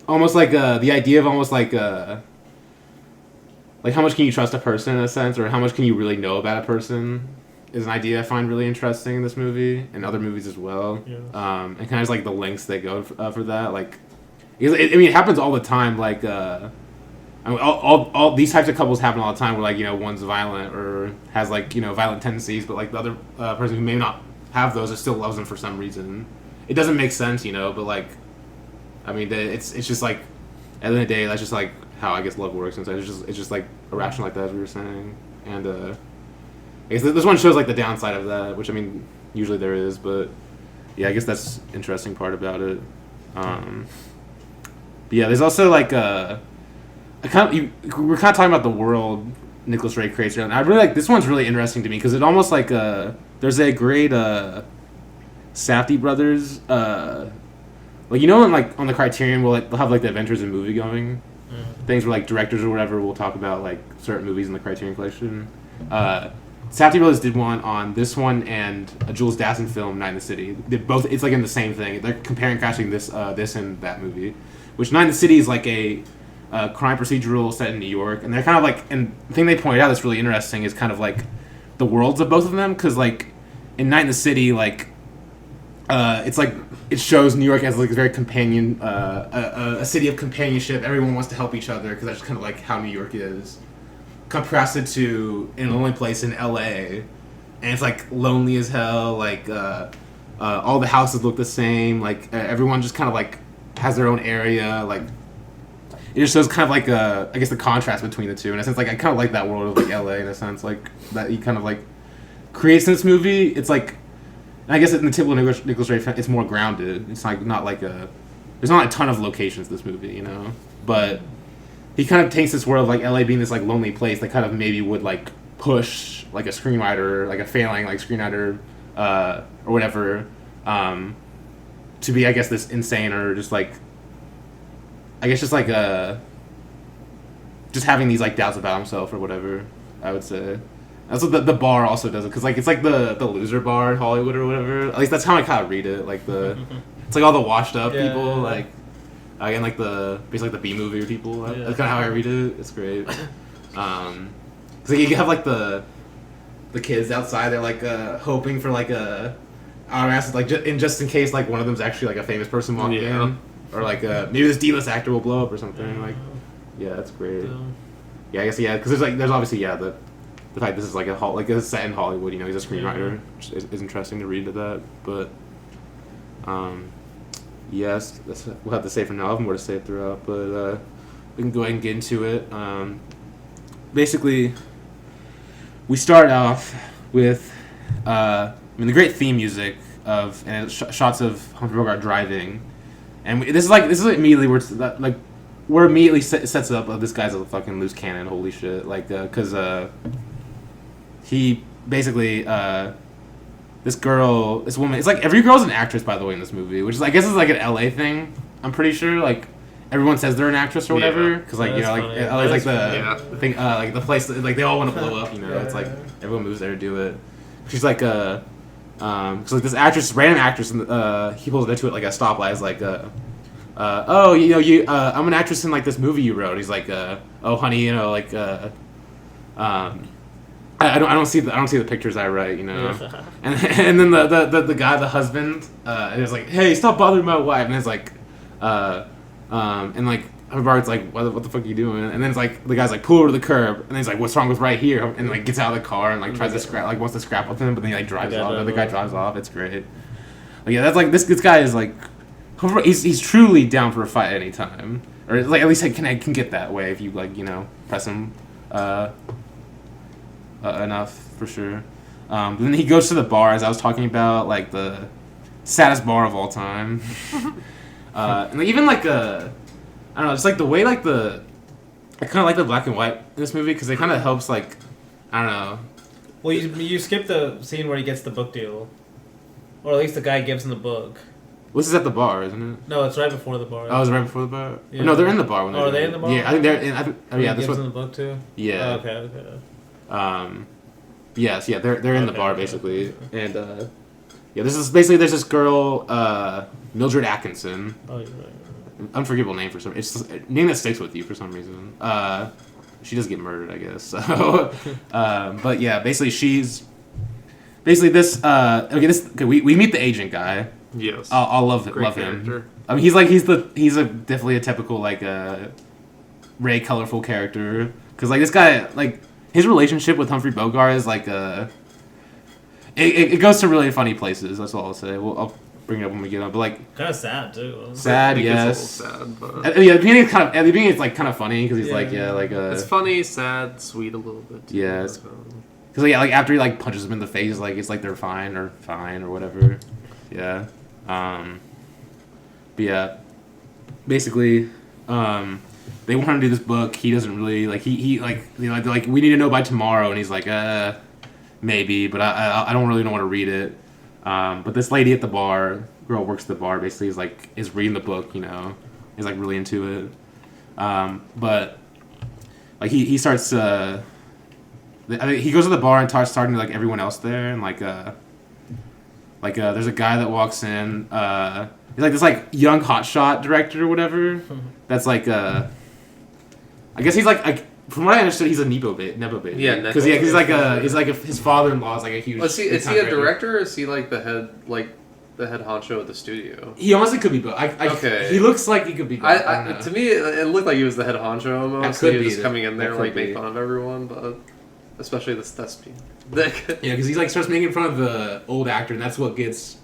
almost like the idea of almost like how much can you trust a person in a sense, or how much can you really know about a person is an idea I find really interesting in this movie and other movies as well. Yes. And kind of just like the lengths they go for that. Like, it happens all the time. Like, all these types of couples happen all the time where like one's violent or has like violent tendencies, but like the other person who may not have those or still loves them for some reason. It doesn't make sense, but like, I mean, it's just like, at the end of the day, that's just like how I guess love works. And so it's just like irrational like that, as we were saying. And I guess this one shows like the downside of that, which I mean, usually there is, but yeah, I guess that's the interesting part about it. But yeah, there's also like we're kind of talking about the world Nicholas Ray creates. And I really like this one's really interesting to me because it almost like there's a great Safdie brothers like like on the Criterion they'll have like the Adventures in Movie Going things where like directors or whatever will talk about like certain movies in the Criterion Collection. Safdie brothers did one on this one and a Jules Dassin film, Night in the City. They both it's like in the same thing. They're comparing crashing this and that movie, which Night in the City is like a crime procedural set in New York, and they're kind of like, and the thing they pointed out that's really interesting is kind of like the worlds of both of them, because like in Night in the City, like it's like it shows New York as like a very a city of companionship. Everyone wants to help each other because that's kind of like how New York is. Contrasted to In a Lonely Place in L.A., and it's like lonely as hell. Like all the houses look the same. Like everyone just kind of like has their own area. Like it just shows kind of like I guess the contrast between the two. In a sense, like I kind of like that world of like L.A. in a sense, like that he kind of like creates in this movie. It's like, I guess in the typical Nicholas Ray, it's more grounded. It's like not like there's not a ton of locations in this movie, you know, but he kind of takes this world of like LA being this like lonely place that kind of maybe would like push like a screenwriter, like a failing like screenwriter or whatever, to be I guess this insane or just like I guess just like just having these like doubts about himself or whatever. I would say that's what the bar also does it, because like it's like the loser bar in Hollywood or whatever. At least that's how I kind of read it. Like it's like all the washed up people like. Again, like basically like the B movie people. That's kind of how I read it. It's great. Cause like you have like the kids outside. They're like hoping for like like just in case like one of them's actually like a famous person walking in, or like maybe this D-list actor will blow up or something. Like that's great. Yeah, I guess because there's obviously the fact this is like a set in Hollywood. You know, he's a screenwriter, which is interesting to read to that, but. Yes, we'll have to say for now. I have more to say throughout, but we can go ahead and get into it. Basically, we start off with the great theme music and shots of Humphrey Bogart driving, and this is immediately where immediately sets up this guy's a fucking loose cannon. Holy shit! Like, because he basically. This woman, it's like every girl's an actress, by the way, in this movie, which is, I guess, is like an LA thing. I'm pretty sure, like, everyone says they're an actress or whatever, because like LA's like the thing, like the place, that, like they all want to blow up, you know. It's like everyone moves there to do it. She's like because like this random actress, he pulls into it like a stoplight, is like oh, I'm an actress in like this movie you wrote. He's like oh honey, like I don't see the pictures I write, you know. And then the guy, the husband, and it's like, hey, stop bothering my wife. And it's like, and like Bart's like, what the fuck are you doing? And then it's like the guy's like, pull over to the curb. And then he's like, what's wrong with right here? And like gets out of the car and like tries to scrap, like wants to scrap with him, but then he like drives off. And the guy drives off. It's great. Like, that's like this guy is like, he's truly down for a fight at any time, or like at least I can get that way if you like press him. Enough for sure. But then he goes to the bar, as I was talking about, like the saddest bar of all time. And like, even like I don't know, just like the way like I kind of like the black and white in this movie because it kind of helps like I don't know. Well, you skip the scene where he gets the book deal, or at least the guy gives him the book. This is at the bar, isn't it? No, it's right before the bar. Oh, it's right before the bar. Yeah. No, they're in the bar when are they in the bar? Yeah, I think they're in. Yeah, this gives him the book too. Yeah. Oh, okay. Yes, yeah, they're in the bar basically, and there's this girl, Mildred Atkinson. Oh, you're right. Unforgivable name for some. It's a name that sticks with you for some reason. She does get murdered, I guess. So, but yeah, basically she's this. We meet the agent guy. Yes. I'll love character. him. I mean, he's definitely a typical like Ray colorful character, because like this guy like. His relationship with Humphrey Bogart is like it goes to really funny places. That's all I'll say. I'll bring it up when we get on. But like kind of sad too. Sad, yes. It's a little sad, but at the beginning it's like kind of funny because he's it's funny, sad, sweet a little bit. Too, yeah, because like after he like punches him in the face, like it's like they're fine or whatever. Yeah. But yeah, basically, they want him to do this book. He doesn't really like. He like you know like we need to know by tomorrow, and he's like maybe, but I don't really want to read it. But this lady at the bar, girl works at the bar, basically is reading the book. You know, is like really into it. But like he starts. I think he goes to the bar and starts talking to like everyone else there, and like there's a guy that walks in. He's like this like young hotshot director or whatever. That's like I guess he's like from what I understood, he's a Nepo baby. Yeah, because he's like his father-in-law is like a huge. Is he a director or is he like the head honcho at the studio? He honestly could be both. Okay. He looks like he could be both. To me, it looked like he was the head honcho almost. Could he was be just coming in there like be. make fun of everyone, but especially this thespian. Yeah, because he like starts making fun of the old actor, and that's what gets.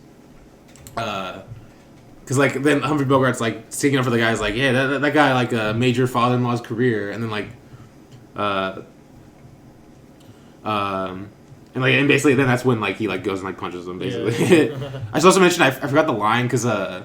Because like then Humphrey Bogart's like sticking up for the guys, like that guy like made your father-in-law's career, and then like, and basically then that's when like he like goes and like punches him basically. Yeah. I should also mention I forgot the line because I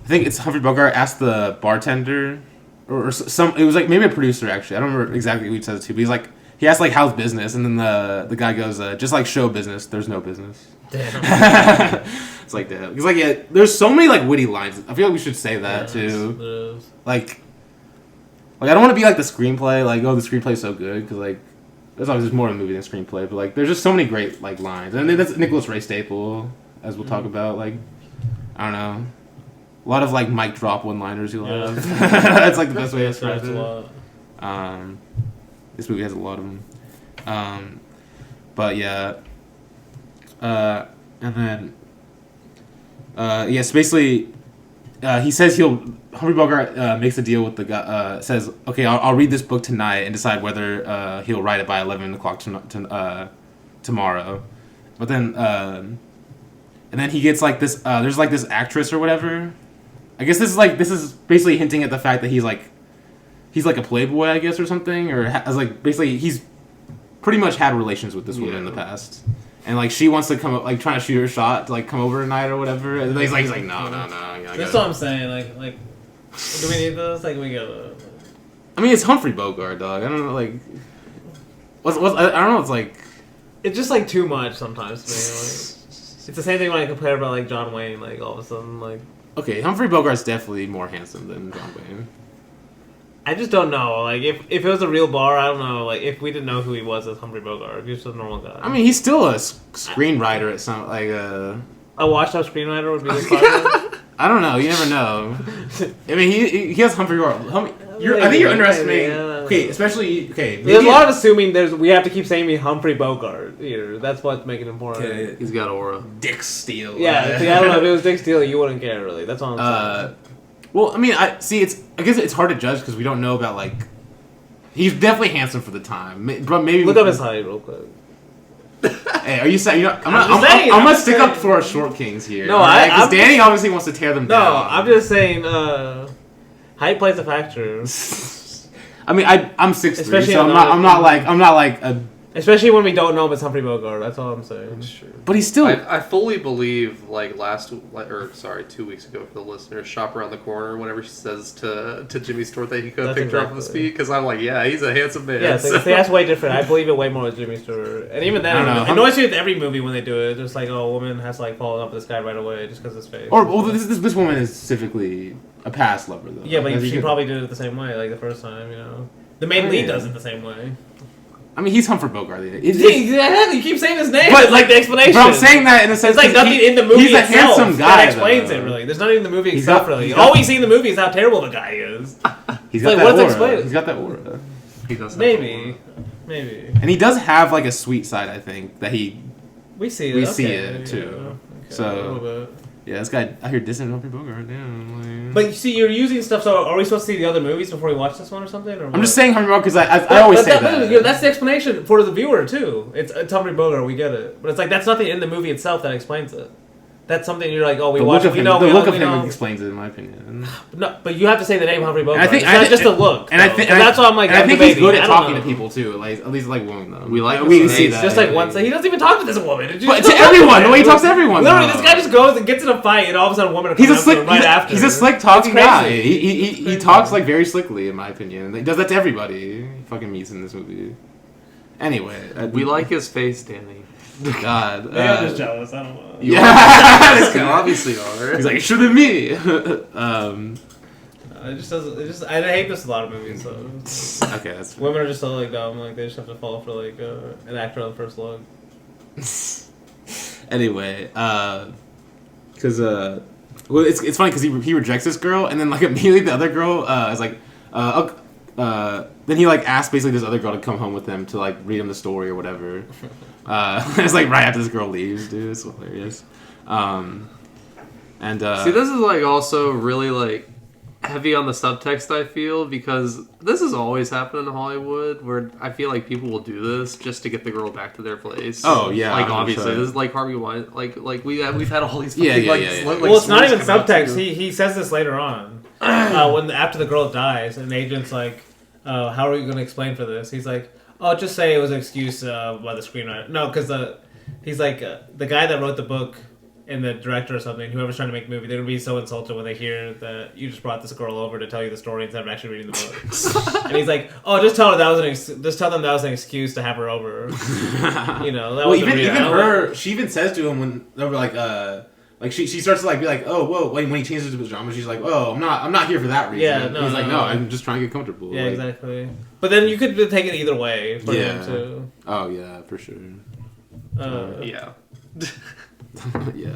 think it's Humphrey Bogart asked the bartender or some it was like maybe a producer actually I don't remember exactly who he says it to, but he's like he asked like how's business, and then the guy goes just like show business, there's no business. Damn. It's like that. Because like there's so many like witty lines. I feel like we should say that too. Like I don't want to be like the screenplay. Like the screenplay's so good because like there's obviously more of a movie than screenplay. But like there's just so many great like lines. And then that's Nicholas Ray staple, as we'll talk about. Like I don't know, a lot of like mic drop one-liners you'll have. That's like the best way to describe it. This movie has a lot of them. But yeah. And then, so basically, he says Humphrey Bogart makes a deal with the guy, says, okay, I'll read this book tonight and decide whether he'll write it by 11 o'clock tomorrow. But then, and then he gets like this, there's like this actress or whatever. I guess this is basically hinting at the fact that he's like a playboy, I guess, or something, or basically he's pretty much had relations with this woman in the past. And like she wants to come up, like trying to shoot her shot to like come over tonight or whatever. And he's like no. That's what I'm saying. Like, do we need this? Like, we gotta. I mean, it's Humphrey Bogart, dog. I don't know, like, I don't know. It's like, it's just like too much sometimes to me. Like, it's the same thing when I compare about like John Wayne. Like all of a sudden, like. Okay, Humphrey Bogart's definitely more handsome than John Wayne. I just don't know. Like, if it was a real bar, I don't know. Like, if we didn't know who he was as Humphrey Bogart, if he was just a normal guy. I mean, he's still a screenwriter at some, like, a washed-up screenwriter would be this part. I don't know. You never know. I mean, he has Humphrey Bogart. I think you're underestimating. Okay, especially, there's a lot of assuming we have to keep saying Humphrey Bogart here. That's what's making it important. Okay, he's got aura. Dick Steele. Yeah, see, I don't know. If it was Dick Steele, you wouldn't care, really. That's all I'm saying. Well, I mean, I guess it's hard to judge because we don't know about like. He's definitely handsome for the time, but maybe look up his height real quick. Hey, are you saying? I'm gonna stick up for our short kings here. No, because Danny obviously wants to tear them down. No, I'm just saying, height plays a factor. I mean, I'm 6'3", so I'm not like a. Especially when we don't know if it's Humphrey Bogart. That's all I'm saying. That's true. But he's still. I fully believe, like 2 weeks ago for the listeners, shop around the corner. Whenever she says to Jimmy Stewart that he could pick her up on the speed, because I'm like, yeah, he's a handsome man. Yeah, so that's way different. I believe it way more with Jimmy Stewart, and even then, it annoys me with every movie when they do it. Just like, a woman has to like fall up with this guy right away just because of his face. Or this woman is specifically a past lover though. Yeah, but she probably did it the same way, like the first time. The main lead does it the same way. I mean, he's Humphrey Bogart. Exactly. You keep saying his name. But it's like the explanation. But I'm saying that in a sense. It's like nothing in the movie he's a itself handsome guy, that explains it. Really, there's nothing in the movie itself. Really, all we see in the movie is how terrible the guy is. He's got that aura. He's got that aura. He does. Maybe. And he does have like a sweet side. I think that we see it. We see it too. Okay, so. Yeah, this guy out here dissing Humphrey Bogart. Damn. But you see, you're using stuff. So, are we supposed to see the other movies before we watch this one or something? Or I'm just saying Humphrey Bogart because I always say that. That's the explanation for the viewer too. It's Humphrey Bogart. We get it, but it's like that's nothing in the movie itself that explains it. that's something you're like, oh, we The watch look it. of We him, know. the we look know, of we him know. explains it, in my opinion. No, but you have to say the name Humphrey Bogart. And I think it's not just the look. and I though. think And that's why I'm like, and I I'm think he's debating. good at I don't talking know. to people too. Like at least like wooing them. We like we his can see face. that. Just like once, he doesn't even talk to this woman. But to everyone, the way he talks to everyone. Literally, though. this guy just goes and gets in a fight, and all of a sudden, a woman He's a comes slick. up to him right after. He's a slick talking It's guy. crazy. He talks like very slickly, in my opinion. He does that to everybody. He fucking meets in this movie. Anyway, We like his face, Danny. God. Maybe I'm just jealous. I don't know. Yeah. You obviously are. He's like, it should have me. It just doesn't. It just. I hate this in a lot of movies. So Okay, that's fair. women are just so like dumb. Like they just have to fall for like an actor on the first look. Anyway, because well, it's funny because he rejects this girl, and then like immediately the other girl is like, then he like asks basically this other girl to come home with him to like read him the story or whatever. It's like right after this girl leaves, dude. It's hilarious. And See, this is like also really like heavy on the subtext, I feel, because this has always happened in Hollywood where I feel like people will do this just to get the girl back to their place. Oh, yeah, like 100%. obviously this is like Harvey Weinstein. Like we've had all these Yeah, fucking, yeah, like, yeah, yeah. like Well, it's not stories even come out, subtext. too. He says this later on when after the girl dies, and the agent's like, "How are you going to explain for this?" He's like, "Oh, just say it was an excuse by the screenwriter." No, because he's like the guy that wrote the book and the director or something, whoever's trying to make the movie, they're gonna be so insulted when they hear that you just brought this girl over to tell you the story instead of actually reading the book. And he's like, "Oh, just tell her that was just tell them that was an excuse to have her over." You know, that well, was even her, she even says to him when they were like she starts to like be like, oh whoa, when he changes his pajamas, she's like, oh, I'm not here for that reason. Yeah, no, he's like, no. no, I'm just trying to get comfortable. Yeah, like, exactly. But then you could take it either way for him too. Oh yeah, for sure. Yeah. Yeah.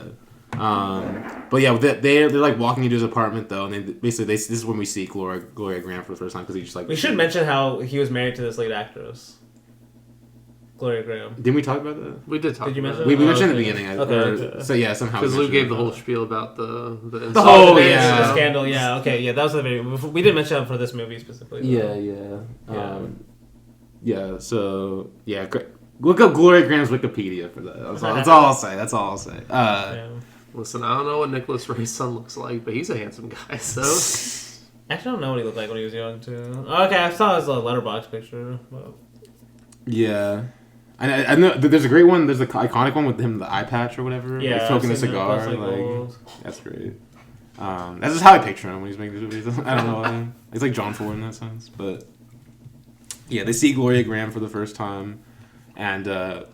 But yeah, they're like walking into his apartment though, and they basically this is when we see Gloria Graham for the first time because he just like. We should mention how he was married to this lead actress, Gloria Graham. Didn't we talk about that? We did talk. Did you about mention We it? mentioned in the Okay. beginning. Okay. So yeah, somehow. because we Lou gave mentioned the whole that. spiel about the Oh, the yeah. scandal. Yeah, okay, yeah, that was the very. We didn't mention it for this movie specifically. Though. Yeah. Yeah. So yeah, look up Gloria Graham's Wikipedia for that. That's all I'll say. That's all I'll say. Yeah. Listen, I don't know what Nicholas Ray's son looks like, but he's a handsome guy. So Actually, I don't know what he looked like when he was young too. Okay, I saw his letterbox picture. But... Yeah. I know there's a great one. There's the iconic one with him, the eye patch or whatever. Yeah, like, smoking the I've seen that. cigar. That's, like, Like old. that's great. That's just how I picture him when he's making these movies. I don't know why. He's like John Ford in that sense, but yeah, they see Gloria Graham for the first time, and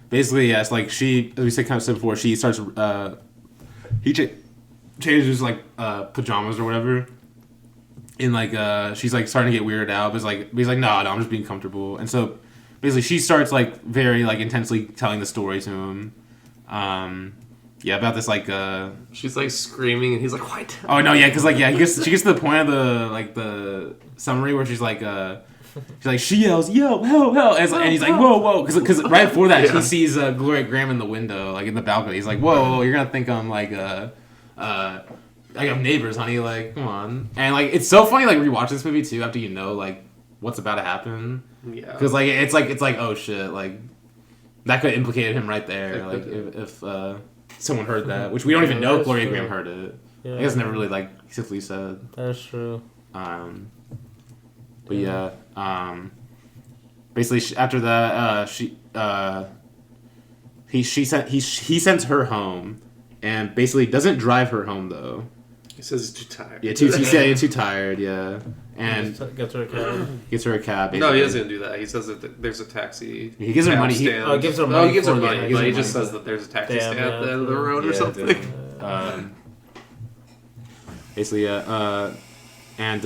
basically, yes, like she, as we said before, she starts. He changes like pajamas or whatever. And like she's like starting to get weirded out, but he's like, no, I'm just being comfortable. And so basically she starts like very like intensely telling the story to him. Yeah, about this like she's like screaming, and he's like, "What?" Oh no, yeah, because like yeah, she gets to the point of the summary where she's like she yells, "Yo, hell, hell," and he's like, "Whoa, whoa," because right before that he sees Gloria Graham in the window, like in the balcony. He's like, "Whoa, you're gonna think I'm like I have neighbors, honey. Like, come on." And like, it's so funny. Like, rewatch this movie too after you know like what's about to happen. Yeah, Because like it's like oh shit, like that could implicate him right there. Like if someone heard that, which we don't even know that's Gloria true. Graham heard it. Yeah. I guess never really like explicitly said. That's true. But yeah, basically after that, he sends her home, and basically doesn't drive her home though. he says he's too tired. Yeah, too tired. Yeah, and Gets her a cab. gets her a cab. No, basically. he doesn't do that. He says that there's a taxi. He gives her cab money. He- stand. Oh, he gives her No, money he gives her for the- money, he but he gives her just money. says that there's a taxi Damn, stand at the end of the road or Yeah, something. Basically, and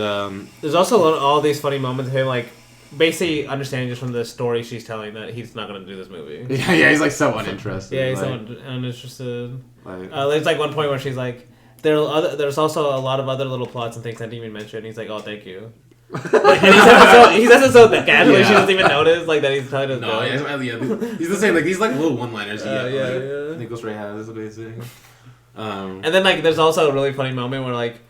There's also all these funny moments of him like basically understanding just from the story she's telling that he's not going to do this movie. yeah, he's like so uninterested. Yeah, he's like, so uninterested. like, There's like one point where she's like, there's also a lot of other little plots and things I didn't even mention. He's like, oh, thank you. Like, and he says it so casually, Yeah. she doesn't even notice like that he's telling us. no, he's the same. Like these like little one-liners. Yeah. Nicholas Ray has amazing. And then like there's also a really funny moment where like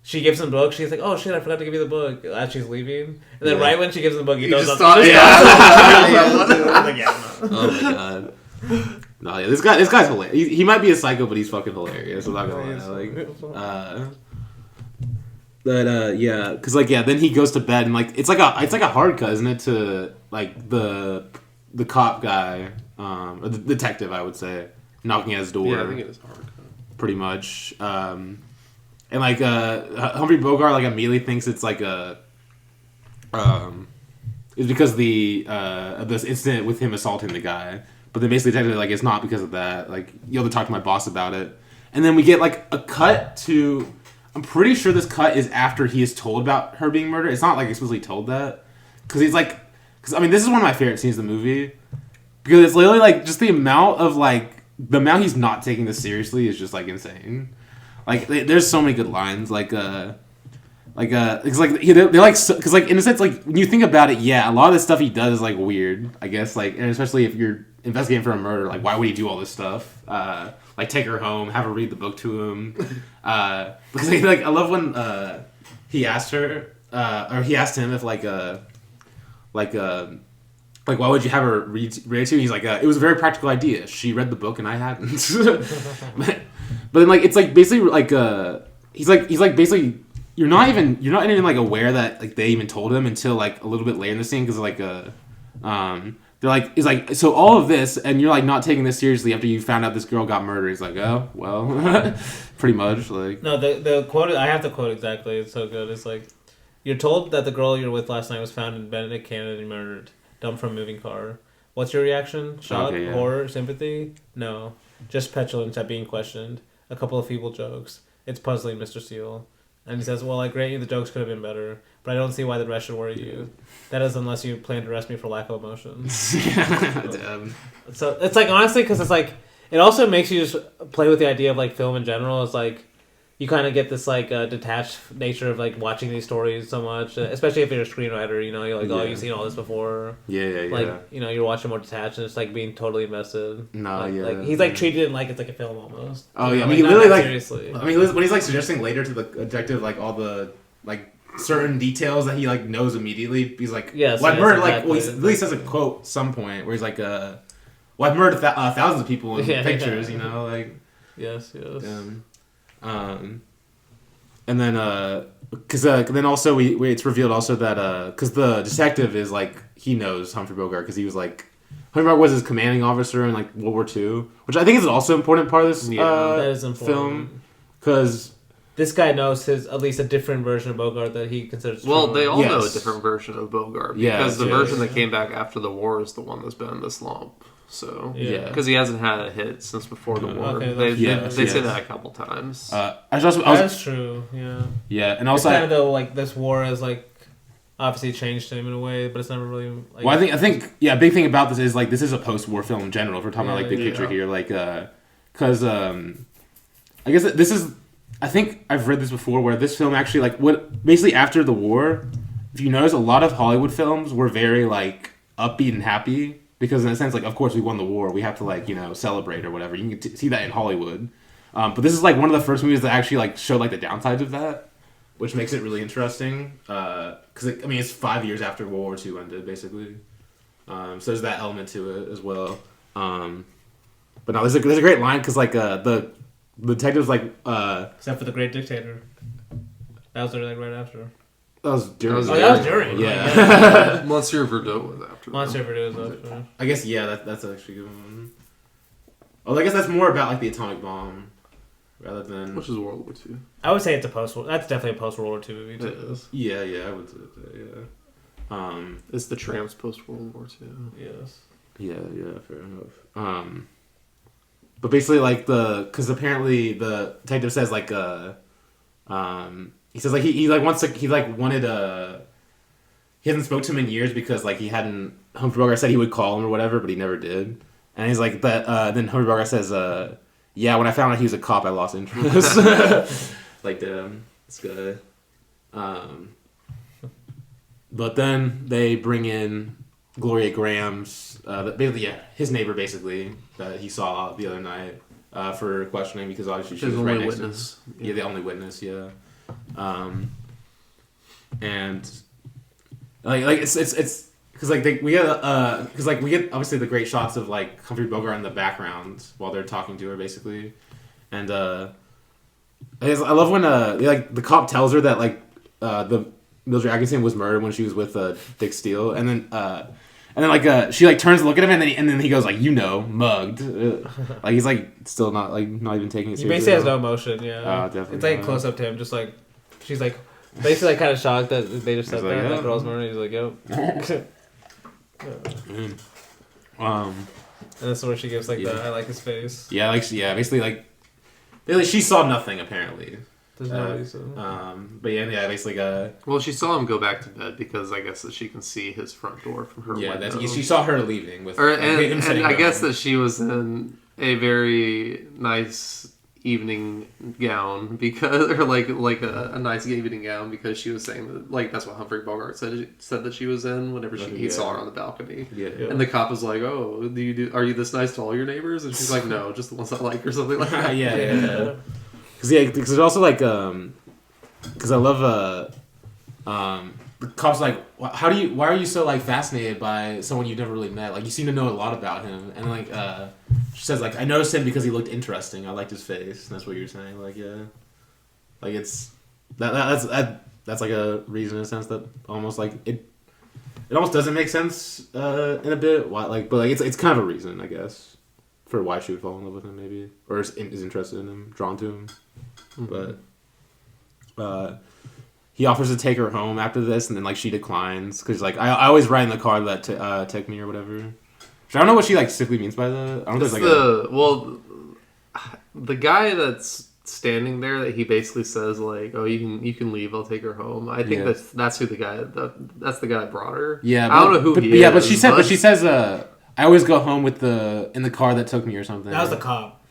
she gives him the book. She's like, "Oh shit, I forgot to give you the book." As she's leaving, and then Yeah. right when she gives him the book, he He throws just up. thought, I was like, yeah, no. Oh my god. No, yeah, this guy's hilarious. He might be a psycho, but he's fucking hilarious. I'm not gonna lie. Yeah, because then he goes to bed and it's like a hard cut, isn't it? To like the cop guy, or the detective, I would say, knocking at his door. Yeah, I think it is hard cut. Pretty much, and Humphrey Bogart immediately thinks it's it's because of this incident with him assaulting the guy. But then basically technically it's not because of that. You have to talk to my boss about it. And then we get a cut to, I'm pretty sure this cut is after he is told about her being murdered. It's not explicitly told that. Because he's this is one of my favorite scenes in the movie. Because it's literally just the amount of the amount he's not taking this seriously is just insane. There's so many good lines because in a sense when you think about it, yeah, a lot of the stuff he does is weird, I guess, and especially if you're investigating for a murder, why would he do all this stuff? Take her home, have her read the book to him, because I love when he asked her or he asked him if why would you have her read it to you? He's it was a very practical idea. She read the book and I hadn't. but then it's basically he's basically you're not even aware that they even told him until a little bit later in the scene, because they're so all of this and you're not taking this seriously after you found out this girl got murdered. He's oh well, pretty much No, the quote, I have to quote exactly. It's so good. It's you're told that the girl you're with last night was found in Benedict, Canada and murdered, dumped from a moving car. What's your reaction? Shock, okay, yeah. Horror, sympathy? No, just petulance at being questioned. A couple of feeble jokes. It's puzzling, Mr. Steele. And he says, well, I grant you the jokes could have been better, but I don't see why the rest should worry you. That is unless you plan to arrest me for lack of emotion. So it's honestly, because it's it also makes you just play with the idea of film in general. It's you kind of get this detached nature of watching these stories so much, especially if you're a screenwriter. You're oh, you've seen all this before. Yeah. You're watching more detached, and it's being totally invested. No, he's treated it it's a film almost. Oh yeah, I mean, he literally seriously. I mean, when he's suggesting later to the detective all the certain details that he knows immediately. He's yes, well, I've murdered exactly. he really says a quote at some point where he's well, I've murdered thousands of people in pictures. Yes. And then because then also it's revealed also that because the detective is he knows Humphrey Bogart, because he was Humphrey Bogart was his commanding officer in World War II, which I think is also an important part of this that is important. film, because this guy knows at least a different version of Bogart that he considers true. Well, they all know a different version of Bogart, because the version that came back after the war is the one that's been in the slump. So because he hasn't had a hit since before the war. Okay, they say that a couple times. That's true. Yeah, and also it's kind of though this war has obviously changed him in a way, but it's never really. Well, I think a big thing about this is this is a post-war film in general. If we're talking about big picture here, because I guess this is. I think I've read this before, where this film actually basically after the war, if you notice, a lot of Hollywood films were very upbeat and happy, because in a sense of course we won the war, we have to celebrate or whatever. You can see that in Hollywood, but this is one of the first movies that actually showed the downsides of that, which makes it really interesting. Because it's 5 years after World War II ended, basically. So there's that element to it as well. But no, there's a great line, because the detective's except for the Great Dictator. That was right after. That was during. That was during. Yeah. Monsieur Verdot was after. Monsieur Verdot was after. I guess that's actually a good one. Well, I guess that's more about the atomic bomb rather than. Which is World War II. I would say it's that's definitely a post World War II movie too. It is. Yeah, I would say that. Yeah. It's the Tramps post World War II. Yes. Yeah, fair enough. But basically, because apparently the detective says he says he wants to, he wanted he hasn't spoke to him in years, because he hadn't, Humphrey Bogart said he would call him or whatever, but he never did. And he's then Humphrey Bogart says yeah, when I found out he was a cop, I lost interest. Damn, this guy. But then they bring in Gloria Graham's his neighbor, basically, that he saw the other night, for questioning, because obviously she was right next to him. Yeah, the only witness. Yeah. And it's because like we get obviously the great shots of like Humphrey Bogart in the background while they're talking to her basically, and I love when the cop tells her that like the Mildred Atkinson was murdered when she was with Dick Steele, and then like she like turns to look at him, and then he goes like, mugged. Like he's like still not even taking it seriously. He basically has no emotion. Yeah, definitely. It's like close up to him, just like she's like basically like kind of shocked that they just said like, that girl's murdered. He's like, yep. And that's where she gives like the I like his face. Yeah, basically she saw nothing apparently. There's no reason. But yeah, basically. Well, she saw him go back to bed because I guess that she can see his front door from her window. She saw her leaving with. And I guess that she was in a very nice evening gown because, or like a nice evening gown because she was saying that like that's what Humphrey Bogart said that she was in whenever he saw her on the balcony. Yeah. And the cop was like, "Oh, are you this nice to all your neighbors?" And she's like, "No, just the ones I like," or something like that. Yeah. Because there's also like because I love the cop's like, why are you so like fascinated by someone you've never really met? Like you seem to know a lot about him, and like she says like I noticed him because he looked interesting. I liked his face. And that's what you're saying. Like yeah, like it's that's like a reason in a sense that almost like it almost doesn't make sense in a bit. Why but it's kind of a reason I guess for why she would fall in love with him maybe or is interested in him, drawn to him. But he offers to take her home after this, and then like she declines because like I always ride in the car that take me or whatever. I don't know what she like specifically means by that. I don't know. The guy that's standing there that he basically says like, "Oh, you can leave. I'll take her home." I think that's who the guy that's the guy that brought her. Yeah, I don't know who he is. Yeah, but she says I always go home in the car that took me or something. That was the cop.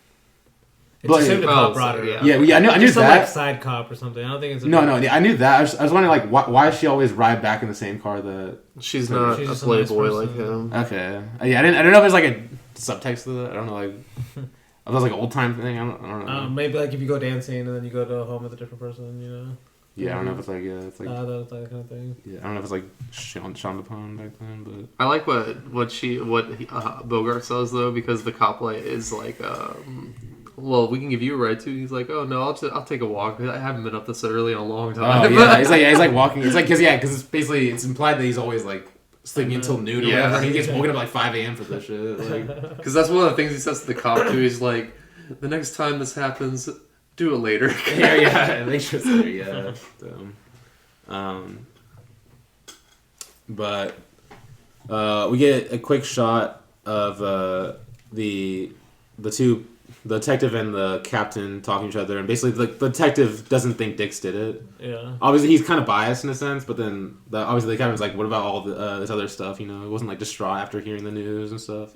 But assumed the cop brought her. Yeah, I knew some, that. Like side cop or something. I don't think it's. I knew that. I was wondering like why does she always ride back in the same car that she's not a playboy like him. Okay, yeah, I didn't know if there's like a subtext to that. I don't know, like if it was like an old time thing. I don't know. Maybe like if you go dancing and then you go to home with a different person, you know. Yeah, I don't know if it's like it's like that kind of thing. Yeah, I don't know if it's like Sean Dupont back then, but I like what Bogart says though because the cop is like. Well, we can give you a ride too. He's like, oh no, I'll take a walk. I haven't been up this early in a long time. Oh yeah, he's like walking. It's like because it's basically it's implied that he's always like sleeping until noon or whatever. And he gets woken up at like 5 a.m. for this shit. Because that's one of the things he says to the cop too. He's like, the next time this happens, do it later. yeah, make sure it's later. Yeah. But we get a quick shot of the two. The detective and the captain talking to each other, and basically the detective doesn't think Dix did it. Yeah. Obviously, he's kind of biased in a sense, but then obviously the captain's like, "What about all this other stuff?" You know, it wasn't like distraught after hearing the news and stuff.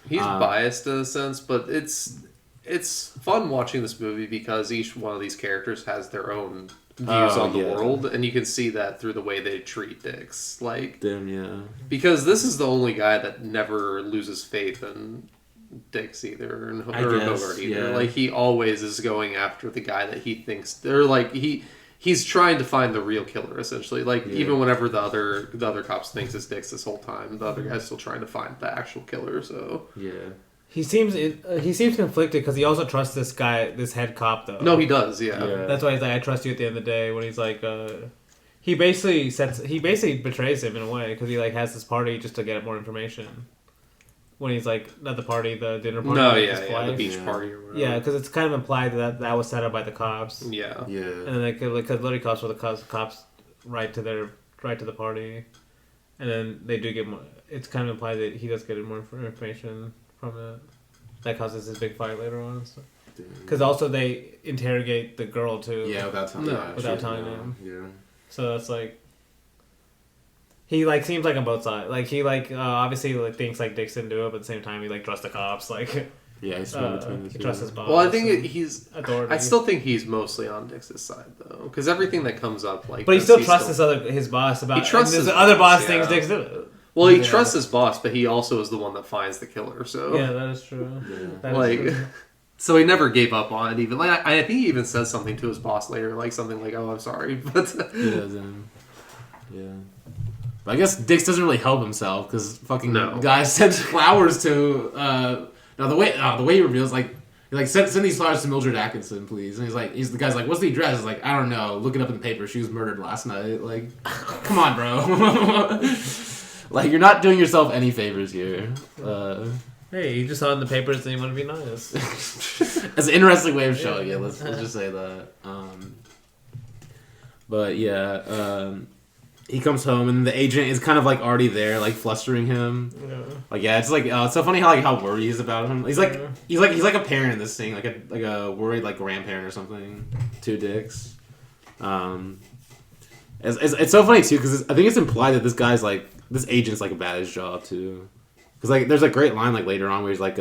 He's biased in a sense, but it's fun watching this movie because each one of these characters has their own views on the world, and you can see that through the way they treat Dix. Like, damn, yeah. Because this is the only guy that never loses faith in Dix either, or Bogart either. Yeah. Like he always is going after the guy that he thinks, or like he's trying to find the real killer essentially. Like even whenever the other cops thinks it's Dix this whole time, the other guy's still trying to find the actual killer. So yeah, he seems conflicted because he also trusts this guy, this head cop though. No, he does. Yeah. That's why he's like, I trust you at the end of the day. When he's like, he basically betrays him in a way because he like has this party just to get more information. When he's like at the party, the dinner party. No, the beach party or whatever. Yeah, because it's kind of implied that was set up by the cops. Yeah, yeah. And then they could literally cops were the cops right to the party, and then they do get more. It's kind of implied that he does get more information from it. That causes this big fight later on and stuff. Because also they interrogate the girl too. Yeah, without telling him. Yeah. So it's like. He like seems like on both sides. Like he like obviously like thinks like Dix didn't do it, but at the same time he like trusts the cops. Like he's he trusts his boss. Well, I think he's authority. I still think he's mostly on Dix's side though, because everything that comes up like. But he still trusts his boss about. He trusts his other boss yeah. thinks Dix did it. Well, he trusts his boss, but he also is the one that finds the killer. So yeah, that is true. Yeah. That is true. So he never gave up on it. Even like I think he even says something to his boss later, like something like, "Oh, I'm sorry," but he doesn't. Yeah. But I guess Dix doesn't really help himself because fucking No. guy sends flowers to. No, the way he reveals send these flowers to Mildred Atkinson, please. And the guy's like, what's the address? He's like, I don't know. Look it up in the paper. She was murdered last night. Like, come on, bro. Like, you're not doing yourself any favors here. Hey, you just saw it in the papers and you want to be nice. It's an interesting way of showing it. Let's just say that. But yeah, he comes home and the agent is kind of like already there, like flustering him. Yeah. Like it's like it's so funny how worried he is about him. He's like a parent in this thing, like a worried like grandparent or something to Dix. It's so funny too because I think it's implied that this agent's like bad at his job too. Because like there's a great line like later on where he's like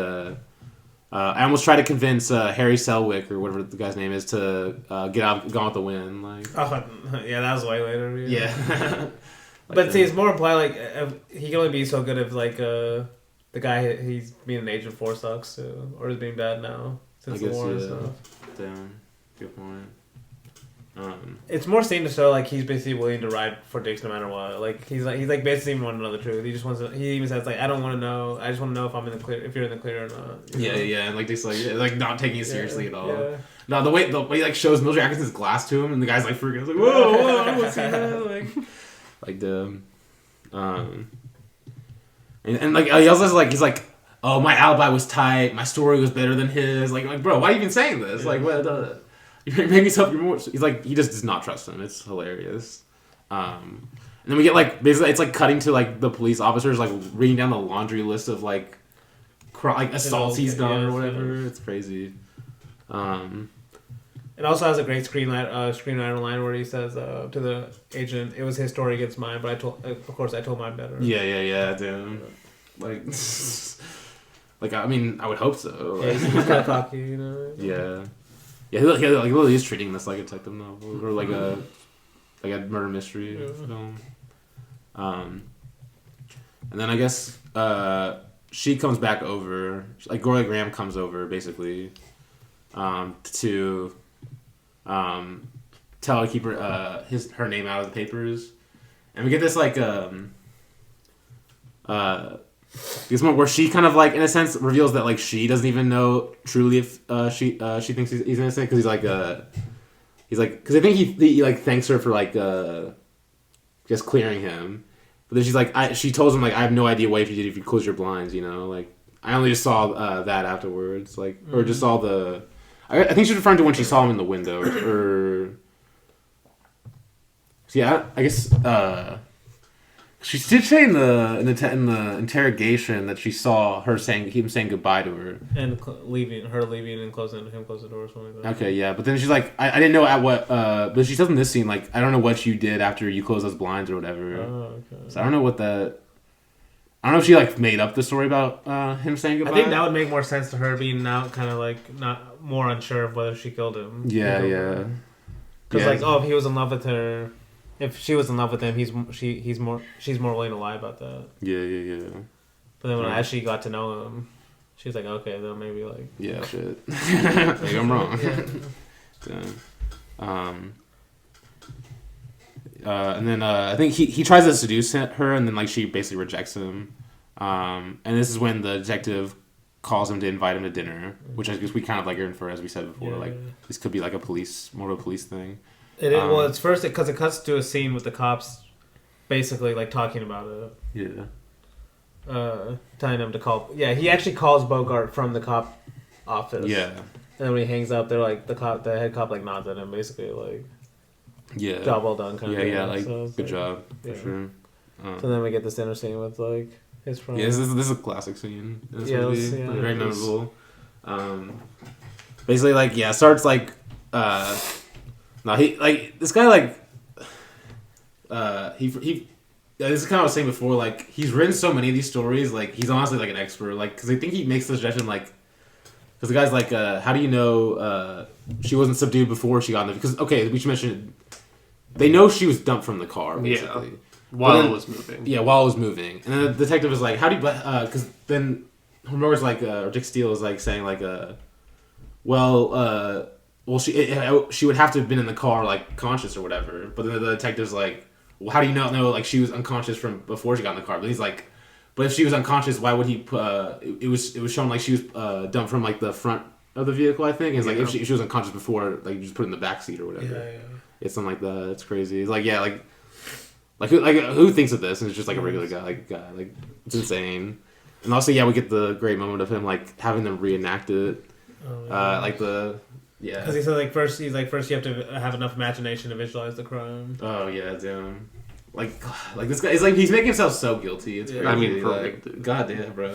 I almost tried to convince Harry Selwick or whatever the guy's name is to get out, gone with the wind. Like, oh yeah, that was way later. Yeah. But see, it's more implied like he can only be so good if like the guy he's being an agent for sucks too, or is being bad now since the war and stuff. Damn, good point. It's more seen to show like he's basically willing to ride for Dix no matter what. Like he's like basically even want to know the truth. He just wants to. He even says like I don't want to know. I just want to know if I'm in the clear. If you're in the clear or not. Yeah, yeah, and like Dix like not taking it seriously at all. Yeah. No, the way he like shows Mildred Atkinson's glass to him, and the guy's like freaking. He's like whoa, what's that? Like the, and like he also says he's like, oh, my alibi was tight, my story was better than his. Like bro, why are you even saying this? Like what? Maybe yourself your more. He's like he just does not trust him. It's hilarious. And then we get like basically it's like cutting to like the police officers like reading down the laundry list of like assaults he's done or whatever. Yeah. It's crazy. It also has a great screenwriter line where he says to the agent, "It was his story against mine, but I told mine better." Yeah, damn. Like, like I mean, I would hope so. Yeah, he's kind of cocky, you know. Yeah. Yeah, he literally is treating this like a detective novel or like a murder mystery film. And then I guess she comes back over, like Gloria Graham comes over basically, to tell her to keep her name out of the papers, and we get this like this moment where she kind of like in a sense reveals that like she doesn't even know truly if she thinks he's innocent because he's like because I think he like thanks her for like just clearing him, but then she's like she tells him like I have no idea what if you close your blinds, you know, like I only just saw that afterwards, like or just saw the I think she's referring to when she saw him in the window or yeah I guess she did say in the interrogation that she saw him saying goodbye to her and leaving and closing the door or something like that. Okay, yeah, but then she's like, I didn't know at what, but she says in this scene like, I don't know what you did after you closed those blinds or whatever. Oh, okay. So I don't know I don't know if she like made up the story about him saying goodbye. I think that would make more sense to her being now kind of like not more unsure of whether she killed him. Yeah. Because like, if he was in love with her. If she was in love with him, she's more willing to lie about that. Yeah. But then when I actually got to know him, she was like, okay, then maybe like yeah, shit. Maybe I'm wrong. Yeah. And then I think he tries to seduce her, and then like she basically rejects him. And this is when the detective calls him to invite him to dinner, which I guess we kind of like infer as we said before, like this could be like more of a police thing. Well, it's first because it cuts to a scene with the cops, basically like talking about it. Yeah. Telling him to call. Yeah, he actually calls Bogart from the cop office. Yeah. And then when he hangs up, they're like the head cop like nods at him, basically like. Yeah. Job well done, kind of. Yeah, like good job for sure. So then we get this dinner scene with like his friend. Yeah, this is a classic scene. Very memorable. Basically, like starts like. No, he like this guy like he this is kind of what I was saying before, like he's written so many of these stories, like he's honestly like an expert, like because I think he makes the suggestion like because the guy's like how do you know she wasn't subdued before she got in there, because okay we should mention they know she was dumped from the car basically while it was moving and then the detective is like how do you because then Homer's like or Dick Steele is like saying like well, she would have to have been in the car, like, conscious or whatever. But then the detective's like, well, how do you not know like she was unconscious from before she got in the car? But he's like, but if she was unconscious, why would he? It was shown like she was dumped from like the front of the vehicle. I think it's like if she was unconscious before, like you just put it in the back seat or whatever. Yeah. It's something like that. It's crazy. It's like who thinks of this? And it's just like a regular guy. Like it's insane. And also, we get the great moment of him like having them reenact it. Because he said first you have to have enough imagination to visualize the crime. Oh yeah, damn. Like this guy is like he's making himself so guilty. It's crazy. I mean, perfect. God damn, bro.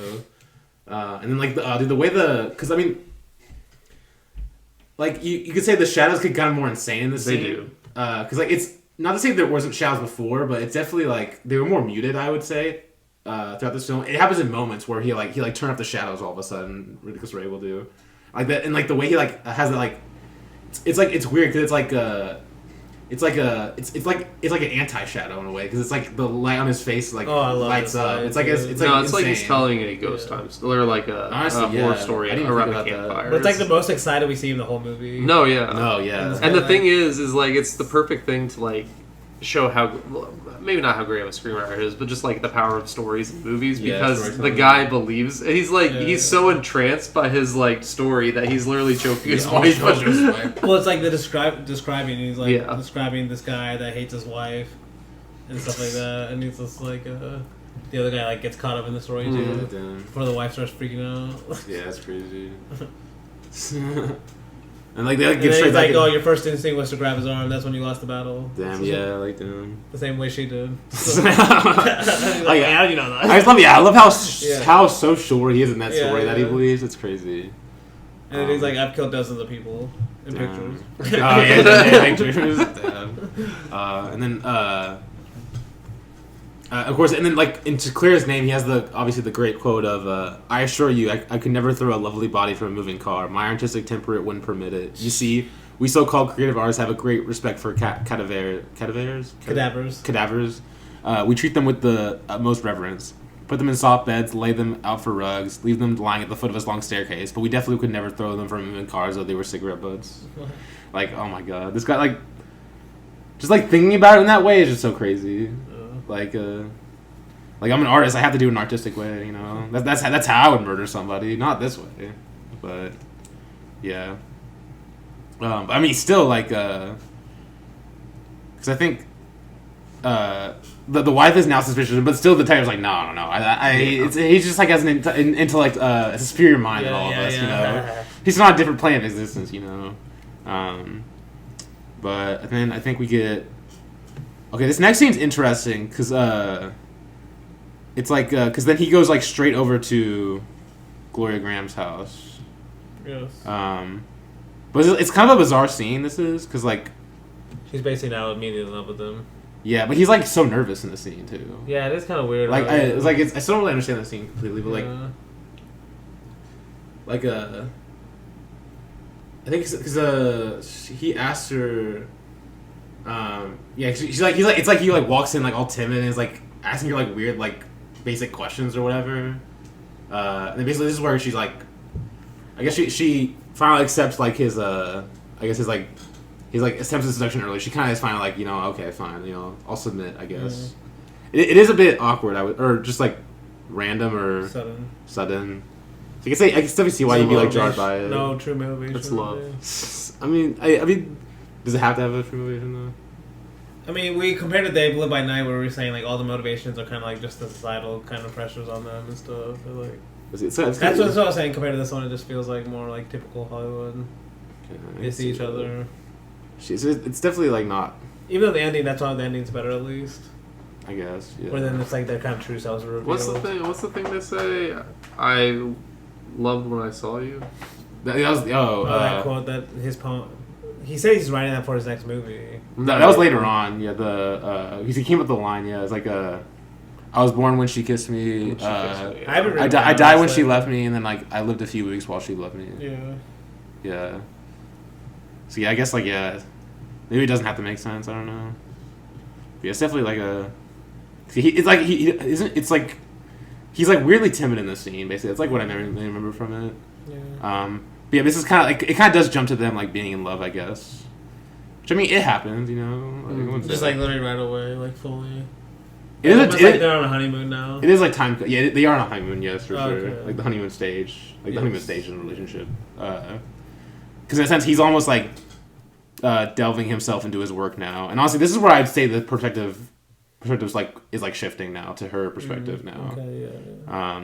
And then like the way because I mean, like you could say the shadows could get more insane in this scene. They do. Because like it's not to say there wasn't shadows before, but it's definitely like they were more muted. I would say throughout this film, it happens in moments where he turn up the shadows all of a sudden because we're able to. Like that, and like the way he like has it like, it's weird because it's like an anti-shadow in a way because it's like the light on his face like lights up. It's like it's like he's telling a ghost time or like a horror story around the campfire. But it's like the most excited we see in the whole movie. No, yeah. And the thing is like it's the perfect thing to like show how maybe not how great of a screenwriter he is, but just like the power of stories in movies because the guy believes he's so entranced by his like story that he's literally choking his wife. Well, it's like the describing. He's like describing this guy that hates his wife and stuff like that, and he's just like the other guy like gets caught up in the story too. Before the wife starts freaking out. Yeah, that's crazy. And like they get straight back. Like, your first instinct was to grab his arm. That's when you lost the battle. Damn, damn. The same way she did. How do you know that? I love how so sure he is in that story that he believes. It's crazy. And then he's like, I've killed dozens of people in pictures. Pictures. And then of course, and then like to clear his name, he has obviously the great quote of I assure you, I could never throw a lovely body from a moving car. My artistic temper wouldn't permit it. You see, we so-called creative artists have a great respect for cadavers. We treat them with the utmost reverence. Put them in soft beds, lay them out for rugs, leave them lying at the foot of this long staircase. But we definitely could never throw them from moving cars though they were cigarette butts. Like, oh my god, this guy like just like thinking about it in that way is just so crazy. Like I'm an artist. I have to do it in an artistic way, you know. That's how I would murder somebody, not this way. But yeah. But I mean, still like, because I think the wife is now suspicious, but still the detective's like, no. He's just like has an intellect, a superior mind than all of us, you know. He's not a different plane of existence, you know. But then I think we get. Okay, this next scene's interesting because it's like because then he goes like straight over to Gloria Graham's house. Yes. But it's kind of a bizarre scene. This is because like she's basically now immediately in love with him. Yeah, but he's like so nervous in the scene too. Yeah, it is kind of weird. Like I still don't really understand the scene completely, but I think because he asked her. She's like it's like he like walks in like all timid and is like asking her like weird like basic questions or whatever. And then basically this is where she's like, I guess she finally accepts like his he's like attempts his seduction early. She kind of is finally like, you know, okay, fine, you know, I'll submit, I guess. It is a bit awkward, or just like random or sudden. So I can definitely see why you'd be like jarred by it. No true motivation. It's love. I mean, does it have to have a true motivation though? I mean, we compared to They Live by Night, where we were saying like all the motivations are kind of like just the societal kind of pressures on them and stuff. But, like that's what I was saying. Compared to this one, it just feels like more like typical Hollywood. They see each other. It's definitely like not. Even though the ending, that's why the ending's better at least. I guess. Yeah. Where then it's like their kind of true selves are revealed. What's the thing they say? I loved when I saw you. That was that quote that his poem. He said he's writing that for his next movie. That was later on. Yeah, he came with the line. Yeah, it's like I was born when she kissed me. I died when she left me, and then like I lived a few weeks while she left me. Yeah. Yeah. So yeah, I guess like maybe it doesn't have to make sense. I don't know. But yeah, it's definitely like it's like he's like weirdly timid in this scene. Basically, it's like what I remember from it. Yeah. But yeah, this is kind of like it kind of does jump to them like being in love, I guess. Which I mean, it happens, you know. Just like literally right away, like fully. It is It's like they're on a honeymoon now. It is like time. Yeah, they are on a honeymoon. Yes, for sure. Okay. Like the honeymoon stage, like the honeymoon stage in a relationship. Because in a sense, he's almost like delving himself into his work now. And honestly, this is where I'd say the perspective's like is like shifting now to her perspective now. Okay, yeah.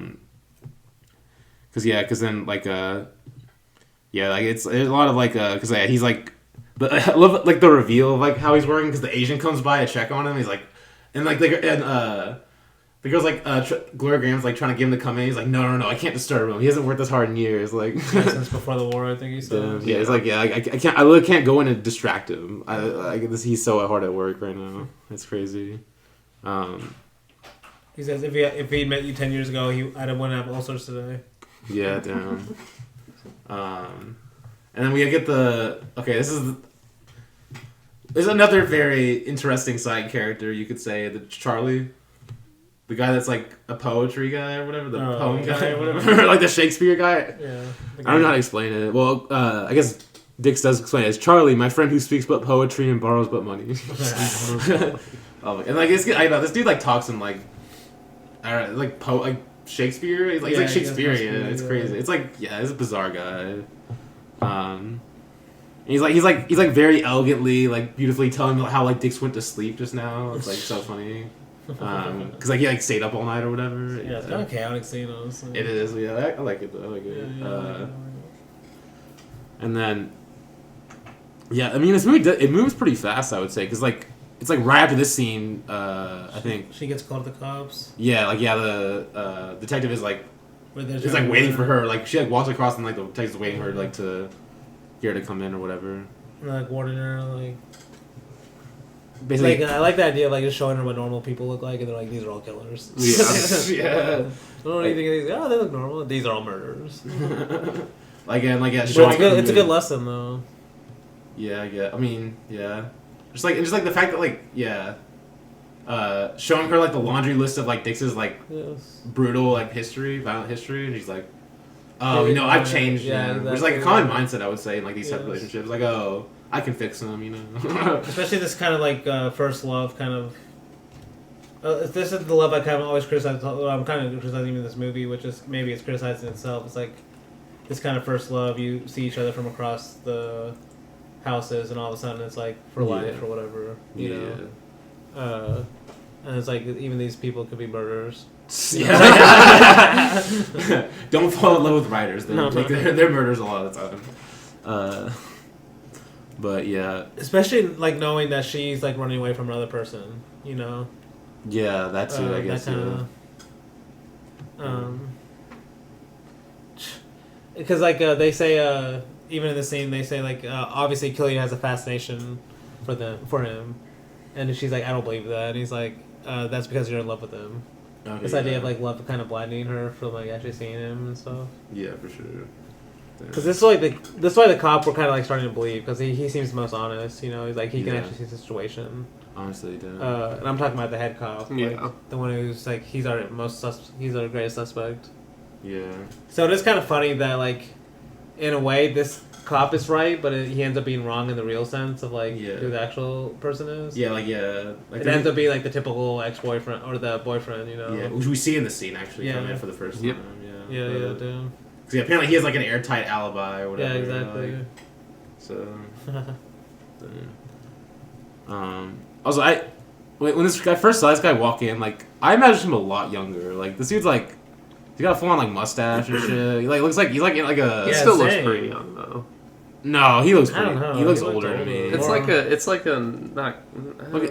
Because then like like it's a lot of like because he's like I love like the reveal of like how he's working because the Asian comes by to check on him. He's like. And like the girl's like Gloria Graham's like trying to get him to come in. He's like, no, I can't disturb him. He hasn't worked this hard in years. Like Since before the war, I think he said. Yeah, he's like, I can't. I really can't go in and distract him. He's so hard at work right now. It's crazy. He says if he'd met you 10 years ago, I'd have wouldn't have ulcers today. Yeah, damn. And then we get This is another very interesting side character, you could say, the Charlie. The guy that's like a poetry guy or whatever, the poem guy or whatever, like the Shakespeare guy. Yeah. I don't know how to explain it. Well, I guess Dix does explain it. It's Charlie, my friend who speaks but poetry and borrows but money. And like I know this dude like talks in like Shakespeare. He's like Shakespearean. It's crazy. It's like it's a bizarre guy. He's like very elegantly, like beautifully telling how like Dix went to sleep just now. It's like so funny, because like he like stayed up all night or whatever. Yeah, it's kind of chaotic scene, honestly. It is, yeah. I like it though. I like it. Yeah. And then, I mean, this movie it moves pretty fast. I would say because like it's like right after this scene, I think she gets called to the cops. Yeah, the detective is like he's like waiting for her. Like she like walks across and like the detective's waiting for her like to. Here to come in or whatever. Like warning her, like basically. Like, I like the idea of like just showing her what normal people look like, and they're like, these are all killers. Yeah. I don't know anything of these. They look normal. These are all murderers. It's a good lesson though. Yeah. I mean, yeah. Just like the fact that like showing her like the laundry list of like Dix's like brutal like violent history, and she's like. Oh, you know, I've changed. Exactly. Which is like a common mindset, I would say, in like these type of relationships. Like, oh, I can fix them, you know. Especially this kind of like first love kind of. This is the love I kind of always criticize. I'm kind of criticizing in this movie, which is maybe it's criticized in itself. It's like this kind of first love. You see each other from across the houses, and all of a sudden it's like for life or whatever. You know. And it's like even these people could be murderers. Yeah. Don't fall in love with writers. They're murders a lot of the time. But yeah. Especially like knowing that she's like running away from another person, you know. Yeah, that too. I guess. Because like they say, even in the scene, they say like obviously Killian has a fascination for him, and she's like, I don't believe that. And he's like, that's because you're in love with him. Okay, this idea of like love kind of blinding her from like actually seeing him and stuff. Yeah, for sure. Because this is why the cop were kind of like starting to believe, because he seems the most honest. You know, he's like he can actually see the situation. Honestly, dude. And I'm talking about the head cop. Like, the one who's like he's our greatest suspect. Yeah. So it is kind of funny that like, in a way, this cop is right, but he ends up being wrong in the real sense of like who the actual person is. Yeah, like it ends up being like the typical ex-boyfriend or the boyfriend, you know. Yeah, which we see in the scene actually coming in for the first time. Yeah, dude. Because apparently he has like an airtight alibi or whatever. Yeah, exactly. Like, so. Also, when I first saw this guy walk in, like I imagined him a lot younger. Like this dude's like. He got a full on like mustache and shit. He like looks like he's like in like a. He still looks pretty young though. No, he looks pretty. He looks older to me. It's like a not.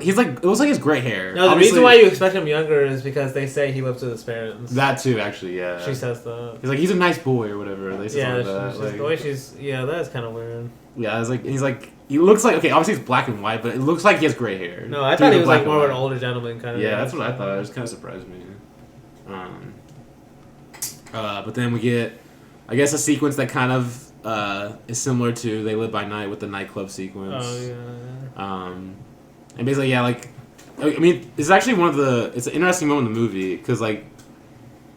He's like it looks like his gray hair. No, the reason why you expect him younger is because they say he lives with his parents. That too, actually, yeah. She says that. He's like he's a nice boy or whatever. They say something like that. The way she's that's kind of weird. Yeah, it's like he's like he looks like obviously it's black and white, but it looks like he has gray hair. No, I thought he was like more of an older gentleman kind of. Yeah, that's what I thought. It just kind of surprised me. But then we get, I guess, a sequence that kind of is similar to They Live by Night with the nightclub sequence. Oh, yeah. And basically, like, I mean, it's actually it's an interesting moment in the movie, because, like,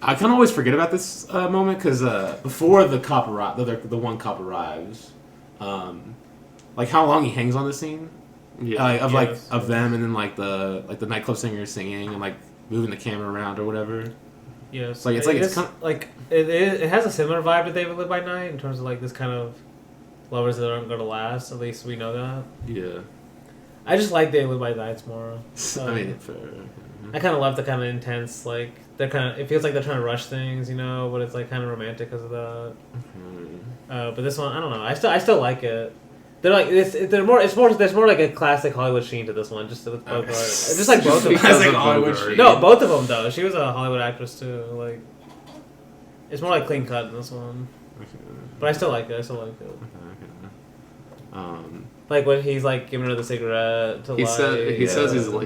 I kind of always forget about this moment, because before the cop the one cop arrives, like, how long he hangs on the scene? of them, and then like the nightclub singer singing and like moving the camera around or whatever. Yes, it's kind of, like it has a similar vibe to They Live by Night in terms of like this kind of lovers that aren't gonna last. At least we know that. Yeah. I just like They Live by Nights more. I mean, I kind of love the kind of intense, like they're kind of. It feels like they're trying to rush things, you know, but it's like kind of romantic because of that. But this one, I don't know. I still like it. They're like there's more like a classic Hollywood sheen to this one, just with Bogart. Just like both of them. Classic Hollywood sheen. No, both of them though. She was a Hollywood actress too. Like, it's more like clean cut in this one. But I still like it. Like when he's like giving her the cigarette to he light.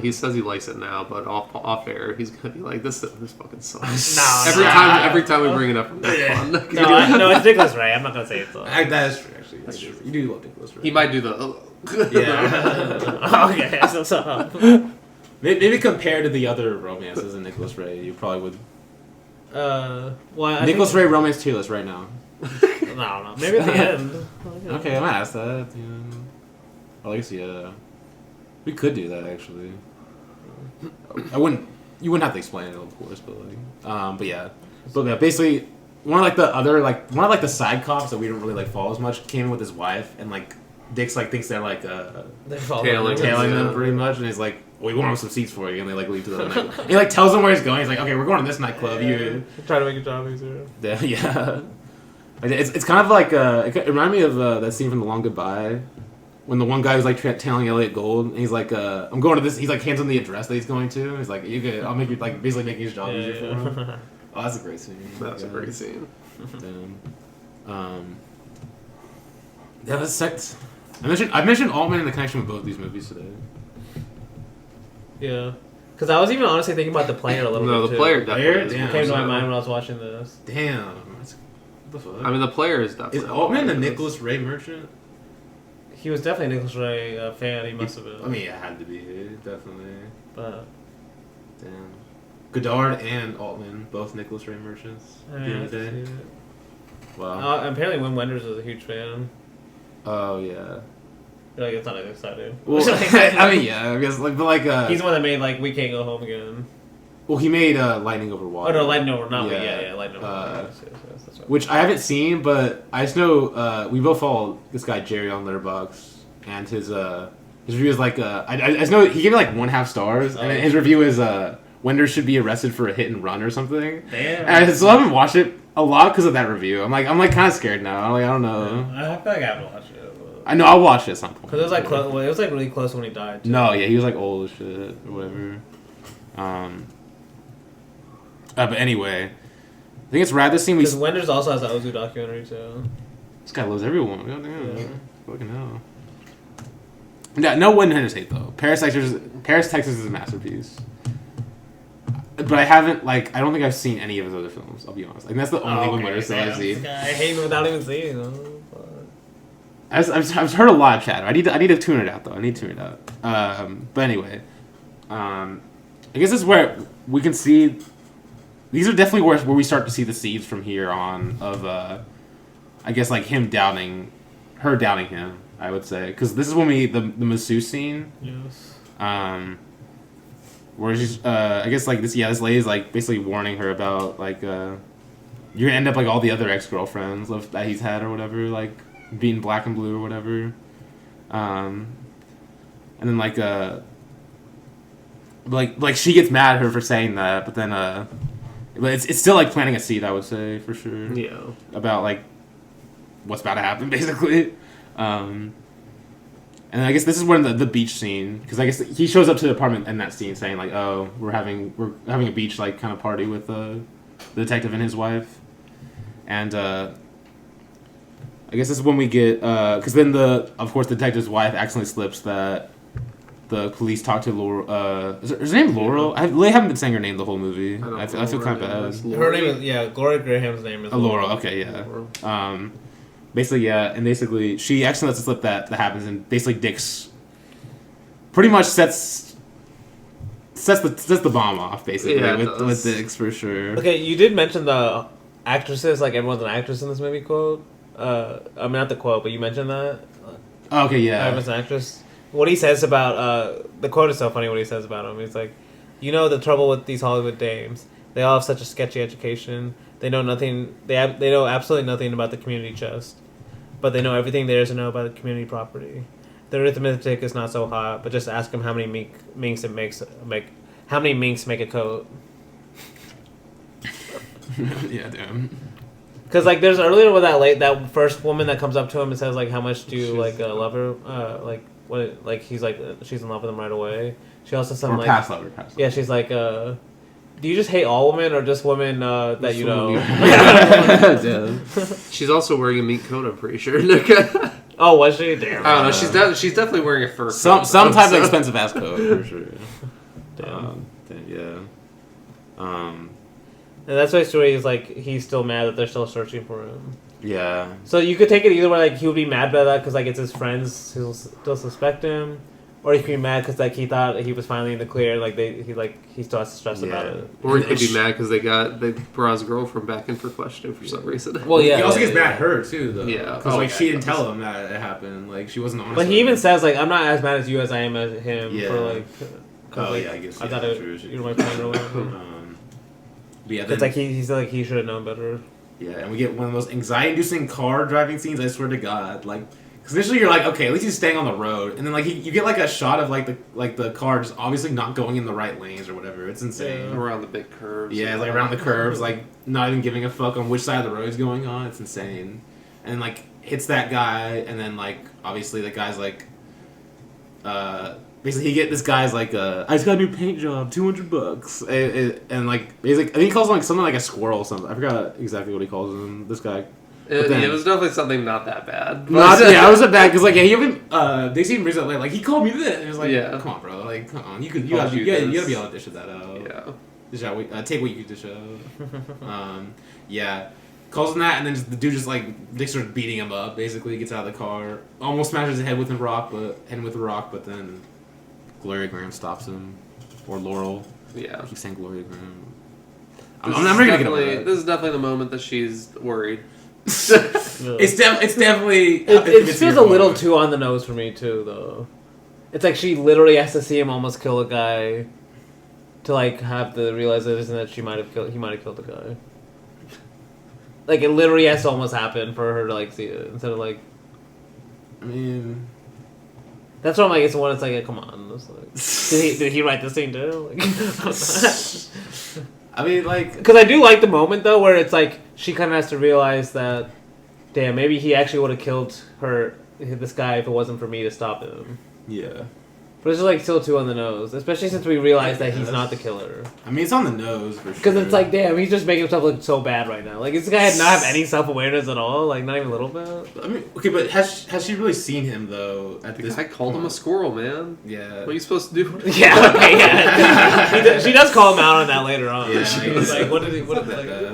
He says he likes it now, but off air he's gonna be like this fucking sucks. Every time we bring it up, fun. No, it's Nicholas Ray. I'm not gonna say it. That is true. Actually, that's true. You do love Nicholas Ray. He might do the. Yeah. Okay. So. Maybe compared to the other romances in Nicholas Ray, you probably would. Well, Nicholas Ray romance tier list right now. I don't know. Maybe at the end. Okay, I might ask that. Yeah. I guess we could do that actually. You wouldn't have to explain it, of course, but yeah, basically one of the side cops that we don't really like follow as much came in with his wife, and like Dick's like thinks they're like tailing them pretty much, and he's like, we want some seats for you, and they like leave to the other night. And he like tells them where he's going. He's like, okay, we're going to this nightclub. You try to make your job easier. Yeah. It's kind of like it reminded me of that scene from The Long Goodbye. When the one guy was like tailing Elliot Gould, and he's like, "I'm going to this." He's like hands on the address that he's going to. And he's like, "You good? I'll make you like basically making his job easier for him." Oh, that's a great scene. That's a great scene. Yeah, that's sex. I mentioned Altman in the connection with both these movies today. Yeah, because I was even honestly thinking about The Player a little bit. No, The Player definitely came to my mind when I was watching this. Damn. What the fuck? I mean, The Player is definitely. Is Altman a Nicholas Ray merchant? He was definitely a Nicholas Ray fan. He must have been. I mean, it had to be, definitely. But damn, Godard and Altman, both Nicholas Ray merchants. At the end of the day. Wow. Apparently, Wim Wenders was a huge fan. Oh yeah. Like it's not exciting. Well, I mean, yeah, I guess he's the one that made like We Can't Go Home Again. Well, he made Lightning Over Water. Oh no, Lightning Over, not Lightning Over Water. Yes, right. Which I haven't seen, but I just know we both follow this guy Jerry on Letterboxd, and his review is like I just know he gave it like 1.5 stars, and his review is Wenders should be arrested for a hit and run or something. Damn. And I still haven't watched it a lot because of that review. I'm like kind of scared now. I don't know. I feel like I have to watch it. I know I'll watch it at some point. Because it was like it was like really close when he died. Too. No, yeah, he was like old as shit or whatever. But anyway, I think it's rad this scene. Because Wenders also has the Ozu documentary too. This guy loves everyone. Goddamn. Yeah. Fucking hell. Yeah, no Wenders hate though. Paris, Texas is a masterpiece. But I haven't I don't think I've seen any of his other films. I'll be honest. Like that's the only one Wenders that I've seen. I hate him without even seeing him. I've heard a lot of chatter. I need to tune it out though. I need to tune it out. But anyway, I guess this is where we can see. These are definitely where we start to see the seeds from here on of, I guess like her doubting him. I would say because this is when the masseuse scene. Yes. Where she's I guess like this lady's like basically warning her about like you're gonna end up like all the other ex-girlfriends that he's had or whatever, like being black and blue or whatever. And then like she gets mad at her for saying that, but then but it's still like planting a seed, I would say, for sure. Yeah. About like what's about to happen, basically. And I guess this is when the beach scene, because I guess he shows up to the apartment in that scene saying like, "Oh, we're having a beach like kind of party with the detective and his wife," and I guess this is when we get because then of course the detective's wife accidentally slips that the police talk to Laurel. Is her name Laurel? I really haven't been saying her name the whole movie. I feel kind of bad. Her name is Gloria Graham's name is Laurel. Okay, yeah. Laurel. Basically, she accidentally lets it slip that happens, and basically Dix pretty much sets the bomb off, basically, with Dix, for sure. Okay, you did mention the actresses, like everyone's an actress in this movie quote. I mean, not the quote, but you mentioned that. Okay, yeah. Everyone's an actress. what he says about the quote is so funny. What he says about him, he's like, you know, the trouble with these Hollywood dames, they all have such a sketchy education. They know nothing. They know absolutely nothing about the community chest, but they know everything there is to know about the community property. Their arithmetic is not so hot, but just ask them how many minks how many minks make a coat. Yeah, damn. Because like there's earlier with that first woman that comes up to him and says like, how much do you like love her? Like he's like she's in love with him right away. She also said like past lover. Yeah, she's like do you just hate all women or just women that you know? She's also wearing a mink coat, I'm pretty sure. Oh, was she? Damn. I don't know. She's definitely wearing a fur some coat. some type of expensive ass coat for sure. Damn. Yeah. And that's why he's like he's still mad that they're still searching for him. Yeah. So you could take it either way. Like he would be mad by that because like it's his friends who still suspect him, or he could be mad because like he thought he was finally in the clear. Like he still has to stress about it. Or he could be mad because they brought his girlfriend back in for questioning for some reason. Well, yeah. He also gets mad at her too, though. Yeah. Because like she didn't tell him that it happened. Like she wasn't honest. But he even says like, I'm not as mad as you as I am as him. Yeah. For like. Oh like, yeah, I guess. I thought true. you were my friend or whatever. But yeah, it's like he's like he should have known better. Yeah, and we get one of the most anxiety-inducing car driving scenes. I swear to God, like, because initially you're like, okay, at least he's staying on the road, and then like you get like a shot of like the car just obviously not going in the right lanes or whatever. It's insane. Yeah. Around the big curves. Yeah, like around the curves, like not even giving a fuck on which side of the road is going on. It's insane, and like hits that guy, and then like obviously the guy's like, basically this guy's like, I just got a new paint job, $200, and like basically I think he calls him like something like a squirrel or something. I forgot exactly what he calls him. This guy. It was definitely something not that bad. Yeah, it wasn't bad because like he even they seem recently like he called me this. And it was like, yeah, come on, bro, like come on, you gotta be able to dish that out. Yeah, dish out, take what you can dish out. Yeah, calls him that, and then the dude just like Dick starts beating him up. Basically, gets out of the car, almost smashes his head with a rock, but then Gloria Graham stops him, or Laurel. Yeah, I keep saying Gloria Graham. I'm never gonna get over that. This is definitely the moment that she's worried. It's definitely. It feels a little too on the nose for me too, though. It's like she literally has to see him almost kill a guy to like have the realization that he might have killed the guy. Like it literally has to almost happen for her to like see it instead of like. I mean, that's what I'm like. It's the one. It's like, come on. It's like, did he write this thing too? Like, I mean, like, because I do like the moment though, where it's like she kind of has to realize that, damn, maybe he actually would have killed this guy if it wasn't for me to stop him. Yeah. But it's just like still too on the nose, especially since we realize that he's not the killer. I mean, it's on the nose for sure. Because it's like, damn, he's just making himself look so bad right now. Like this guy had not have any self-awareness at all, like not even a little bit. I mean, okay, but has she really seen him though? At this, I called him a squirrel, man. Yeah. What are you supposed to do? Yeah, okay, yeah. She does call him out on that later on. Yeah, he's like, what did he?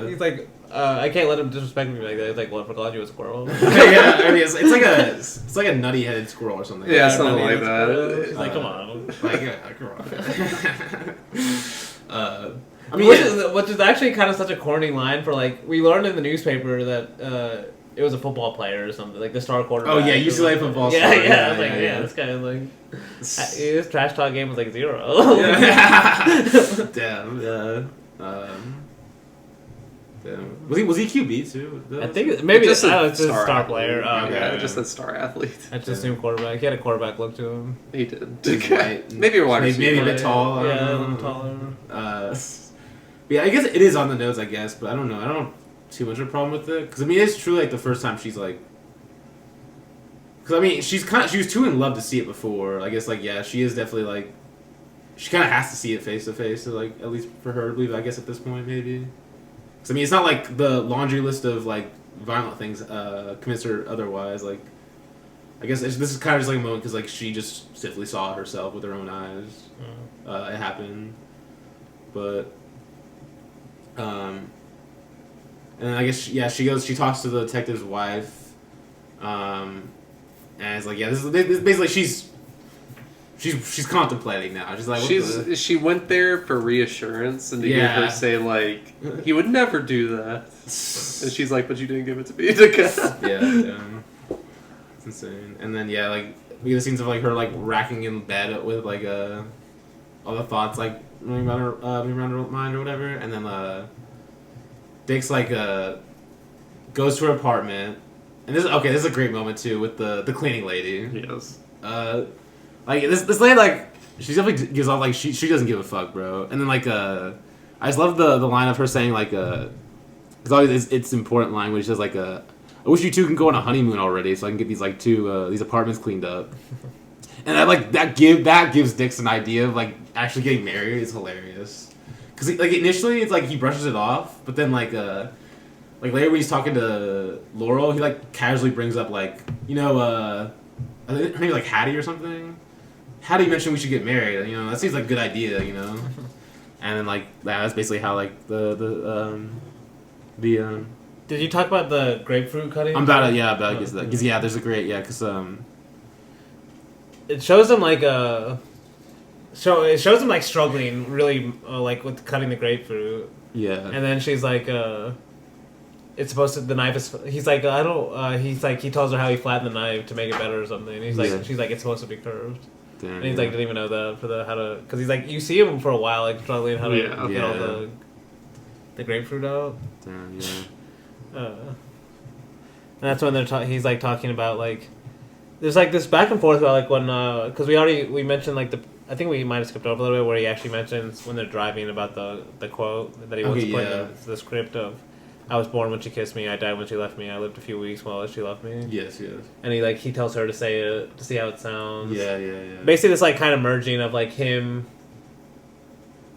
He's like, I can't let him disrespect me like that. He's like, well, I forgot you a squirrel. Yeah, I mean, it's like a nutty-headed squirrel or something. Yeah, something like that. He's like, come on. Like, yeah, come on. I mean, which is actually kind of such a corny line for like we learned in the newspaper that it was a football player or something like the star quarterback. Oh yeah, UCLA football star. Yeah, I was like, yeah, this guy is like his trash talk game was like 0. Damn. Yeah. Damn. Was he QB too? I think maybe just it's a star player. Oh, yeah, okay. just a star athlete. I just assumed quarterback. He had a quarterback look to him. He did. Right. Maybe a wide receiver. Maybe a bit tall. Yeah, a little taller. But yeah, I guess it is on the nose. I guess, but I don't know. I don't have too much of a problem with it because I mean it's truly like the first time she's like. Because I mean she was too in love to see it before. I guess like yeah, she is definitely like. She kind of has to see it face to face, so like at least for her to believe. I guess at this point maybe. Because I mean it's not like the laundry list of like violent things commits her otherwise. Like I guess this is kind of just like a moment because like she just simply saw it herself with her own eyes. It happened, but. And I guess she talks to the detective's wife, and it's like this is basically she's contemplating now. She's like she went there for reassurance and to hear her say like he would never do that, and she's like, but you didn't give it to me. yeah, it's insane. And then like we get the scenes of like her like racking in bed with like all the thoughts like moving around her mind or whatever, and then Dick's like goes to her apartment, and this is a great moment too with the cleaning lady. Yes. Like this lady, like she definitely gives off like she doesn't give a fuck, bro. And then like I just love the line of her saying like it's always it's important line where she says like I wish you two can go on a honeymoon already so I can get these like these apartments cleaned up. And that gives Dix an idea of like actually getting married. Is hilarious because like initially it's like he brushes it off, but then like later when he's talking to Laurel, he like casually brings up like her name's like Hattie or something. Hattie mentioned we should get married. That seems like a good idea. And then like that's basically how like the Did you talk about the grapefruit cutting? I'm about to get to that because there's a great because it shows them like it shows them like struggling really like with cutting the grapefruit. Yeah. And then she's like it's supposed to the knife is he's like I don't he's like he tells her how he flattened the knife to make it better or something. And he's like she's like it's supposed to be curved. Damn, and he's like didn't even know that for the how to because he's like you see him for a while like struggling how to get all the grapefruit out. Damn, and that's when he's like talking about like there's like this back and forth about like when because we mentioned like I think we might have skipped over a little bit where he actually mentions when they're driving about the quote that he wants to put in the script of I was born when she kissed me, I died when she left me, I lived a few weeks while she left me. Yes. And he tells her to say it to see how it sounds. Yeah. Basically this like kind of merging of like him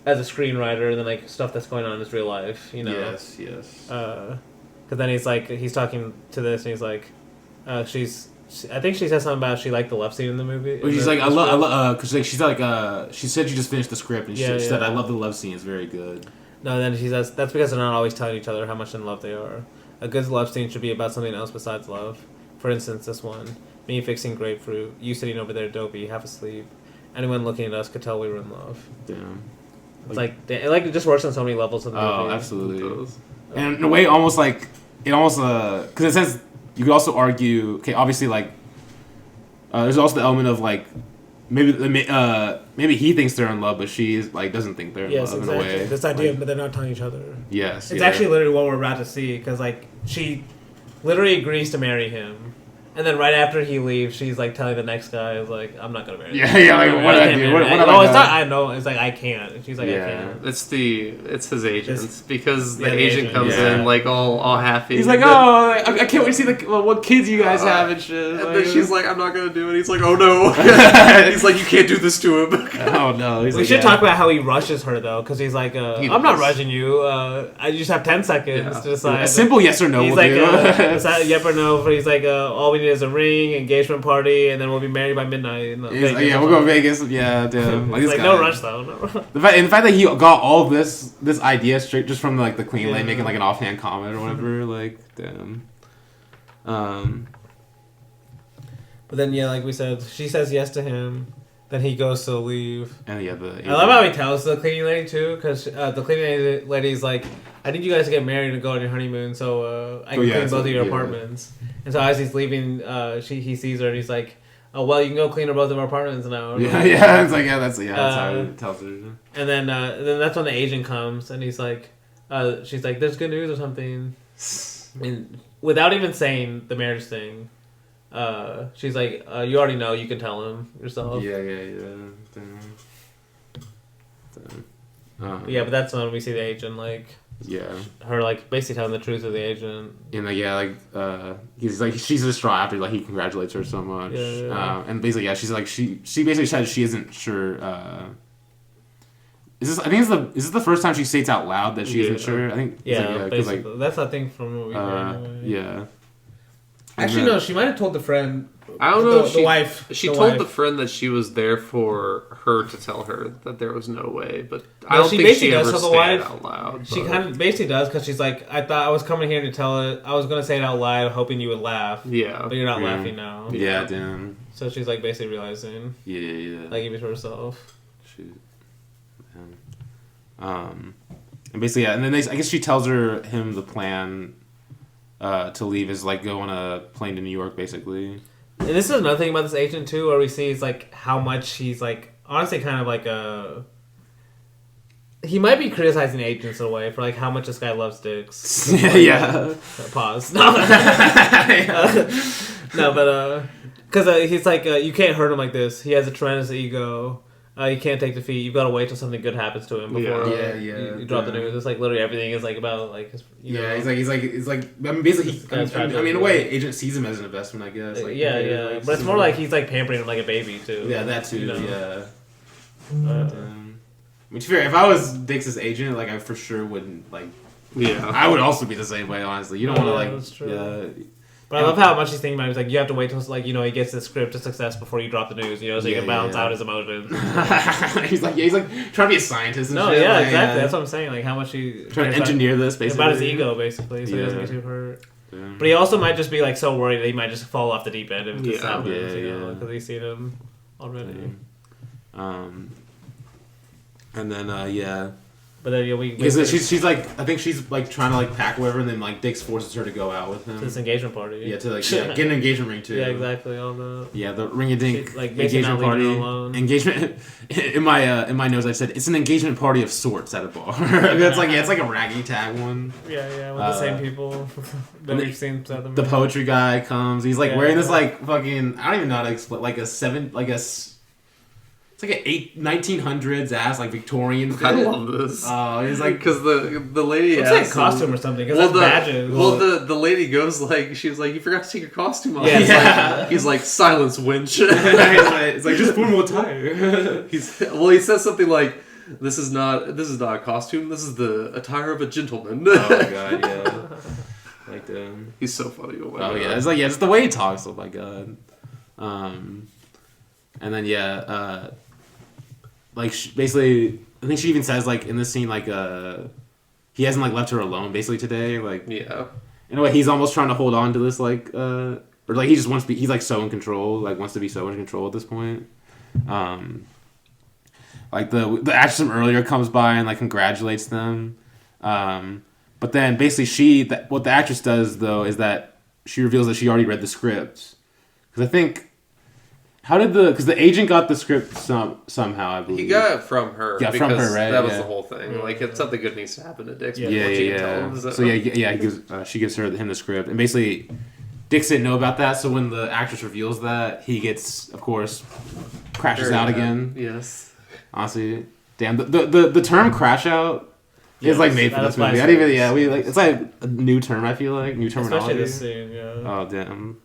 as a screenwriter and then like stuff that's going on in his real life, Yes. Because then he's talking to this and he's like, I think she says something about she liked the love scene in the movie. Well, she's like, I love, because like, she's like, she said she just finished the script and she said, I love the love scene, it's very good. No, then she says, that's because they're not always telling each other how much in love they are. A good love scene should be about something else besides love. For instance, this one, me fixing grapefruit, you sitting over there dopey, half asleep. Anyone looking at us could tell we were in love. Damn. It's it just works on so many levels of the movie. Oh, absolutely. And in a way, almost like, because in a sense, you could also argue, okay, obviously, like, there's also the element of, like, maybe he thinks they're in love, but she like doesn't think they're in love in a way. This idea that they're not telling each other. Yes. It's actually literally what we're about to see, because, like, she literally agrees to marry him. And then right after he leaves, she's like telling the next guy, "Is like, I'm not gonna marry you." Yeah, like what did I do? It's not. I know. It's like I can't. And she's like, I can't. It's his agent because the agent comes in like all happy. He's like, oh, I can't wait to see what kids you guys have and shit. And then she's like, I'm not gonna do it. He's like, oh no. He's like, you can't do this to him. Oh no. We should talk about how he rushes her though, because he's like, I'm not rushing you. I just have 10 seconds to decide. A simple yes or no. He's like, yep or no. But he's like, all we need is a ring, engagement party, and then we'll be married by midnight. We'll go to Vegas. Yeah, damn. Like no rush though. No. The fact that he got all of this idea straight just from like the Queen Lady making like an offhand comment or whatever, like damn. But then like we said, she says yes to him. Then he goes to leave. And I love how he tells the cleaning lady too, because the cleaning lady's like, I need you guys to get married and go on your honeymoon, so I can clean both of your apartments. And so as he's leaving, he sees her and he's like, oh well, you can go clean both of our apartments now. Yeah. It's like that's how he tells her. And then that's when the agent comes and he's like, she's like, there's good news or something, and without even saying the marriage thing. She's like, you already know, you can tell him yourself. Yeah. Yeah, but that's when we see the agent, like, her, like, basically telling the truth of the agent. And, he's like, she's distraught after, like, he congratulates her so much. And basically, she's like, she basically said she isn't sure, is this the first time she states out loud that she isn't sure? I think, basically. That's the thing from what we heard anyway. Yeah. Actually, no, she might have told the friend. I don't know. The wife. She told the friend that she was there for her to tell her that there was no way, but I don't think she ever said it out loud. She kind of basically does, because she's like, I thought I was coming here to tell it. I was going to say it out loud, hoping you would laugh. Yeah. But you're not laughing now. Yeah, damn. So she's like basically realizing. Yeah. Like even to herself. Shoot. And basically, and then I guess she tells him the plan. To leave is like go on a plane to New York, basically. And this is another thing about this agent too, where we see is like how much he's like honestly kind of like a. He might be criticizing agents in a way for like how much this guy loves dicks. Yeah. Pause. No, but because he's like you can't hurt him like this. He has a tremendous ego. You can't take defeat. You've got to wait till something good happens to him before you drop the news. It's like literally everything is like about like his, know. He's like. I mean, basically, in a way, agent sees him as an investment, I guess. Like, but it's more like he's like pampering him like a baby too. Yeah, that too. Yeah. I mean, to be fair, if I was Dix's agent, like I for sure wouldn't like. Yeah. I would also be the same way. Honestly, you don't want to like. That's true. Yeah. But I love how much he's thinking about it. He's like, you have to wait till like he gets the script to success before you drop the news. So you can balance out his emotions. he's like trying to be a scientist. And shit. Yeah, exactly. That's what I'm saying. Like how much he trying to engineer this basically about his ego, basically, so he doesn't get too hurt. Yeah. But he also might just be like so worried that he might just fall off the deep end if this happens. Because he's seen him already. And then But then because she's like I think she's like trying to like pack whatever, and then like Dix forces her to go out with him to this engagement party. Yeah, to like get an engagement ring too. Yeah, exactly. All the the ring a dink like engagement party. Engagement in my notes I said it's an engagement party of sorts at a bar. It's like a raggy tag one. Yeah, with the same people that we've seen. The poetry guy comes. He's like wearing this like fucking I don't even know how to explain it's like an 1900s ass like Victorian fit. I love this. Oh, he's like because the lady it's like a costume or something. Because badges. The lady goes like she was like you forgot to take your costume off. Yeah. He's like silence winch. It's like just formal attire. He says something like this is not a costume. This is the attire of a gentleman. Oh my god, yeah. Like he's so funny. Oh my god. Yeah, it's like just the way he talks. Oh my god. And then like basically, I think she even says like in this scene like he hasn't like left her alone basically today. Like in a way, he's almost trying to hold on to this like or like he just wants to be. He's like so in control. Like wants to be so in control at this point. Like the actress from earlier comes by and like congratulates them. But then basically what the actress does though is that she reveals that she already read the script because I think. Because the agent got the script somehow, I believe. He got it from her. Yeah, from her, right? That was the whole thing. Like, if something good needs to happen to Dix. Yeah. She gives him the script. And basically, Dix didn't know about that, so when the actress reveals that, he gets, of course, crashes out again. Yes. Honestly, damn. The term crash out is like made for this movie. It's like a new term, I feel like. New terminology. Especially this scene, yeah. Oh, damn.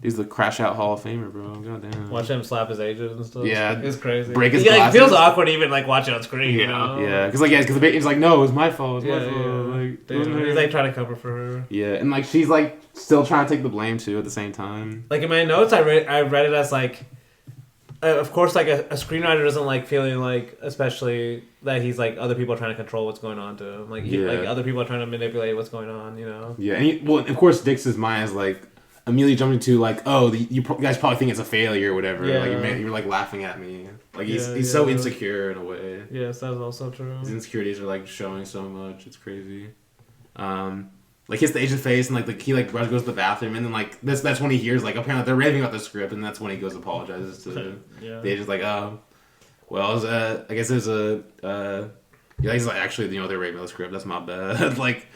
He's the crash out Hall of Famer, bro. God damn. Watch him slap his agent and stuff. Yeah, it's crazy. Break his glasses. It feels awkward even like watching on screen. You know? Yeah, because the agent's like, no, it was my fault. It was my fault. Like, he's like trying to cover for her. Yeah, and like she's like still trying to take the blame too at the same time. Like in my notes, I read it as like, of course, like a screenwriter doesn't like feeling like, especially that he's like other people are trying to control what's going on to him. Like like other people are trying to manipulate what's going on. You know. Yeah, and of course, Dix's mind is like. Immediately jumping to like, oh, you guys probably think it's a failure or whatever. Yeah. Like you're like laughing at me. Like he's so insecure in a way. Yes, that's also true. His insecurities are like showing so much. It's crazy. Like hits the agent's face and like he like goes to the bathroom and then like that's when he hears like apparently they're raving about the script and that's when he goes apologizes to the agent's like, oh, well, I guess there's he's like actually they're raving about the script. That's my bad. Like,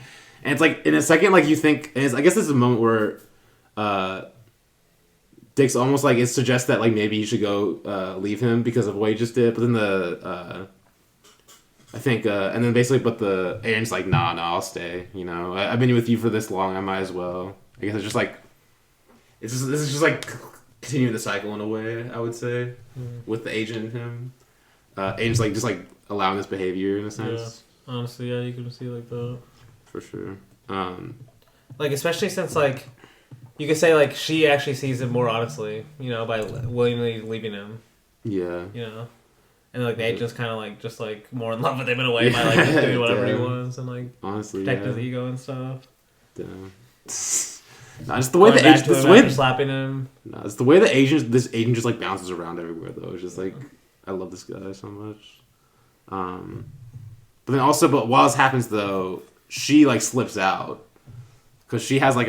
and it's like in a second like you think I guess this is a moment where. Dix almost like it suggests that like maybe you should go leave him because of what he just did, but then I think and then basically but the agent's like nah I'll stay. I've been with you for this long, I might as well. I guess it's just like this is just like continuing the cycle in a way, I would say, with the agent and him. Agent's like just like allowing this behavior in a sense. Yeah, honestly, yeah, you can see like that for sure. Like especially since like. You could say, like, she actually sees him more honestly, by willingly leaving him. Yeah. And, like, the agent's kind of, like, just, like, more in love with him in a way by, like, just doing whatever he wants and, like, honestly, protect his ego and stuff. Damn. No, it's the way the agent... It's the way... slapping him. No, it's the way this agent just, like, bounces around everywhere, though. It's just, like, I love this guy so much. But then also, while this happens, though, she, like, slips out. Because she has, like,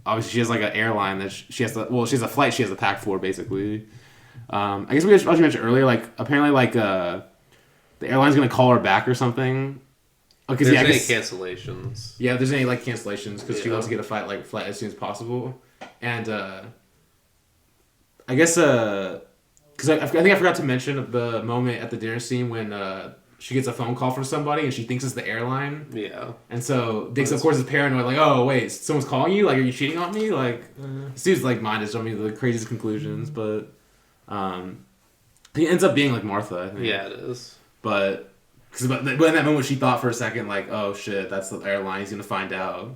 obviously she has like an airline that she has to. Well, she has a flight she has to pack for basically. I guess we also mentioned earlier, like apparently like the airline's gonna call her back or something. There's any cancellations. Yeah, if there's any like cancellations because she wants to get a flight as soon as possible, and I guess because I think I forgot to mention the moment at the dinner scene when she gets a phone call from somebody and she thinks it's the airline. Yeah. And so Dix of course is paranoid, like, oh wait, someone's calling you? Like, are you cheating on me? Like, Steve's like mind is jumping to the craziest conclusions, but he ends up being like Martha. I think. Yeah, it is. But in that moment she thought for a second like, oh shit, that's the airline. He's gonna find out.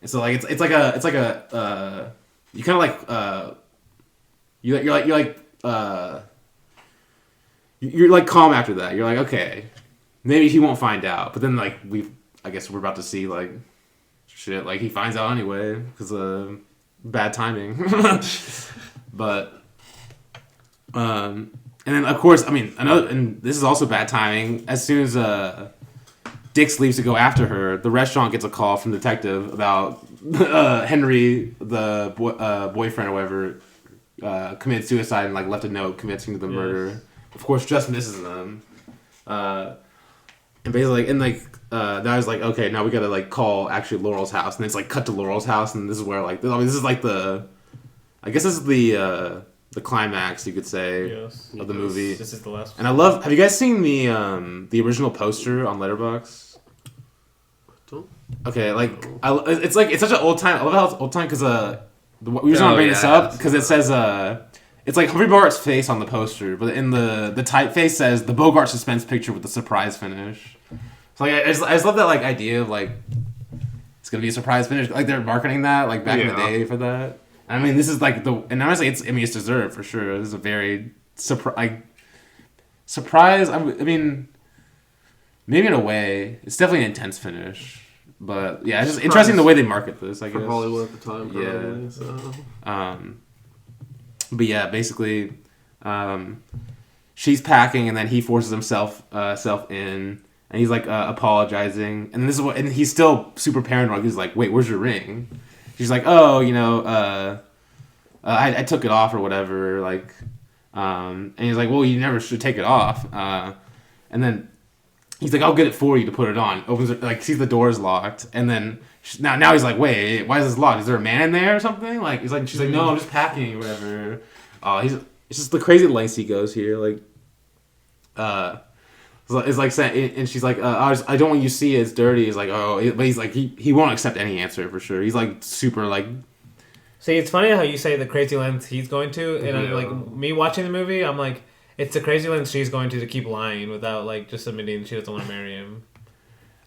And so like it's like a you kind of like you're like calm after that. You're like, okay, maybe he won't find out. But then like I guess we're about to see like shit. Like he finds out anyway because bad timing. But and then of course, I mean, and this is also bad timing. As soon as Dix leaves to go after her, the restaurant gets a call from the detective about Henry, the boyfriend or whatever, committed suicide and like left a note convincing to the murder. Of course, just misses them. And basically, that was like, okay, now we gotta like call actually Laurel's house, and it's like cut to Laurel's house, and this is where like this is like I guess this is the climax, you could say, of the movie. This is the last. And I love. Have you guys seen the original poster on Letterboxd? Okay, like it's such an old time. I love how it's old time because we just want to bring this up because it says it's like Humphrey Bogart's face on the poster, but in the typeface says the Bogart suspense picture with the surprise finish. So like I just love that like idea of like it's gonna be a surprise finish. Like they're marketing that like back in the day for that. I mean, this is like and honestly, it's deserved for sure. This is a very surprise. I mean, maybe in a way, it's definitely an intense finish. But yeah, it's just interesting the way they market this. I guess for Hollywood at the time. Probably, so. But yeah, basically, she's packing, and then he forces himself in, and he's like apologizing, and this is and he's still super paranoid. He's like, "Wait, where's your ring?" She's like, "Oh, I took it off or whatever." Like, and he's like, "Well, you never should take it off." And then he's like, "I'll get it for you to put it on." Opens it, like sees the door's locked, and then now he's like, "Wait, why is this locked? Is there a man in there or something?" Like she's like, "No, I'm just packing or whatever." It's just the crazy lengths he goes here. Like, it's like saying, and she's like, "I don't want you to see it's dirty." He's like, "Oh," but he's like, he won't accept any answer for sure. He's like super like. See, it's funny how you say the crazy lengths he's going to, and I'm like me watching the movie, I'm like, it's the crazy lengths she's going to keep lying without like just admitting she doesn't want to marry him.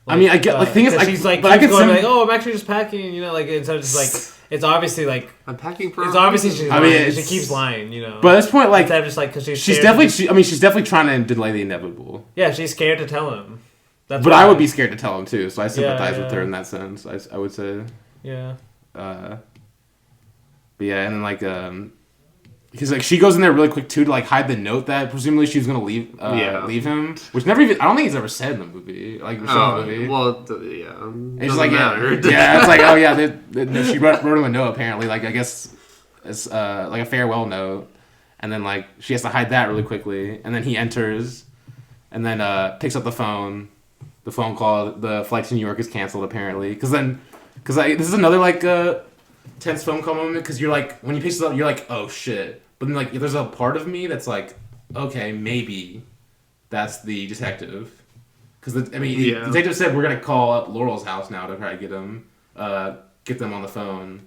Like, I mean, I get like thing is, she's like, but I can going like, "Oh, I'm actually just packing," like instead of just like. It's obviously like I'm packing for. It's obviously she's lying. I mean, she keeps lying, But at this point, like, instead of just like because she's definitely. She's definitely trying to delay the inevitable. Yeah, she's scared to tell him. But I would be scared to tell him too, so I sympathize with her in that sense. I would say. Yeah. But yeah, and then like because like she goes in there really quick too to like hide the note that presumably she was gonna leave him, which never even I don't think it's ever said in the movie. Like in the movie. Well, yeah, it's just like yeah, it's like oh yeah, she wrote him a note apparently. Like I guess it's like a farewell note, and then like she has to hide that really quickly, and then he enters, and then picks up the phone. The phone call, the flight to New York is canceled apparently, because this is another like tense phone call moment because you're like when you pick this up you're like oh shit. But then, like, there's a part of me that's like, okay, maybe that's the detective. Because, the detective said we're going to call up Laurel's house now to try to get them on the phone.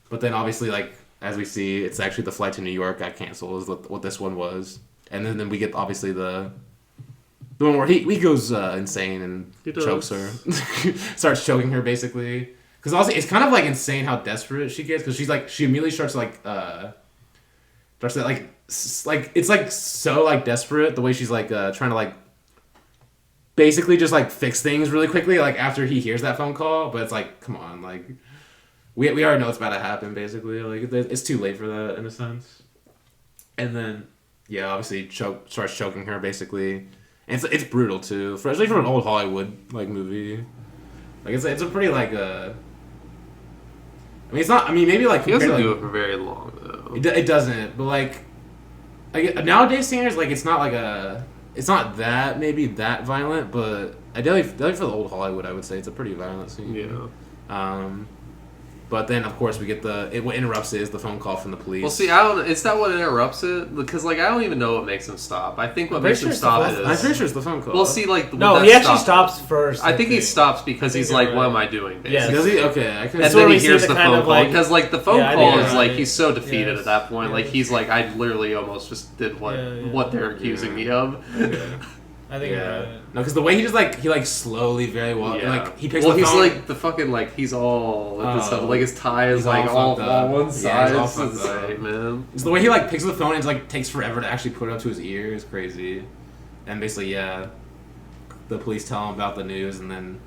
But then, obviously, like, as we see, it's actually the flight to New York got canceled is what this one was. And then we get, obviously, the one where he goes insane and chokes her. Starts choking her, basically. Because, also, it's kind of, like, insane how desperate she gets. Because she immediately starts, like, it's like so like desperate the way she's like trying to like basically just like fix things really quickly like after he hears that phone call, but it's like come on, like we already know it's about to happen basically, like it's too late for that in a sense. And then yeah, obviously starts choking her basically, and it's brutal too, especially for an old Hollywood like movie. Like it's a pretty like I mean, it's not. I mean, maybe like He doesn't compared to, do like, it for very long though. it doesn't, but like nowadays standards, like it's not that maybe that violent, but I definitely for the old Hollywood, I would say it's a pretty violent scene. Yeah. But then of course we get what interrupts it is the phone call from the police. Well, see, I don't. Is that what interrupts it? Because like I don't even know what makes him stop. I think what makes him stop I'm is. pretty sure it's the phone call. Well, see, like No, he actually stops first. I think he stops because he's like, "What am I doing?" Basically. Yes. Does he? Okay, I can. And where then we he see hears the the kind phone of, call like- because like the phone Yeah, I call know, is like right. he's so defeated Yes. at that point. Like Yes. he's like, I literally almost just did what they're accusing me of. I think you're right. No, because the way he just he slowly very well like he picks well, the he's phone. like the fucking like he's all with this stuff. Like his tie is He's like all fucked up. one Yeah, side. he's all It's fucked up. insane, man. It's the way he picks up the phone and it's takes forever to actually put it up to his ear is crazy. And basically, the police tell him about the news, and then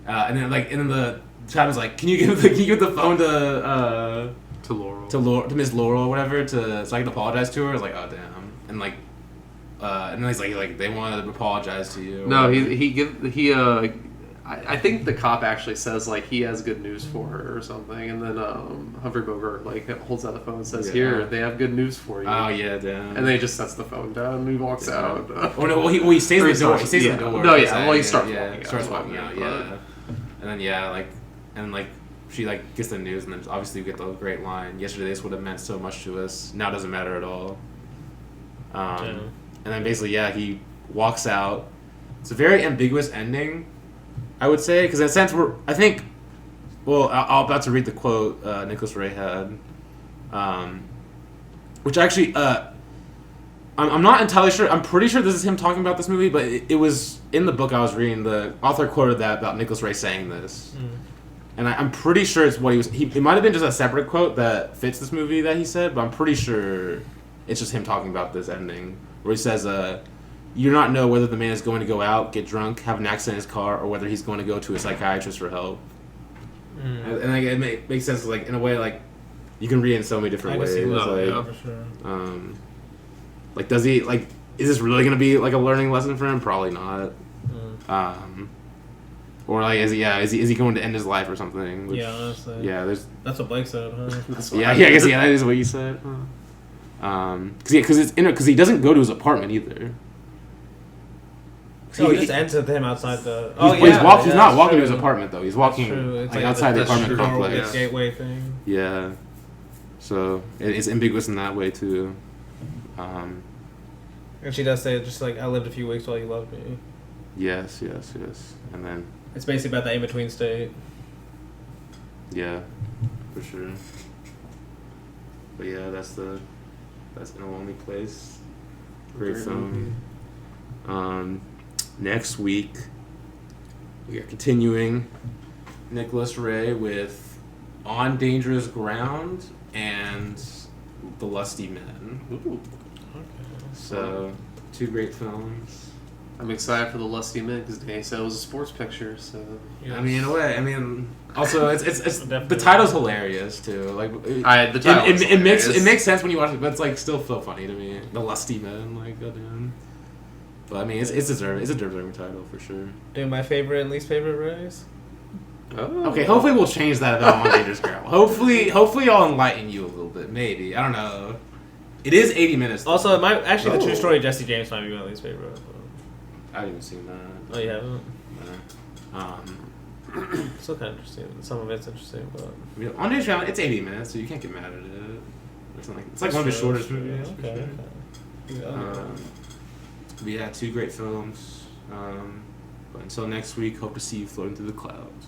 the child is like, "Can you give the phone To Laurel. to Miss Laurel or whatever so I can apologize to her?" I was like, "Oh damn!" And and then he's like they want to apologize to you. or No, whatever. I think the cop actually says like he has good news for her or something, and then Humphrey Bogart holds out the phone and says, "Here, they have good news for you." Oh yeah, damn. And then he just sets the phone down and he walks out. Oh no! Well, he stays in the door. He stays in the door. No, yeah. Well, he starts yeah, walking out. starts walking out. Yeah, and then she gets the news, and then obviously we get the great line. Yesterday, this would have meant so much to us. Now it doesn't matter at all. And then basically, he walks out. It's a very ambiguous ending, I would say, because in a sense I'm about to read the quote Nicholas Ray had, which actually I'm not entirely sure. I'm pretty sure this is him talking about this movie, but it was in the book I was reading. The author quoted that about Nicholas Ray saying this, and I'm pretty sure it's what he was. It might have been just a separate quote that fits this movie that he said, but I'm pretty sure it's just him talking about this ending, where he says, "You do not know whether the man is going to go out, get drunk, have an accident in his car, or whether he's going to go to a psychiatrist for help." And it makes sense, in a way, you can read it in so many different ways. For sure. Does he is this really gonna be a learning lesson for him? Probably not. Or is he going to end his life or something? Which, honestly. That's what Blake said, huh? I guess that is what you said. Because he doesn't go to his apartment either. So it just ends with him outside the. He's not walking to his apartment though. He's walking outside the apartment true. complex. Gateway thing. Yeah. So it's ambiguous in that way too. And she does say, just I lived a few weeks while you loved me. Yes. And then. It's basically about the in-between state. Yeah, for sure. But yeah, that's In a Lonely Place. Great film. Next week, we are continuing Nicholas Ray with On Dangerous Ground and The Lusty Men. Ooh. Okay. So, two great films. I'm excited for The Lusty Men because Danny said it was a sports picture. So I mean, in a way. I mean, also it's the title's hilarious too. The title it makes sense when you watch it, but it's still so funny to me. The Lusty Men, goddamn. But I mean, it's deserving. It's a deserving title for sure. Doing my favorite and least favorite Rays. Oh. Okay, hopefully we'll change that about On Dangerous Ground. Hopefully I'll enlighten you a little bit. Maybe, I don't know. It is 80 minutes. Though. Also, the true story of Jesse James might be my least favorite. I haven't even seen that. Oh, you haven't? No. Still kind of interesting. Some of it's interesting, but On Dangerous Ground, it's 80 minutes, so you can't get mad at it. It's one of his shortest movies. Okay. But yeah, two great films. But until next week, hope to see you floating through the clouds.